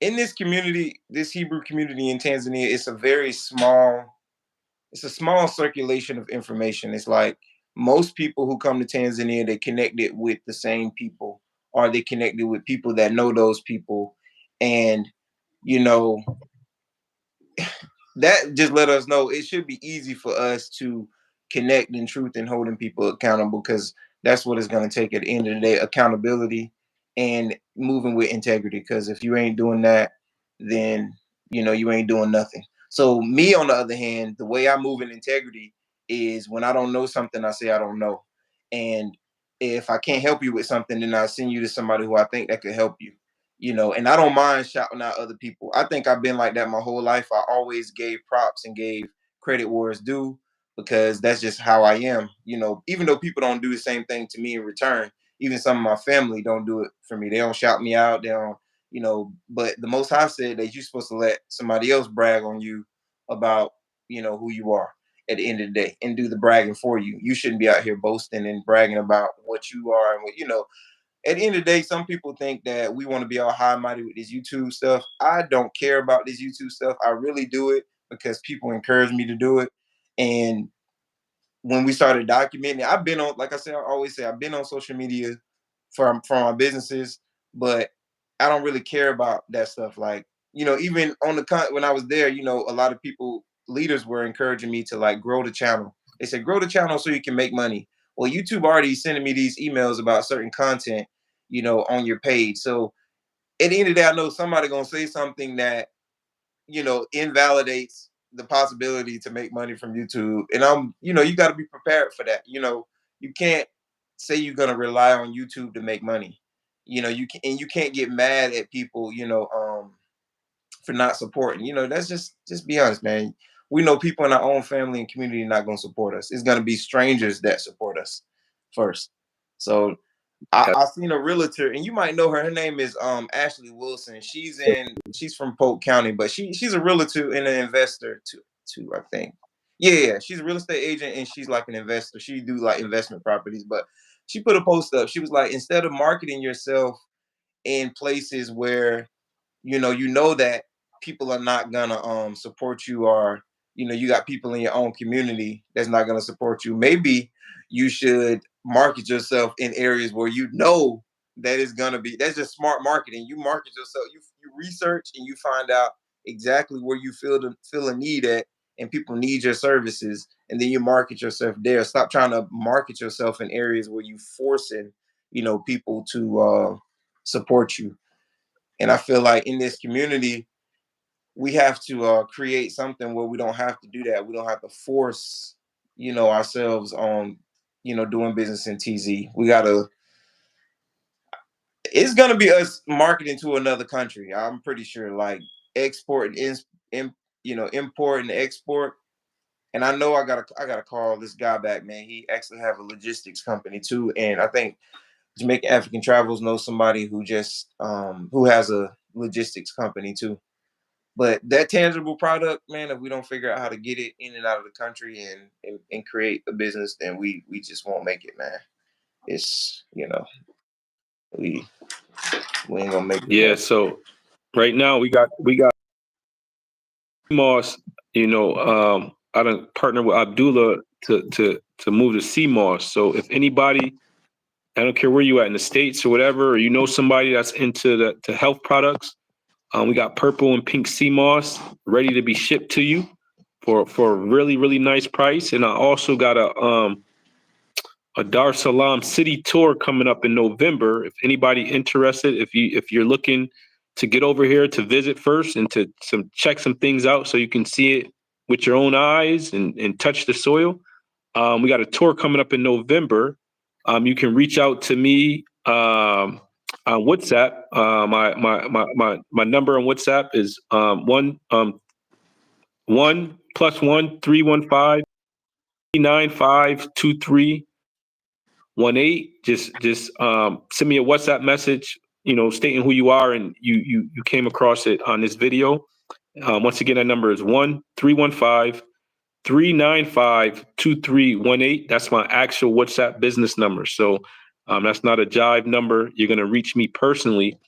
[SPEAKER 1] in this community, this Hebrew community in Tanzania. It's a small circulation of information. It's like most people who come to Tanzania, they connected with the same people, or they connected with people that know those people, and you know that just let us know it should be easy for us to connect in truth and holding people accountable because that's what it's going to take at the end of the day, accountability and moving with integrity, because if you ain't doing that, then you ain't doing nothing. So me, on the other hand, the way I move in integrity is when I don't know something, I say I don't know, and if I can't help you with something, then I send you to somebody who I think that could help you. And I don't mind shouting out other people. I think I've been like that my whole life. I always gave props and gave credit where it's due because that's just how I am. Even though people don't do the same thing to me in return, even some of my family don't do it for me. They don't shout me out. They don't, but the Most High said that you're supposed to let somebody else brag on you about, who you are at the end of the day and do the bragging for you. You shouldn't be out here boasting and bragging about what you are and what. At the end of the day, some people think that we want to be all high mighty with this YouTube stuff. I don't care about this YouTube stuff. I really do it because people encourage me to do it. And when we started documenting, I've been on, like I said, I always say, I've been on social media for my businesses, but I don't really care about that stuff. Like, even on when I was there, a lot of people, leaders were encouraging me to like grow the channel. They said, grow the channel so you can make money. Well, YouTube already sending me these emails about certain content, on your page. So at the end of the day, I know somebody gonna say something that invalidates the possibility to make money from YouTube. And you got to be prepared for that. You can't say you're gonna rely on YouTube to make money. You can't get mad at people, for not supporting. That's just be honest, man. we know people in our own family and community not going to support us. It's going to be strangers that support us first. So I seen a realtor, and you might know her. Her name is Ashley Wilson. She's from Polk County, but she's a realtor and an investor too. I think. Yeah, she's a real estate agent and she's like an investor. She do like investment properties, but she put a post up. She was like, instead of marketing yourself in places where you know that people are not gonna support you, or you got people in your own community that's not gonna support you. Maybe you should market yourself in areas where you know that is gonna be. That's just smart marketing. You market yourself. You research and you find out exactly where you feel a need at, and people need your services, and then you market yourself there. Stop trying to market yourself in areas where you forcing people to support you. And I feel like in this community, we have to create something where we don't have to do that. We don't have to force, ourselves on, doing business in TZ. We gotta. It's gonna be us marketing to another country. I'm pretty sure, like export and import and export. And I know I gotta call this guy back, man. He actually have a logistics company too, and I think Jamaican African Travels knows somebody who just who has a logistics company too. But that tangible product, man, if we don't figure out how to get it in and out of the country and create a business, then we just won't make it, man. It's we we ain't gonna make it,
[SPEAKER 2] Yeah.
[SPEAKER 1] bro.
[SPEAKER 2] So right now we got Moss. I done partner with Abdullah to move to CMOS. So if anybody, I don't care where you at in the States or whatever, or somebody that's into the health products, we got purple and pink sea moss ready to be shipped to you for a really, really nice price. And I also got a Dar es Salaam city tour coming up in November. If anybody interested, if you're looking to get over here to visit first and to check some things out so you can see it with your own eyes and touch the soil. We got a tour coming up in November. You can reach out to me on WhatsApp. My number on WhatsApp is 1+1 315 952 318. Just send me a WhatsApp message, stating who you are and you came across it on this video. Once again, that number is 1-315-395-2318. That's my actual WhatsApp business number. So that's not a jive number. You're gonna reach me personally.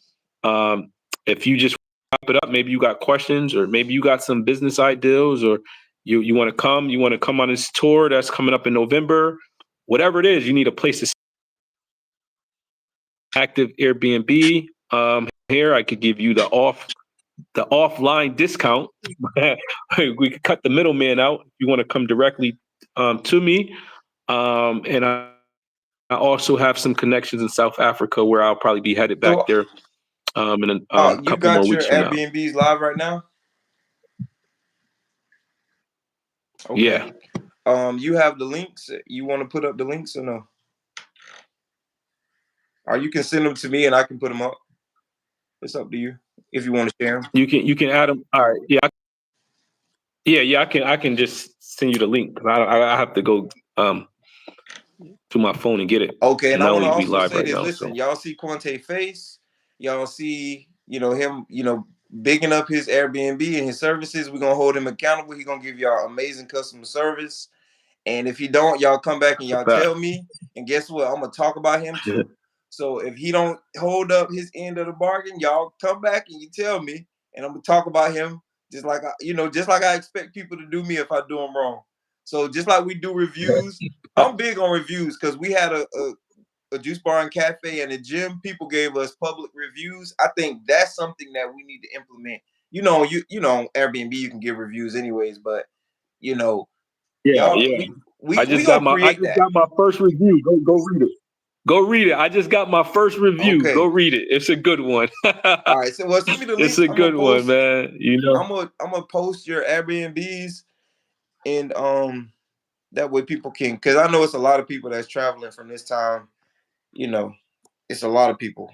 [SPEAKER 2] If you just wrap it up, maybe you got questions, or maybe you got some business ideas, or you want to come on this tour that's coming up in November. Whatever it is, you need a place to active Airbnb. Here I could give you the offline discount. We could cut the middleman out if you want to come directly to me. And I also have some connections in South Africa where I'll probably be headed back
[SPEAKER 1] So,
[SPEAKER 2] there in a
[SPEAKER 1] you
[SPEAKER 2] couple more
[SPEAKER 1] got your
[SPEAKER 2] weeks from now.
[SPEAKER 1] Airbnbs live right now?
[SPEAKER 2] Yeah.
[SPEAKER 1] Okay. You have the links. You want to put up the links or no? Or you can send them to me and I can put them up. It's up to you if you want to share them.
[SPEAKER 2] You can add them. All right. Yeah. I can just send you the link. I have to go to my phone and get it.
[SPEAKER 1] Okay, and
[SPEAKER 2] And
[SPEAKER 1] I
[SPEAKER 2] I don't
[SPEAKER 1] want to
[SPEAKER 2] even be
[SPEAKER 1] also
[SPEAKER 2] live
[SPEAKER 1] say
[SPEAKER 2] right
[SPEAKER 1] this.
[SPEAKER 2] now.
[SPEAKER 1] Listen,
[SPEAKER 2] So
[SPEAKER 1] y'all see Quante face. Y'all see, him, bigging up his Airbnb and his services. We're gonna hold him accountable. He's gonna give y'all amazing customer service. And if he don't, y'all come back and
[SPEAKER 2] that's a
[SPEAKER 1] y'all
[SPEAKER 2] fact.
[SPEAKER 1] tell me. And guess what? I'm gonna talk about him too. So if he don't hold up his end of the bargain, y'all come back and you tell me, and I'm gonna talk about him just like I expect people to do me if I do them wrong. So just like we do reviews, I'm big on reviews because we had a juice bar and cafe and a gym. People gave us public reviews. I think that's something that we need to implement. On Airbnb you can give reviews anyways, but you know,
[SPEAKER 2] Yeah,
[SPEAKER 1] y'all
[SPEAKER 2] yeah.
[SPEAKER 1] we gonna
[SPEAKER 2] I
[SPEAKER 1] create
[SPEAKER 2] just
[SPEAKER 1] that.
[SPEAKER 2] got my first review. Go read it. Go read it. I just got my first review. Go
[SPEAKER 1] Okay.
[SPEAKER 2] read it. It's a good one.
[SPEAKER 1] All right. So send me the
[SPEAKER 2] It's
[SPEAKER 1] links.
[SPEAKER 2] a
[SPEAKER 1] I'm gonna
[SPEAKER 2] good one,
[SPEAKER 1] post.
[SPEAKER 2] man.
[SPEAKER 1] I'm gonna post your Airbnbs and that way people can, because I know it's a lot of people that's traveling from this time. You know, it's a lot of people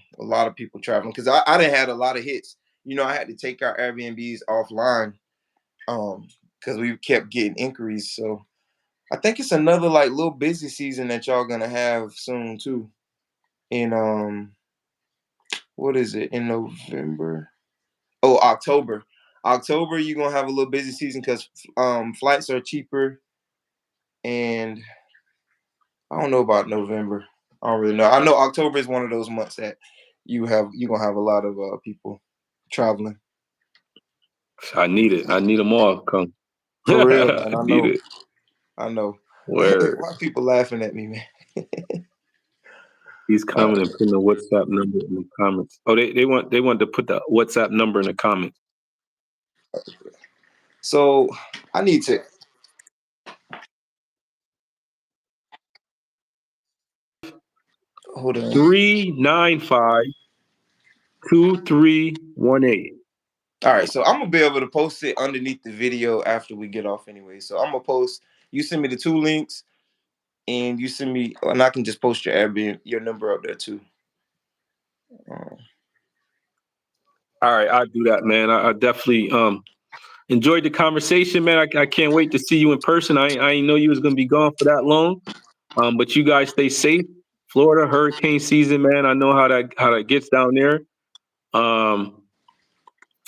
[SPEAKER 1] traveling because I didn't had a lot of hits. I had to take our Airbnbs offline. because we kept getting inquiries. So I think it's another like little busy season that y'all gonna have soon too. In what is it? In November? Oh, October. October, you're gonna have a little busy season because flights are cheaper, and I don't know about November. I don't really know. I know October is one of those months that you're gonna have a lot of people traveling.
[SPEAKER 2] I need it. I need them all to come.
[SPEAKER 1] For real,
[SPEAKER 2] I
[SPEAKER 1] man. I
[SPEAKER 2] need
[SPEAKER 1] know.
[SPEAKER 2] it.
[SPEAKER 1] I know.
[SPEAKER 2] Word.
[SPEAKER 1] Why people laughing at me, man?
[SPEAKER 2] He's
[SPEAKER 1] All
[SPEAKER 2] coming
[SPEAKER 1] right.
[SPEAKER 2] and putting the WhatsApp number in the comments. Oh, they want to put the WhatsApp number in the comments.
[SPEAKER 1] So I need to hold on.
[SPEAKER 2] 395-2318.
[SPEAKER 1] All right, so I'm gonna be able to post it underneath the video after we get off anyway. So I'm gonna post. You send me the 2 links, and you send me, and I can just post your Airbnb, your number up there too. Um,
[SPEAKER 2] All right, I'll do that, man. I definitely enjoyed the conversation, man. I can't wait to see you in person. I didn't know you was gonna be gone for that long. But you guys stay safe. Florida hurricane season, man. I know how that gets down there. Um,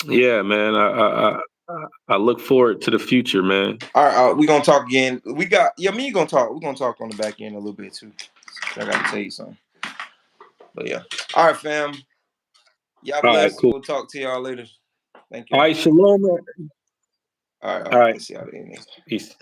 [SPEAKER 2] yeah, man. I look forward to the future, man.
[SPEAKER 1] all right, we gonna talk again. We got me. Gonna talk. We're gonna talk on the back end a little bit too. I gotta tell you something. But yeah. All right, fam. Y'all
[SPEAKER 2] All right,
[SPEAKER 1] bless.
[SPEAKER 2] cool.
[SPEAKER 1] We'll talk to y'all later. Thank
[SPEAKER 2] All
[SPEAKER 1] y'all.
[SPEAKER 2] right, shalom, man.
[SPEAKER 1] All right. All
[SPEAKER 2] All
[SPEAKER 1] right.
[SPEAKER 2] right,
[SPEAKER 1] Let's see how they.
[SPEAKER 2] peace.